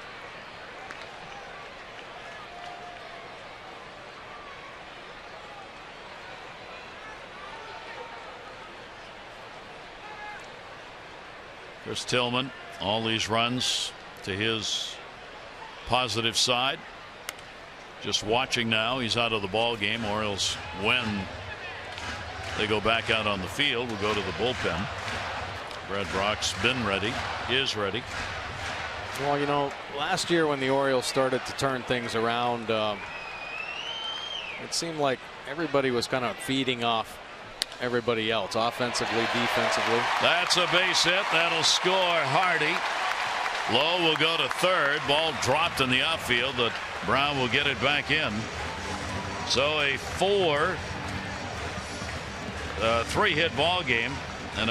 Chris Tillman, all these runs to his positive side. Just watching now, he's out of the ball game. Orioles, when they go back out on the field, will go to the bullpen. Brad Brock's been ready, is ready. Well, last year when the Orioles started to turn things around, it seemed like everybody was kind of feeding off everybody else, offensively, defensively. That's a base hit. That'll score Hardy. Lowe will go to third. Ball dropped in the outfield, but Brown will get it back in. So a 3-hit ball game, and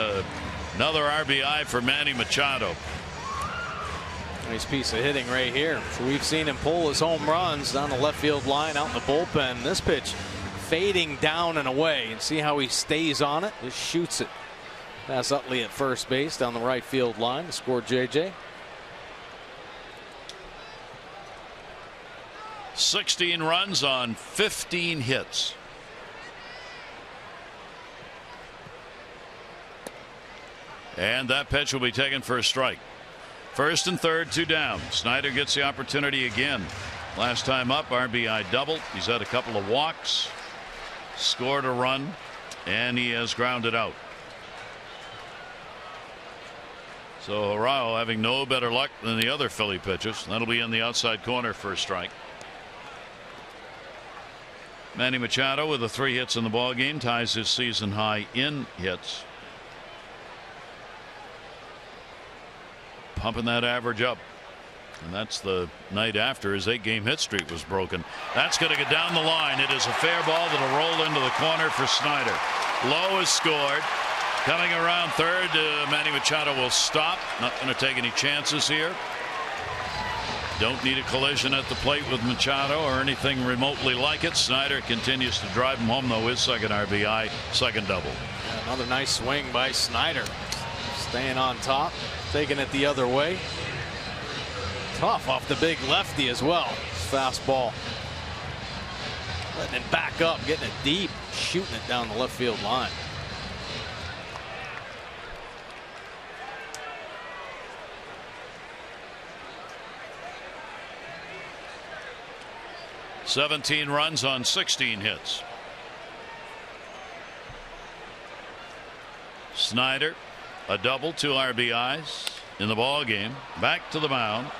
another RBI for Manny Machado. Nice piece of hitting right here. So we've seen him pull his home runs down the left field line, out in the bullpen. This pitch fading down and away, and see how he stays on it. Just shoots it past Utley at first base down the right field line to score JJ. 16 runs on 15 hits. And that pitch will be taken for a strike. First and third, 2 down. Snyder gets the opportunity again. Last time up, RBI double. He's had a couple of walks, scored a run, and he has grounded out. So Arao having no better luck than the other Philly pitchers. That'll be in the outside corner for a strike. Manny Machado with the 3 hits in the ball game ties his season high in hits. Pumping that average up. And that's the night after his 8-game hit streak was broken. That's going to get down the line. It is a fair ball that'll roll into the corner for Snyder. Lowe has scored. Coming around third, Manny Machado will stop. Not going to take any chances here. Don't need a collision at the plate with Machado or anything remotely like it. Snyder continues to drive him home, though, his second RBI, second double. Yeah, another nice swing by Snyder. Staying on top, taking it the other way. Tough off the big lefty as well. Fastball. Letting it back up, getting it deep, shooting it down the left field line. "17 runs on 16 hits. Snyder, a double, 2 RBIs in the ball game. Back to the mound.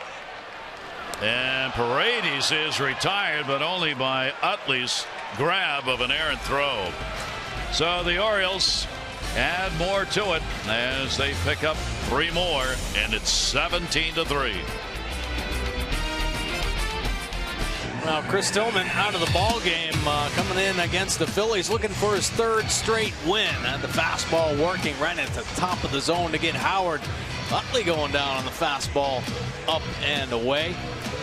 And Paredes is retired, but only by Utley's grab of an errant throw. So the Orioles add more to it as they pick up 3 more, and it's 17-3. Now Chris Tillman out of the ball game, coming in against the Phillies, looking for his 3rd straight win. And the fastball working right at the top of the zone to get Howard. Utley going down on the fastball, up and away.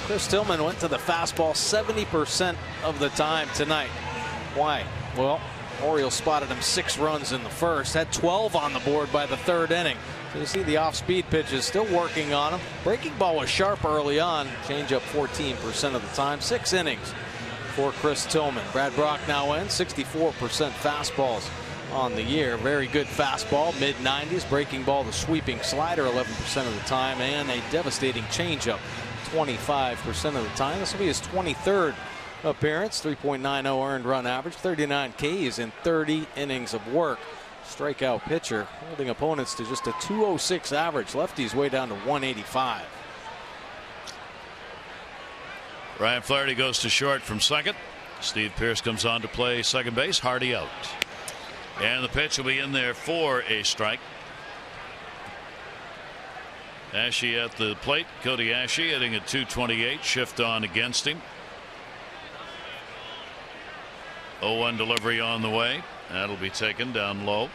Chris Tillman went to the fastball 70% of the time tonight. Why? Well, Orioles spotted him 6 runs in the first, had 12 on the board by the 3rd inning. So you see the off-speed pitches still working on him. Breaking ball was sharp early on. Changeup 14% of the time. 6 innings for Chris Tillman. Brad Brock now in 64% fastballs on the year. Very good fastball, mid-90s. Breaking ball, the sweeping slider 11% of the time, and a devastating changeup 25% of the time. This will be his 23rd appearance. 3.90 earned run average, 39 Ks in 30 innings of work. Strikeout pitcher, holding opponents to just a 206 average. Lefties way down to 185. Ryan Flaherty goes to short from second. Steve Pearce comes on to play second base. Hardy out. And the pitch will be in there for a strike. Ashe at the plate. Cody Ashe hitting at 228. Shift on against him. 0-1 delivery on the way. That'll be taken down low.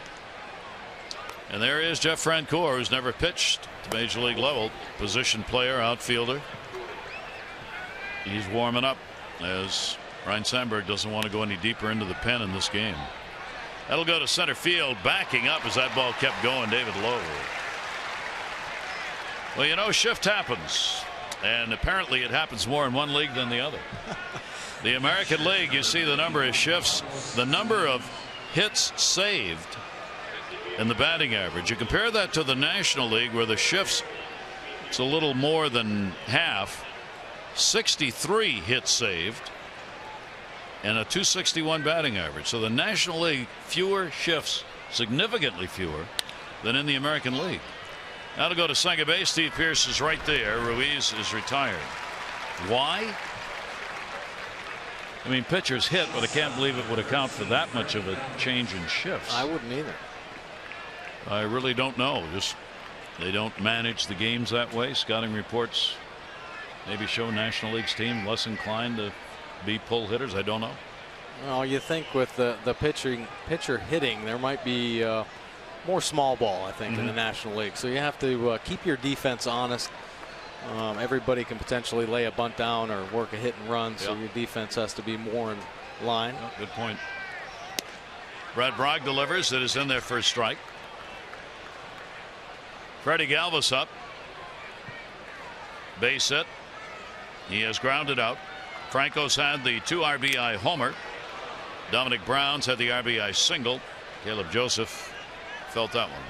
And there is Jeff Francoeur, who's never pitched to major league level. Position player, outfielder. He's warming up as Ryan Sandberg doesn't want to go any deeper into the pen in this game. That'll go to center field, backing up as that ball kept going. David Lowe. Well, you know, shift happens, and apparently it happens more in one league than the other. The American League, you see the number of shifts, the number of hits saved, and the batting average. You compare that to the National League, where the shifts, it's a little more than half. 63 hits saved and a 261 batting average. So the National League, fewer shifts, significantly fewer than in the American League. Now to go to second base. Steve Pearce is right there. Ruiz is retired. Why? I mean, pitchers hit, but I can't believe it would account for that much of a change in shifts. I wouldn't either. I really don't know. Just they don't manage the games that way. Scouting reports maybe show National League's team less inclined to be pull hitters. I don't know. Well, you think with the pitcher hitting, there might be more small ball, I think, in the National League. So you have to keep your defense honest. Everybody can potentially lay a bunt down or work a hit and run, so your defense has to be more in line. Oh, good point. Brad Brogg delivers. It is in there for a strike. Freddie Galvis up. Base hit. He has grounded out. Franco's had the 2 RBI homer. Dominic Brown's had the RBI single. Caleb Joseph felt that one.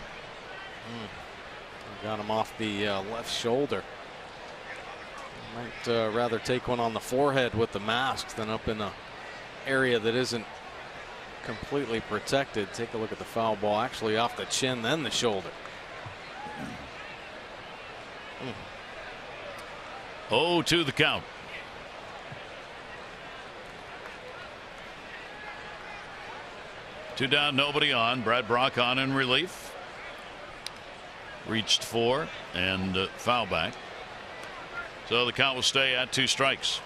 Got him off the left shoulder. Might rather take one on the forehead with the mask than up in a area that isn't completely protected. Take a look at the foul ball, actually off the chin, then the shoulder. 0-2 the count. Two down, nobody on. Brad Brock on in relief. Reached 4 and foul back. So the count will stay at 2 strikes.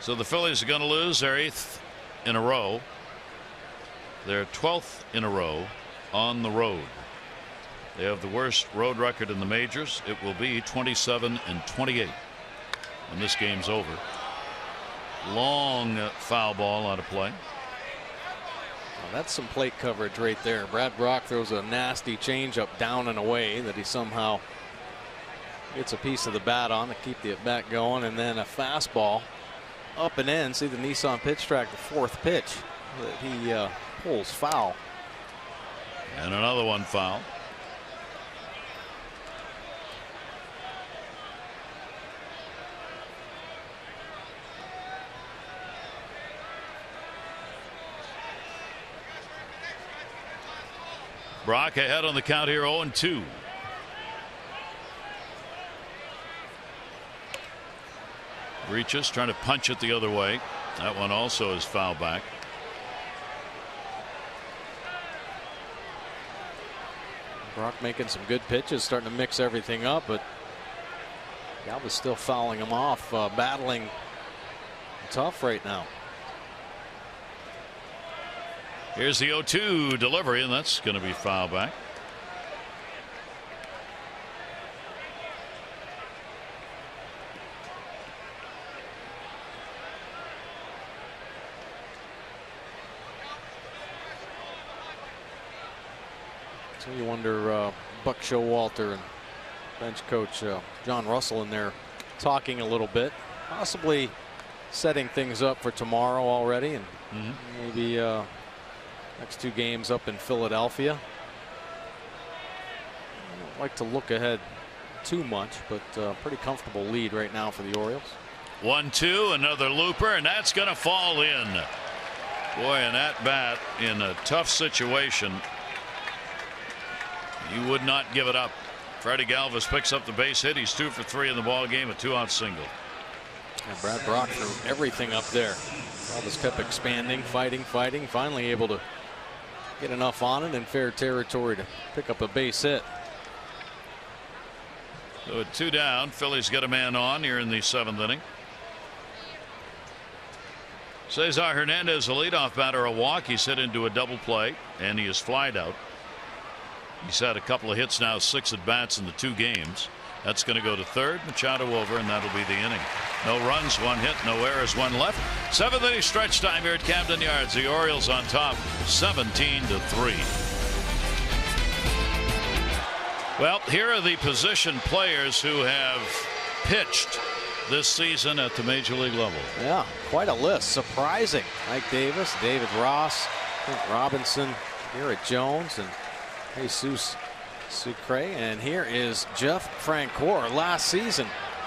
So the Phillies are going to lose their 8th in a row. Their 12th in a row on the road. They have the worst road record in the majors. It will be 27-28 when this game's over. Long foul ball out of play. That's some plate coverage right there. Brad Brock throws a nasty changeup down and away that he somehow gets a piece of the bat on to keep the at bat going, and then a fastball up and in. See the Nissan pitch track, the 4th pitch that he pulls foul. And another one foul. Brock ahead on the count here, 0-2. Reaches, trying to punch it the other way. That one also is foul back. Brock making some good pitches, starting to mix everything up, but Galva's still fouling him off, battling tough right now. Here's the 0-2 delivery, and that's going to be foul back. So you wonder, Buck Showalter and bench coach John Russell in there talking a little bit, possibly setting things up for tomorrow already, and maybe next 2 games up in Philadelphia. I don't like to look ahead too much, but pretty comfortable lead right now for the Orioles. 1-2, another looper, and that's going to fall in. Boy, an at bat in a tough situation. You would not give it up. Freddie Galvis picks up the base hit. He's 2 for 3 in the ball game, a 2-out single. And Brad Brock threw everything up there. Galvis kept expanding, fighting, finally able to get enough on it in fair territory to pick up a base hit. So at 2 down, Phillies get a man on here in the 7th inning. Cesar Hernandez, a leadoff batter, a walk. He's hit into a double play, and he is flied out. He's had a couple of hits now, 6 at bats in the 2 games. That's going to go to third. Machado over, and that'll be the inning. No runs, 1 hit, no errors, 1 left. 7th inning stretch time here at Camden Yards. The Orioles on top, 17-3. Well, here are the position players who have pitched this season at the major league level. Yeah, quite a list. Surprising. Mike Davis, David Ross, Clint Robinson, Garrett Jones, and Jesus Sucre. And here is Jeff Francoeur. Last season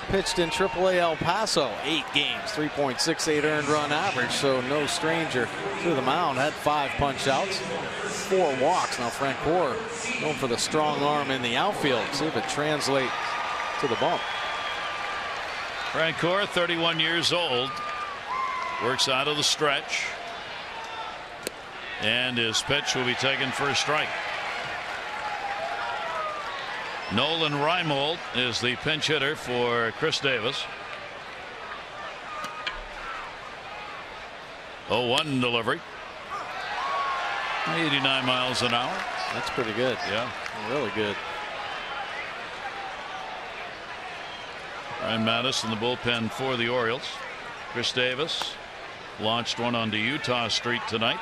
pitched in AAA El Paso, 8 games, 3.68 earned run average, so no stranger to the mound. Had 5 punch outs, 4 walks. Now Francoeur known for the strong arm in the outfield. See if it translates to the bump. Francoeur, 31 years old, works out of the stretch, and his pitch will be taken for a strike. Nolan Reimold is the pinch hitter for Chris Davis. 0-1 delivery. 89 miles an hour. That's pretty good. Yeah, really good. Ryan Mattis in the bullpen for the Orioles. Chris Davis launched one onto Utah Street tonight.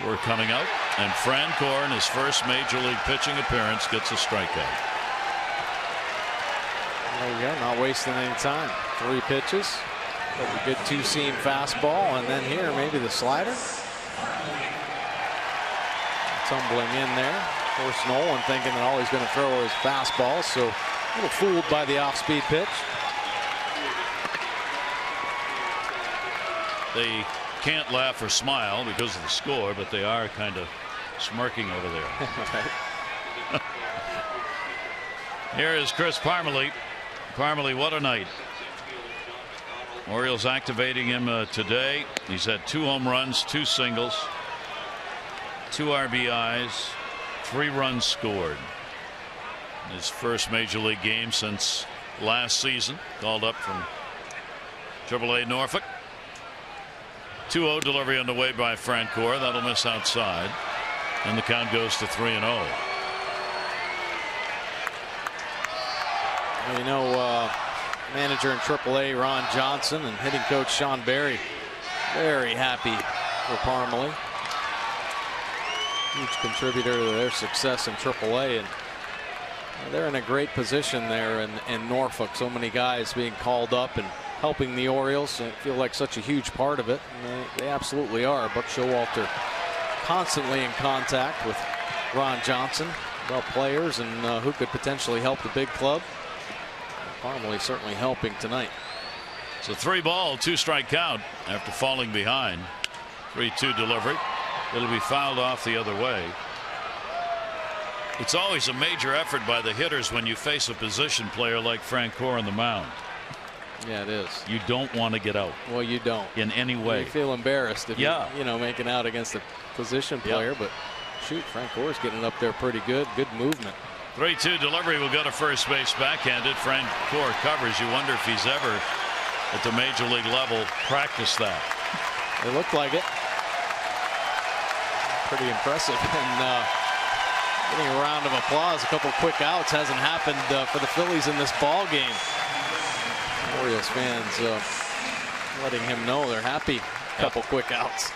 We're coming out, and Francoeur in his first major league pitching appearance gets a strikeout. There you go, not wasting any time. 3 pitches, a good 2-seam fastball, and then here maybe the slider. Tumbling in there. Of course, Nolan thinking that all he's going to throw is fastballs, so a little fooled by the off-speed pitch. They can't laugh or smile because of the score, but they are kind of smirking over there. Here is Chris Parmelee. Parmelee, what a night. Orioles activating him today. He's had 2 home runs, 2 singles, 2 RBIs, 3 runs scored. His first major league game since last season, called up from AAA Norfolk. 2-0 delivery on the way by Francoeur. That'll miss outside, and the count goes to 3-0. Well, you know, manager in AAA Ron Johnson and hitting coach Sean Berry very happy for Parmelee. Huge contributor to their success in AAA, and they're in a great position there in Norfolk. So many guys being called up and helping the Orioles. I feel like such a huge part of it. And they absolutely are. Buck Showalter constantly in contact with Ron Johnson about players and who could potentially help the big club. Parmelee certainly helping tonight. It's a 3-ball, 2-strike count after falling behind. 3-2 delivery. It'll be fouled off the other way. It's always a major effort by the hitters when you face a position player like Francoeur on the mound. Yeah, it is. You don't want to get out. Well, you don't in any way. You feel embarrassed if you're making out against a position player, but shoot, Francoeur's getting up there pretty good. Good movement. 3-2 delivery will go to first base backhanded. Francoeur covers. You wonder if he's ever at the major league level practiced that. It looked like it. Pretty impressive. And getting a round of applause. A couple quick outs hasn't happened for the Phillies in this ball game. Orioles fans letting him know they're happy. Couple quick outs.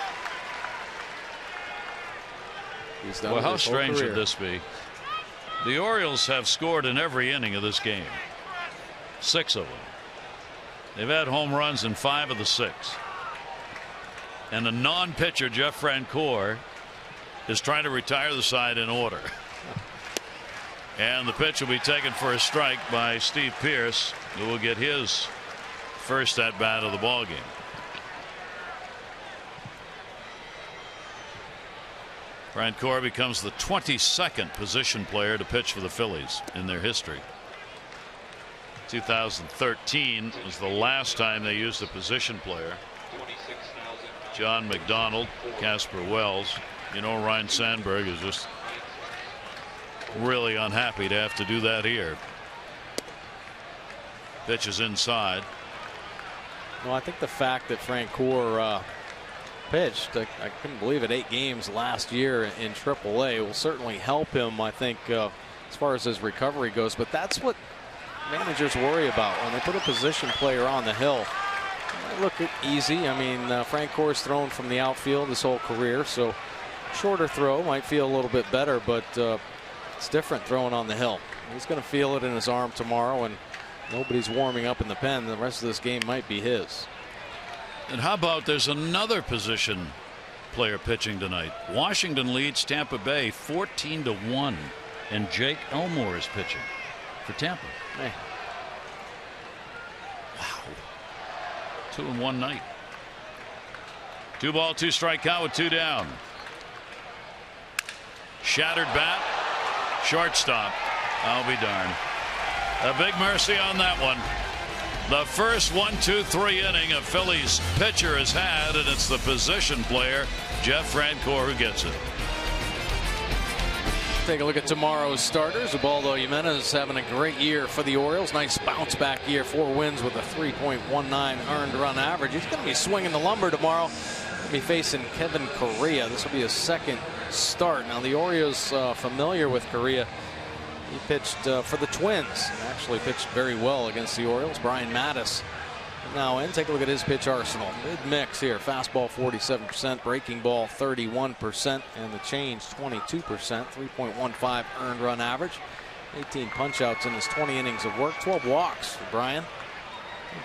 He's done. Well, how strange would this be? The Orioles have scored in every inning of this game. 6 of them. They've had home runs in 5 of the 6. And the non-pitcher, Jeff Francoeur, is trying to retire the side in order. And the pitch will be taken for a strike by Steve Pearce, who will get his first at bat of the ball game. Francoeur becomes the 22nd position player to pitch for the Phillies in their history. 2013 was the last time they used a position player. John McDonald, Casper Wells. You know, Ryan Sandberg is just really unhappy to have to do that here. Pitch is inside. Well, I think the fact that Francoeur pitched, I couldn't believe it, 8 games last year in AAA will certainly help him, I think, as far as his recovery goes. But that's what managers worry about when they put a position player on the hill. It might look easy. I mean, Francoeur's thrown from the outfield his whole career, so shorter throw might feel a little bit better, but it's different throwing on the hill. He's going to feel it in his arm tomorrow, and nobody's warming up in the pen. The rest of this game might be his. And how about there's another position player pitching tonight? Washington leads Tampa Bay 14-1, and Jake Elmore is pitching for Tampa. Hey. Wow. 2 in 1 night. 2-ball, 2-strike count with 2 down. Shattered bat. Shortstop. I'll be darned. A big mercy on that one. The first 1-2-3 inning a Phillies pitcher has had, and it's the position player, Jeff Francoeur, who gets it. Take a look at tomorrow's starters. Ubaldo Jimenez having a great year for the Orioles. Nice bounce back year. 4 wins with a 3.19 earned run average. He's going to be swinging the lumber tomorrow. He'll be facing Kevin Correa. This will be his second start. Now, the Orioles familiar with Correa. He pitched for the Twins and actually pitched very well against the Orioles. Brian Mattis now in. Take a look at his pitch arsenal. Mid mix here. Fastball 47%, breaking ball 31%, and the change 22%. 3.15 earned run average. 18 punch outs in his 20 innings of work. 12 walks for Brian.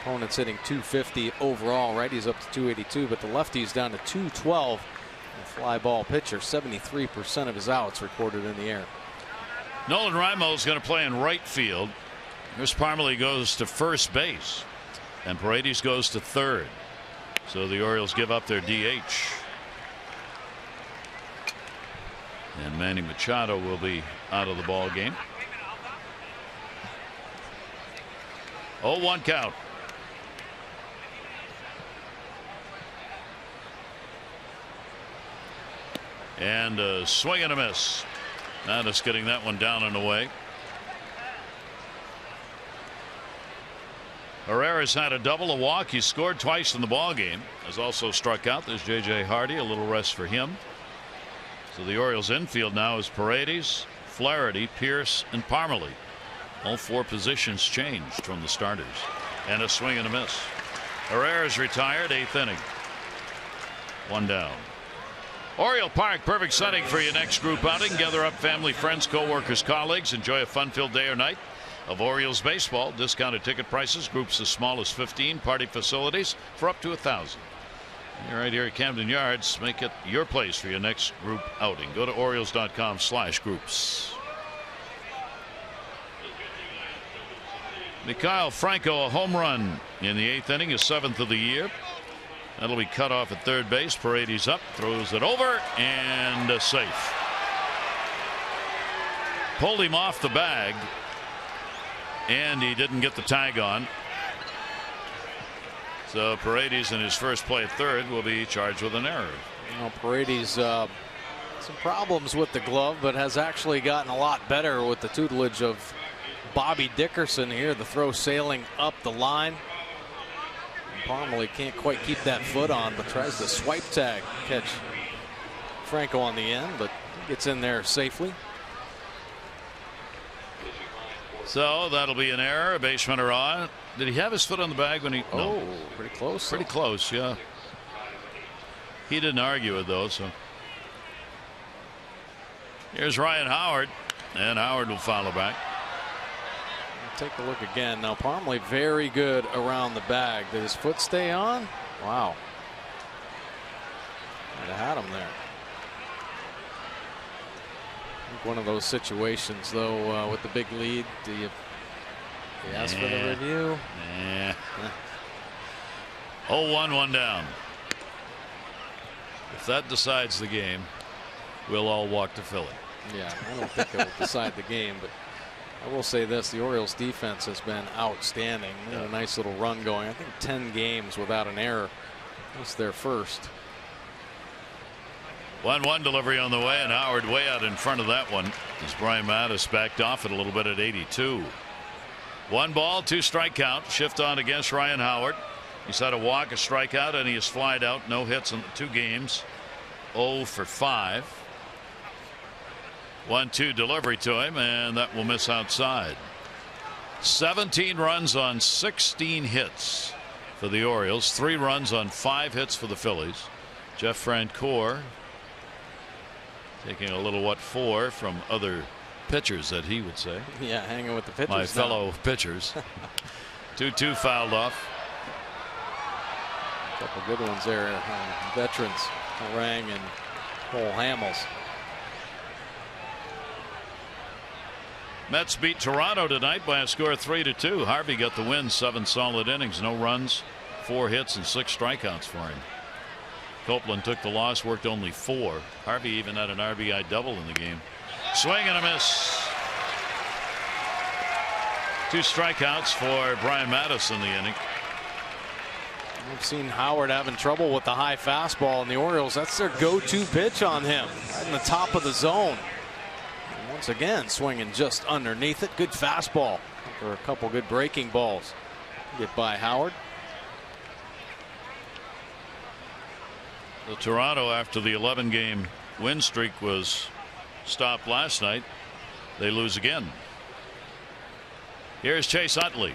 Opponent's hitting 250 overall. Righty's up to 282, but the lefty's down to 212. A fly ball pitcher. 73% of his outs recorded in the air. Nolan Rimo is going to play in right field. Chris Parmelee goes to first base, and Paredes goes to third. So the Orioles give up their DH. And Manny Machado will be out of the ball game. 0-1 count. And a swing and a miss. Mattis getting that one down and away. Herrera's had a double, a walk. He scored twice in the ball game. Has also struck out. There's J.J. Hardy. A little rest for him. So the Orioles infield now is Paredes, Flaherty, Pierce, and Parmalee. All 4 positions changed from the starters. And a swing and a miss. Herrera's retired, 8th inning. 1 down. Oriole Park, perfect setting for your next group outing. Gather up family, friends, co-workers, colleagues. Enjoy a fun-filled day or night of Orioles baseball. Discounted ticket prices, groups as small as 15, party facilities for up to 1,000. You're right here at Camden Yards. Make it your place for your next group outing. Go to Orioles.com/groups. Mikhail Franco, a home run in the 8th inning, his 7th of the year. That'll be cut off at third base. Paredes up, throws it over, and safe. Pulled him off the bag, and he didn't get the tag on. So Paredes in his first play at third will be charged with an error. You know, Paredes some problems with the glove, but has actually gotten a lot better with the tutelage of Bobby Dickerson here. The throw sailing up the line. Parmalee can't quite keep that foot on, but tries to swipe tag, catch Franco on the end, but gets in there safely. So that'll be an error. A base runner on. Did he have his foot on the bag when he? Oh, no. Pretty close. Pretty close, yeah. He didn't argue it though. So here's Ryan Howard, and Howard will follow back. Take a look again. Now Parmalee very good around the bag. Did his foot stay on? Wow. Might have had him there. I think one of those situations though with the big lead. Do you ask for the review? Yeah. 0-1, 1 down. If that decides the game, we'll all walk to Philly. Yeah, I don't think it will decide the game, but I will say this, the Orioles defense has been outstanding. They had a nice little run going. I think 10 games without an error. That's their first. 1-1 delivery on the way, and Howard way out in front of that one as Brian Mattis backed off it a little bit at 82. 1 ball, 2 strike count. Shift on against Ryan Howard. He's had a walk, a strikeout, and he has flied out. No hits in the 2 games. 0 for 5. 1-2 delivery to him, and that will miss outside. 17 runs on 16 hits for the Orioles. 3 runs on 5 hits for the Phillies. Jeff Francoeur taking a little what for from other pitchers that he would say. Yeah, hanging with the pitchers. My fellow pitchers. 2-2 fouled off. A couple good ones there. Veterans, Orang and Cole Hamels. Mets beat Toronto tonight by a score of 3-2. Harvey got the win, 7 solid innings, no runs, 4 hits, and 6 strikeouts for him. Copeland took the loss, worked only 4. Harvey even had an RBI double in the game. Swing and a miss. 2 strikeouts for Brian Mattis in the inning. We've seen Howard having trouble with the high fastball, and the Orioles, that's their go-to pitch on him, right in the top of the zone. And once again, swinging just underneath it. Good fastball for a couple good breaking balls. Get by Howard. The Toronto, after the 11-game win streak was stopped last night, they lose again. Here's Chase Utley.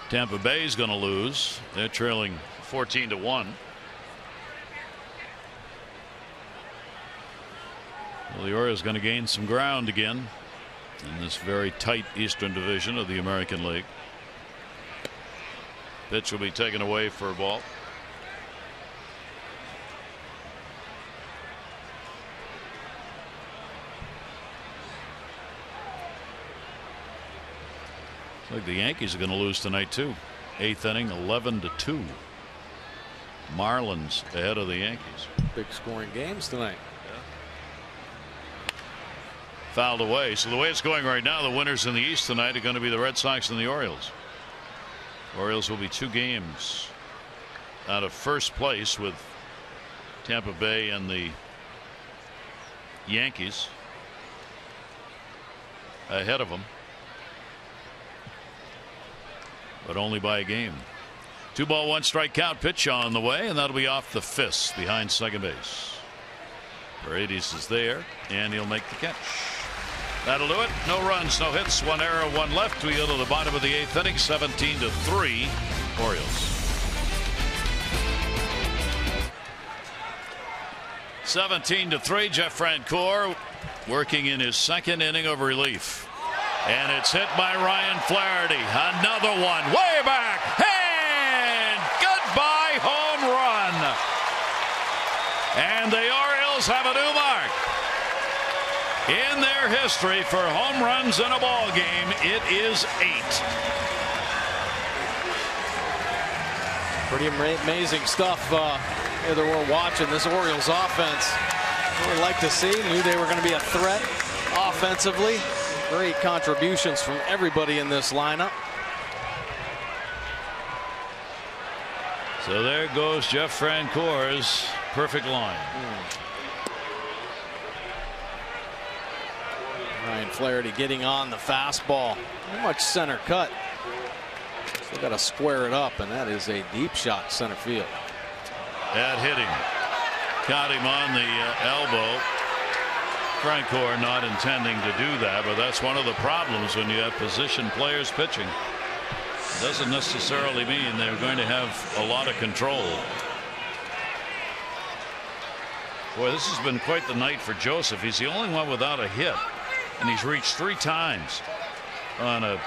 Tampa Bay's going to lose. They're trailing 14-1. Well, the Orioles going to gain some ground again in this very tight Eastern Division of the American League. Pitch will be taken away for a ball. Looks like the Yankees are going to lose tonight too. 8th inning, 11-2. Marlins ahead of the Yankees. Big scoring games tonight. Fouled away. So the way it's going right now, the winners in the East tonight are going to be the Red Sox and the Orioles. Orioles will be 2 games out of first place with Tampa Bay and the Yankees ahead of them, but only by a game. 2-1 strikeout pitch on the way, and that'll be off the fist behind second base. Paredes is there, and he'll make the catch. That'll do it. No runs, no hits, 1 error, 1 left. We go to the bottom of the 8th inning, 17-3 Orioles. 17-3. Jeff Francoeur working in his 2nd inning of relief, and it's hit by Ryan Flaherty. Another one way back, and goodbye home run, and the Orioles have a new mark in their history for home runs in a ball game. It is 8. Pretty amazing stuff. Either we're watching this Orioles offense. We'd like to see. Knew they were going to be a threat offensively. Great contributions from everybody in this lineup. So there goes Jeff Francoeur's perfect line. Ryan Flaherty getting on the fastball. How much center cut. Still got to square it up, and that is a deep shot center field. That hit him. Caught him on the elbow. Francoeur not intending to do that, but that's one of the problems when you have position players pitching. It doesn't necessarily mean they're going to have a lot of control. Boy, this has been quite the night for Joseph. He's the only one without a hit, and he's reached 3 times on a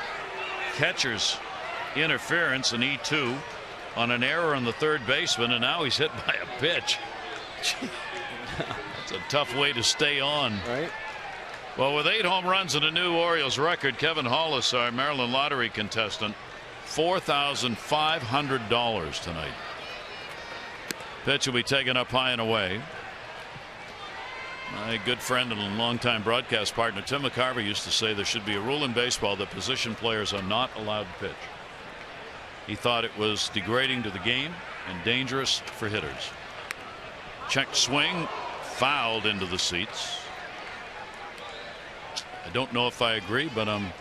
catcher's interference, an E2, on an error on the third baseman, and now he's hit by a pitch. It's a tough way to stay on. Right. Well, with 8 home runs and a new Orioles record, Kevin Hollis, our Maryland lottery contestant, $4,500 tonight. Pitch will be taken up high and away. My good friend and longtime broadcast partner Tim McCarver used to say there should be a rule in baseball that position players are not allowed to pitch. He thought it was degrading to the game and dangerous for hitters. Checked swing, fouled into the seats. I don't know if I agree, but I'm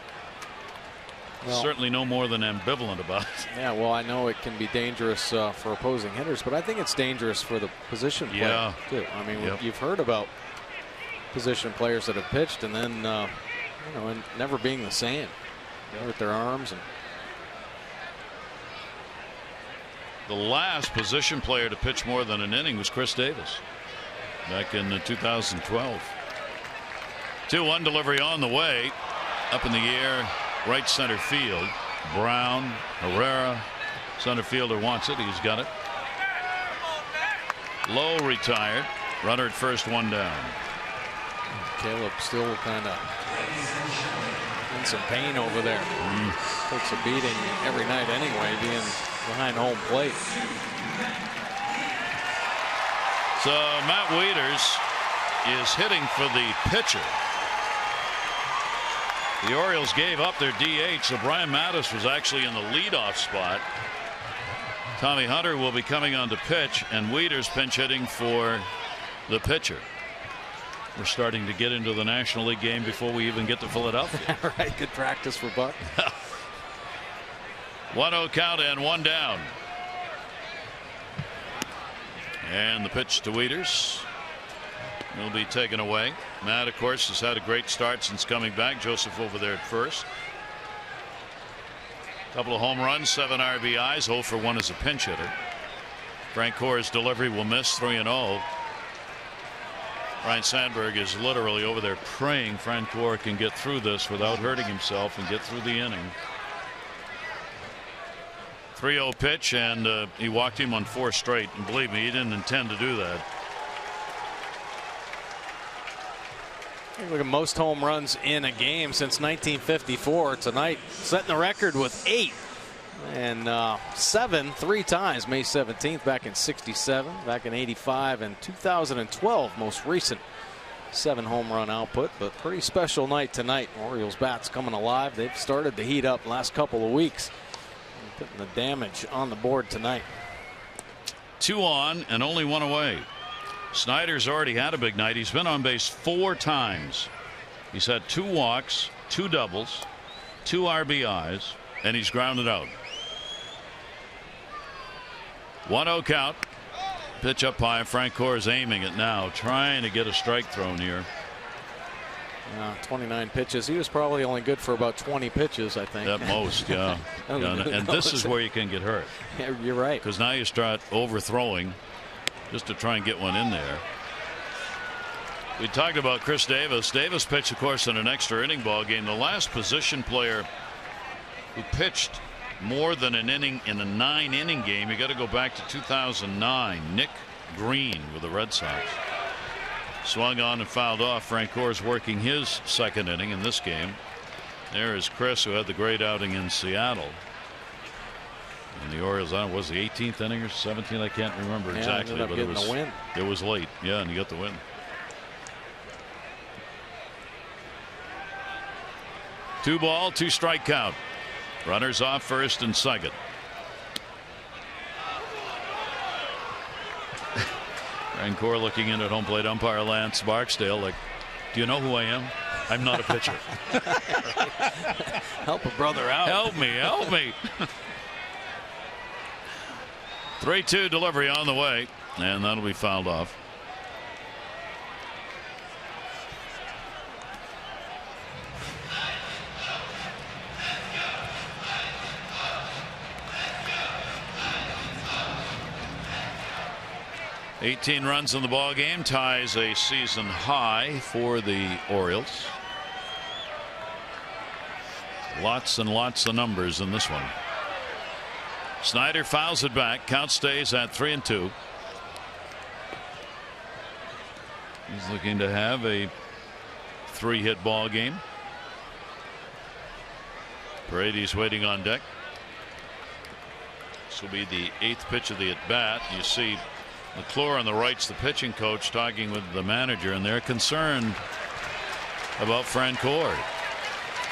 certainly no more than ambivalent about it. Yeah, well, I know it can be dangerous for opposing hitters, but I think it's dangerous for the position player too. I mean, you've heard about position players that have pitched and then and never being the same. Hurt their arms. And the last position player to pitch more than an inning was Chris Davis back in 2012. 2-1 delivery on the way, up in the air, right center field. Brown, Herrera, center fielder wants it. He's got it. Low retired. Runner at first, 1 down. Caleb still kind of in some pain over there. Takes a beating every night anyway, being behind home plate. So Matt Wieters is hitting for the pitcher. The Orioles gave up their DH, so Brian Mattis was actually in the leadoff spot. Tommy Hunter will be coming on to pitch, and Wieters pinch hitting for the pitcher. We're starting to get into the National League game before we even get to Philadelphia. Right, good practice for Buck. 1-0 count and 1 down. And the pitch to Wieters will be taken away. Matt, of course, has had a great start since coming back. Joseph over there at first. Couple of home runs, 7 RBIs, 0 for 1 as a pinch hitter. Francoeur's delivery will miss, 3-0. Ryan Sandberg is literally over there praying Francoeur can get through this without hurting himself and get through the inning. 3-0 pitch, and he walked him on 4 straight, and believe me, he didn't intend to do that. Look at most home runs in a game since 1954. Tonight, setting the record with 8. And 7 3 times. May 17th back in '67, back in '85, and 2012. Most recent 7 home run output. But pretty special night tonight. Orioles bats coming alive. They've started to heat up last couple of weeks. Putting the damage on the board tonight. 2 on and only 1 away. Snyder's already had a big night. He's been on base 4 times. He's had 2 walks, 2 doubles, 2 RBIs, and he's grounded out. 1-0 count. Pitch up high. Frank Core is aiming it now, trying to get a strike thrown here. 29 pitches. He was probably only good for about 20 pitches, I think. At most, yeah. And this is where you can get hurt. Yeah, you're right. Because now you start overthrowing just to try and get one in there. We talked about Chris Davis. Davis pitched, of course, in an extra inning ball game. The last position player who pitched more than an inning in a 9-inning game, you got to go back to 2009. Nick Green with the Red Sox. Swung on and fouled off. Frank Core's working his 2nd inning in this game. There is Chris, who had the great outing in Seattle. And the Orioles, I don't know, was the 18th inning or 17th? I can't remember exactly, but it was, the win. It was late. Yeah, and he got the win. 2 ball, 2 strike count. Runners off first and second. Frank Core looking in at home plate umpire Lance Barksdale like, do you know who I am? I'm not a pitcher. Help a brother out. Help me, help me. 3-2 delivery on the way, and that'll be fouled off. $18 runs in the ball game, ties a season high for the Orioles. Lots and lots of numbers in this one. Snyder fouls it back. Count stays at 3-2. He's looking to have a 3-hit ball game. Brady's waiting on deck. This will be the 8th pitch of the at-bat. You see McClure on the right's the pitching coach talking with the manager, and they're concerned about Frank Core.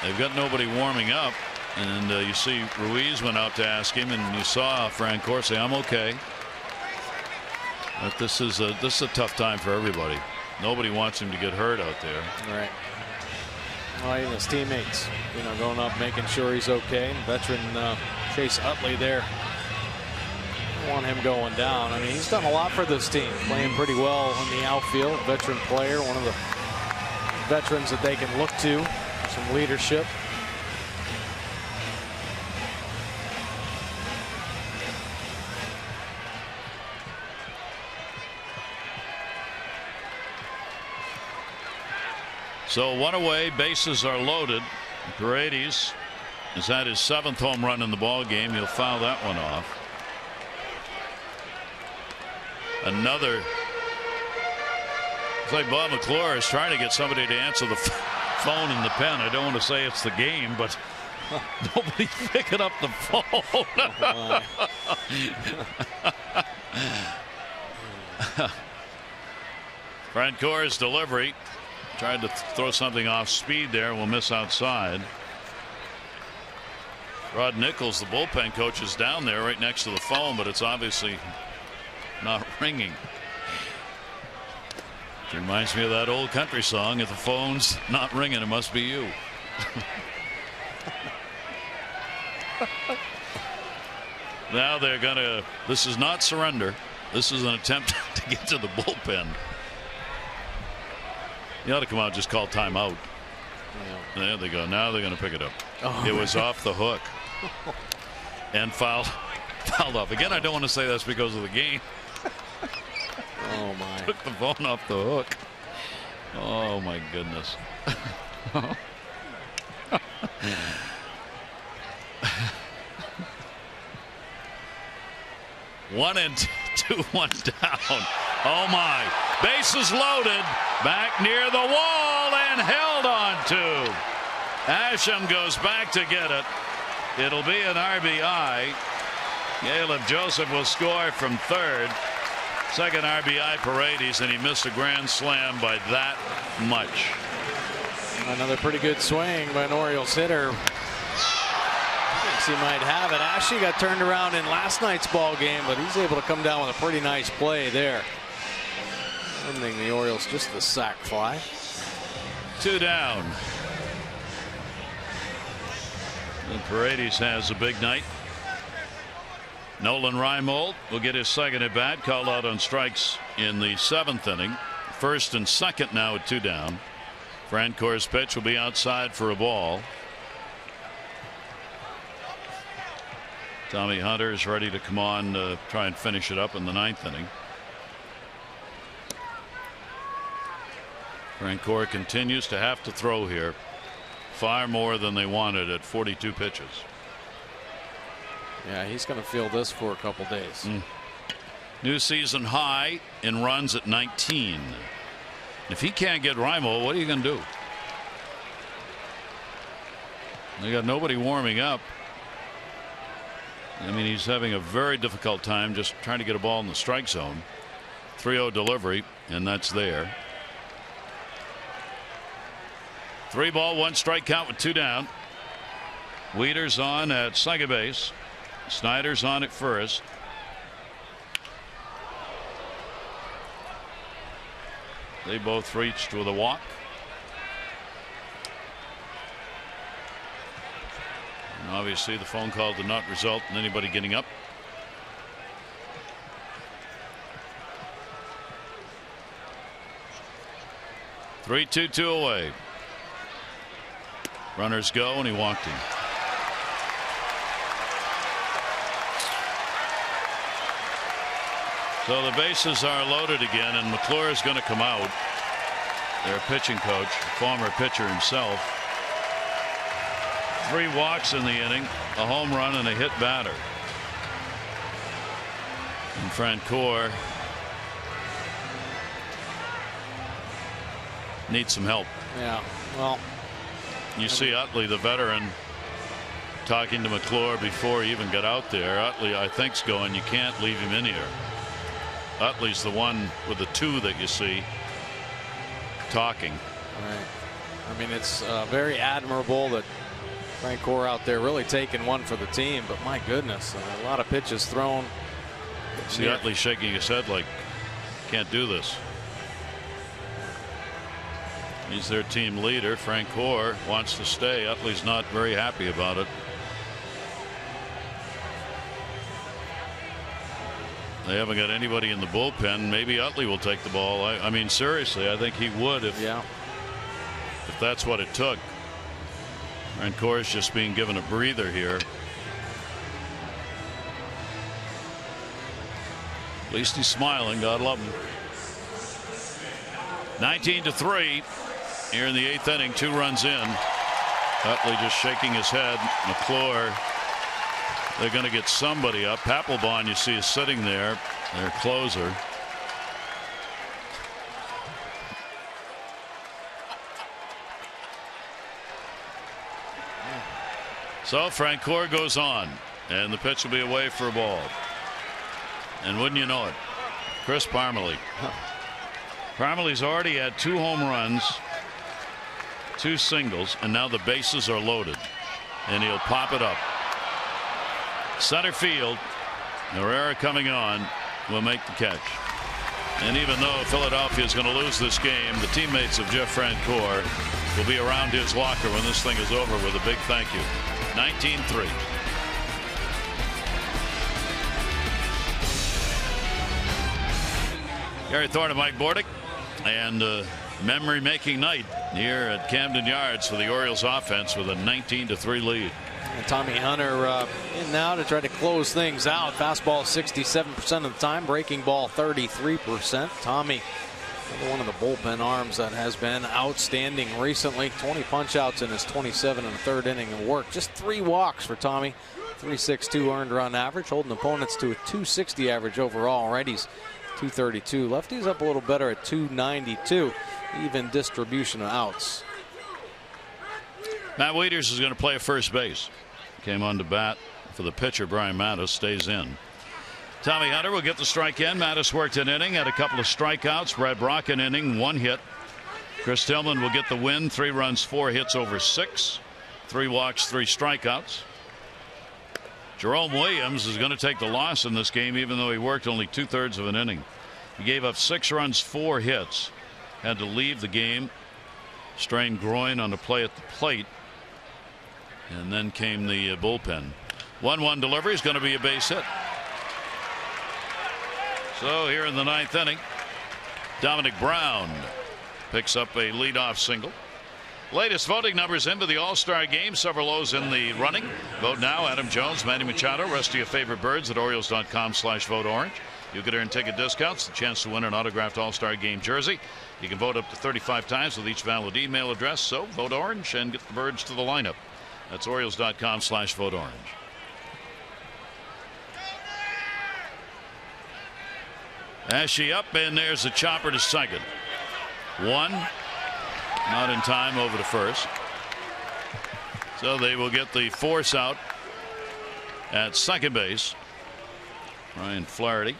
They've got nobody warming up, and you see Ruiz went out to ask him, and you saw Frank Core say, I'm okay. But this is a tough time for everybody. Nobody wants him to get hurt out there. Right. Well, even his teammates, going up, making sure he's okay. And veteran Chase Utley there. Want him going down. I mean, he's done a lot for this team, playing pretty well in the outfield. Veteran player, one of the veterans that they can look to, some leadership. So 1 away, bases are loaded. Paredes has had his 7th home run in the ball game. He'll foul that one off. Another. It's like Bob McClure is trying to get somebody to answer the phone in the pen. I don't want to say it's the game, but nobody's picking up the phone. Frank Core's delivery. Tried to throw something off speed there. Will miss outside. Rod Nichols, the bullpen coach, is down there right next to the phone, but it's obviously not ringing. It reminds me of that old country song, if the phone's not ringing, it must be you. Now they're gonna, this is not surrender. This is an attempt to get to the bullpen. You ought to come out and just call timeout. Yeah. There they go. Now they're going to pick it up. Oh, it was off the hook. And fouled off. Again, I don't want to say that's because of the game. Oh, my. Took the phone off the hook. Oh, my goodness. 1-2-1 down. Oh my, bases loaded, back near the wall and held on to. Asham goes back to get it, It'll be an RBI. Caleb Joseph will score from third. Second RBI Paredes, and he missed a grand slam by that much. Another pretty good swing by an Orioles hitter. Thinks he might have it. Ashley got turned around in last night's ball game, but he's able to come down with a pretty nice play there. Limiting the Orioles just the sac fly. 2 down. And Paredes has a big night. Nolan Reimold will get his second at bat, called out on strikes in the 7th inning. First and second now at 2 down. Francour's pitch will be outside for a ball. Tommy Hunter is ready to come on to try and finish it up in the 9th inning. Francour continues to have to throw here. Far more than they wanted at 42 pitches. Yeah, he's going to feel this for a couple days. New season high in runs at 19. If he can't get Reimold, what are you going to do? They got nobody warming up. I mean, he's having a very difficult time just trying to get a ball in the strike zone. 3-0 delivery, and that's there. 3 ball, 1 strike count with 2 down. Wieters on at second base. Snyder's on at first. They both reached with a walk. And obviously the phone call did not result in anybody getting up. Three, 2 away. Runners go, and he walked him. So the bases are loaded again, and McClure is going to come out. Their pitching coach, former pitcher himself. 3 walks in the inning, a home run, and a hit batter. And Francour needs some help. Yeah, well. You see Utley, the veteran, talking to McClure before he even got out there. Utley, I think, is going, you can't leave him in here. Utley's the one with the 2 that you see talking. Right. I mean, it's very admirable that Francour out there really taking one for the team, but my goodness, a lot of pitches thrown. See Utley shaking his head like, can't do this. He's their team leader. Francour wants to stay. Utley's not very happy about it. They haven't got anybody in the bullpen. Maybe Utley will take the ball. I mean, seriously, I think he would if that's what it took. Francour is just being given a breather here. At least he's smiling. God love him. 19-3 here in the 8th inning. 2 runs in. Utley just shaking his head. McClure. They're going to get somebody up. Papelbon, you see, is sitting there, their closer. So Francour goes on, and the pitch will be away for a ball. And wouldn't you know it, Chris Parmelee. Parmelee's already had 2 home runs, 2 singles, and now the bases are loaded. And he'll pop it up. Center field. Herrera coming on will make the catch. And even though Philadelphia is going to lose this game, the teammates of Jeff Francour will be around his locker when this thing is over with a big thank you. 19-3. Gary Thorne and Mike Bordick, and memory making night here at Camden Yards for the Orioles offense with a 19-3 lead. And Tommy Hunter in now to try to close things out. Fastball 67% of the time, breaking ball 33%. Tommy, another one of the bullpen arms that has been outstanding recently. 20 punch outs in his 27 and a third inning of work. Just 3 walks for Tommy. 3.62 earned run average, holding opponents to a 260 average overall. Righties 232. Lefties up a little better at 292. Even distribution of outs. Matt Wieters is going to play at first base. came on to bat for the pitcher. Brian Mattis stays in. Tommy Hunter will get the strike in. Mattis worked an inning, had a couple of strikeouts. Brad Brock an inning, 1 hit. Chris Tillman will get the win, 3 runs, 4 hits over 6, 3 walks, 3 strikeouts. Jerome Williams is going to take the loss in this game, even though he worked only 2/3 of an inning. He gave up 6 runs, 4 hits, had to leave the game, strained groin on the play at the plate, and then came the bullpen. 1-1 delivery is going to be a base hit. So here in the 9th inning, Dominic Brown picks up a leadoff single. Latest voting numbers into the All-Star game. Several O's in the running. Vote now. Adam Jones, Manny Machado, rest of your favorite birds at Orioles.com/voteorange. You can earn ticket discounts, the chance to win an autographed All-Star game jersey. You can vote up to 35 times with each valid email address. So vote orange and get the birds to the lineup. That's Orioles.com/voteorange. Ashe up, and there's a chopper to second. 1. Not in time over to first. So they will get the force out at second base. Ryan Flaherty.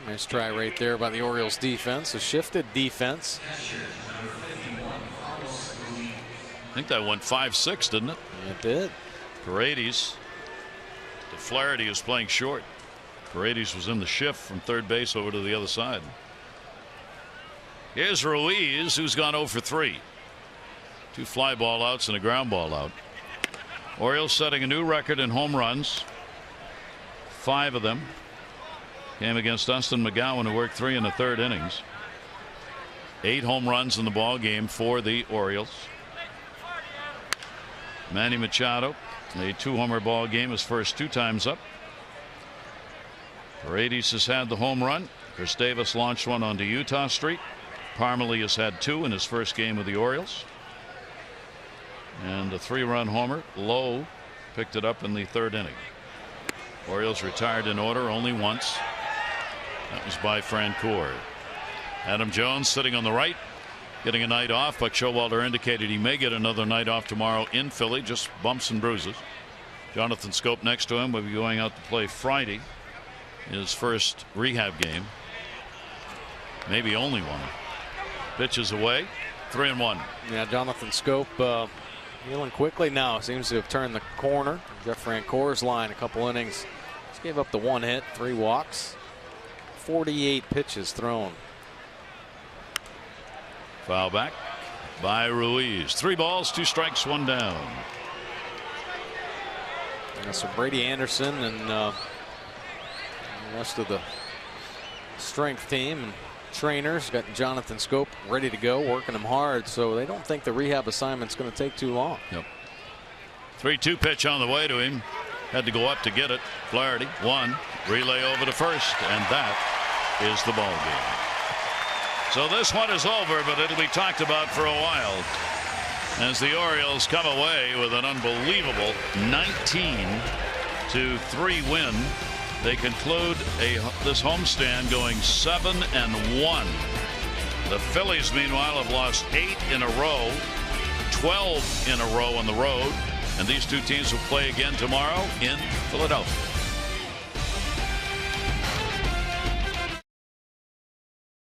Nice try right there by the Orioles defense. A shifted defense. I think that went 5-6, didn't it? It did. Paredes to Flaherty, who's playing short. Paredes was in the shift from third base over to the other side. Here's Ruiz, who's gone 0 for 3. 2 fly ball outs and a ground ball out. Orioles setting a new record in home runs. 5 of them came against Dustin McGowan, who worked 3 in the 3rd innings. 8 home runs in the ball game for the Orioles. Manny Machado, a 2-homer ball game, his first 2 times up. Paredes has had the home run. Chris Davis launched one onto Utah Street. Parmalee has had 2 in his first game with the Orioles. And a 3-run homer. Lowe picked it up in the 3rd inning. Orioles retired in order only once. That was by Francoeur. Adam Jones sitting on the right, getting a night off. Buck Showalter indicated he may get another night off tomorrow in Philly. Just bumps and bruises. Jonathan Scope next to him will be going out to play Friday. His first rehab game. Maybe only one. Pitches away. 3-1. Yeah, Jonathan Scope healing quickly now. Seems to have turned the corner. Jeff Francoeur's line, a couple innings. Just gave up the 1 hit, 3 walks. 48 pitches thrown. Foul back by Ruiz. 3 balls, 2 strikes, 1 down. So Brady Anderson and the rest of the strength team and trainers got Jonathan Scope ready to go, working him hard, so they don't think the rehab assignment's going to take too long. Yep. 3-2 pitch on the way to him. Had to go up to get it. Flaherty 1, relay over to first, and that is the ball game. So this one is over, but it'll be talked about for a while as the Orioles come away with an unbelievable 19-3 win. They conclude this homestand going 7-1. The Phillies, meanwhile, have lost 8 in a row, 12 in a row on the road, and these 2 teams will play again tomorrow in Philadelphia.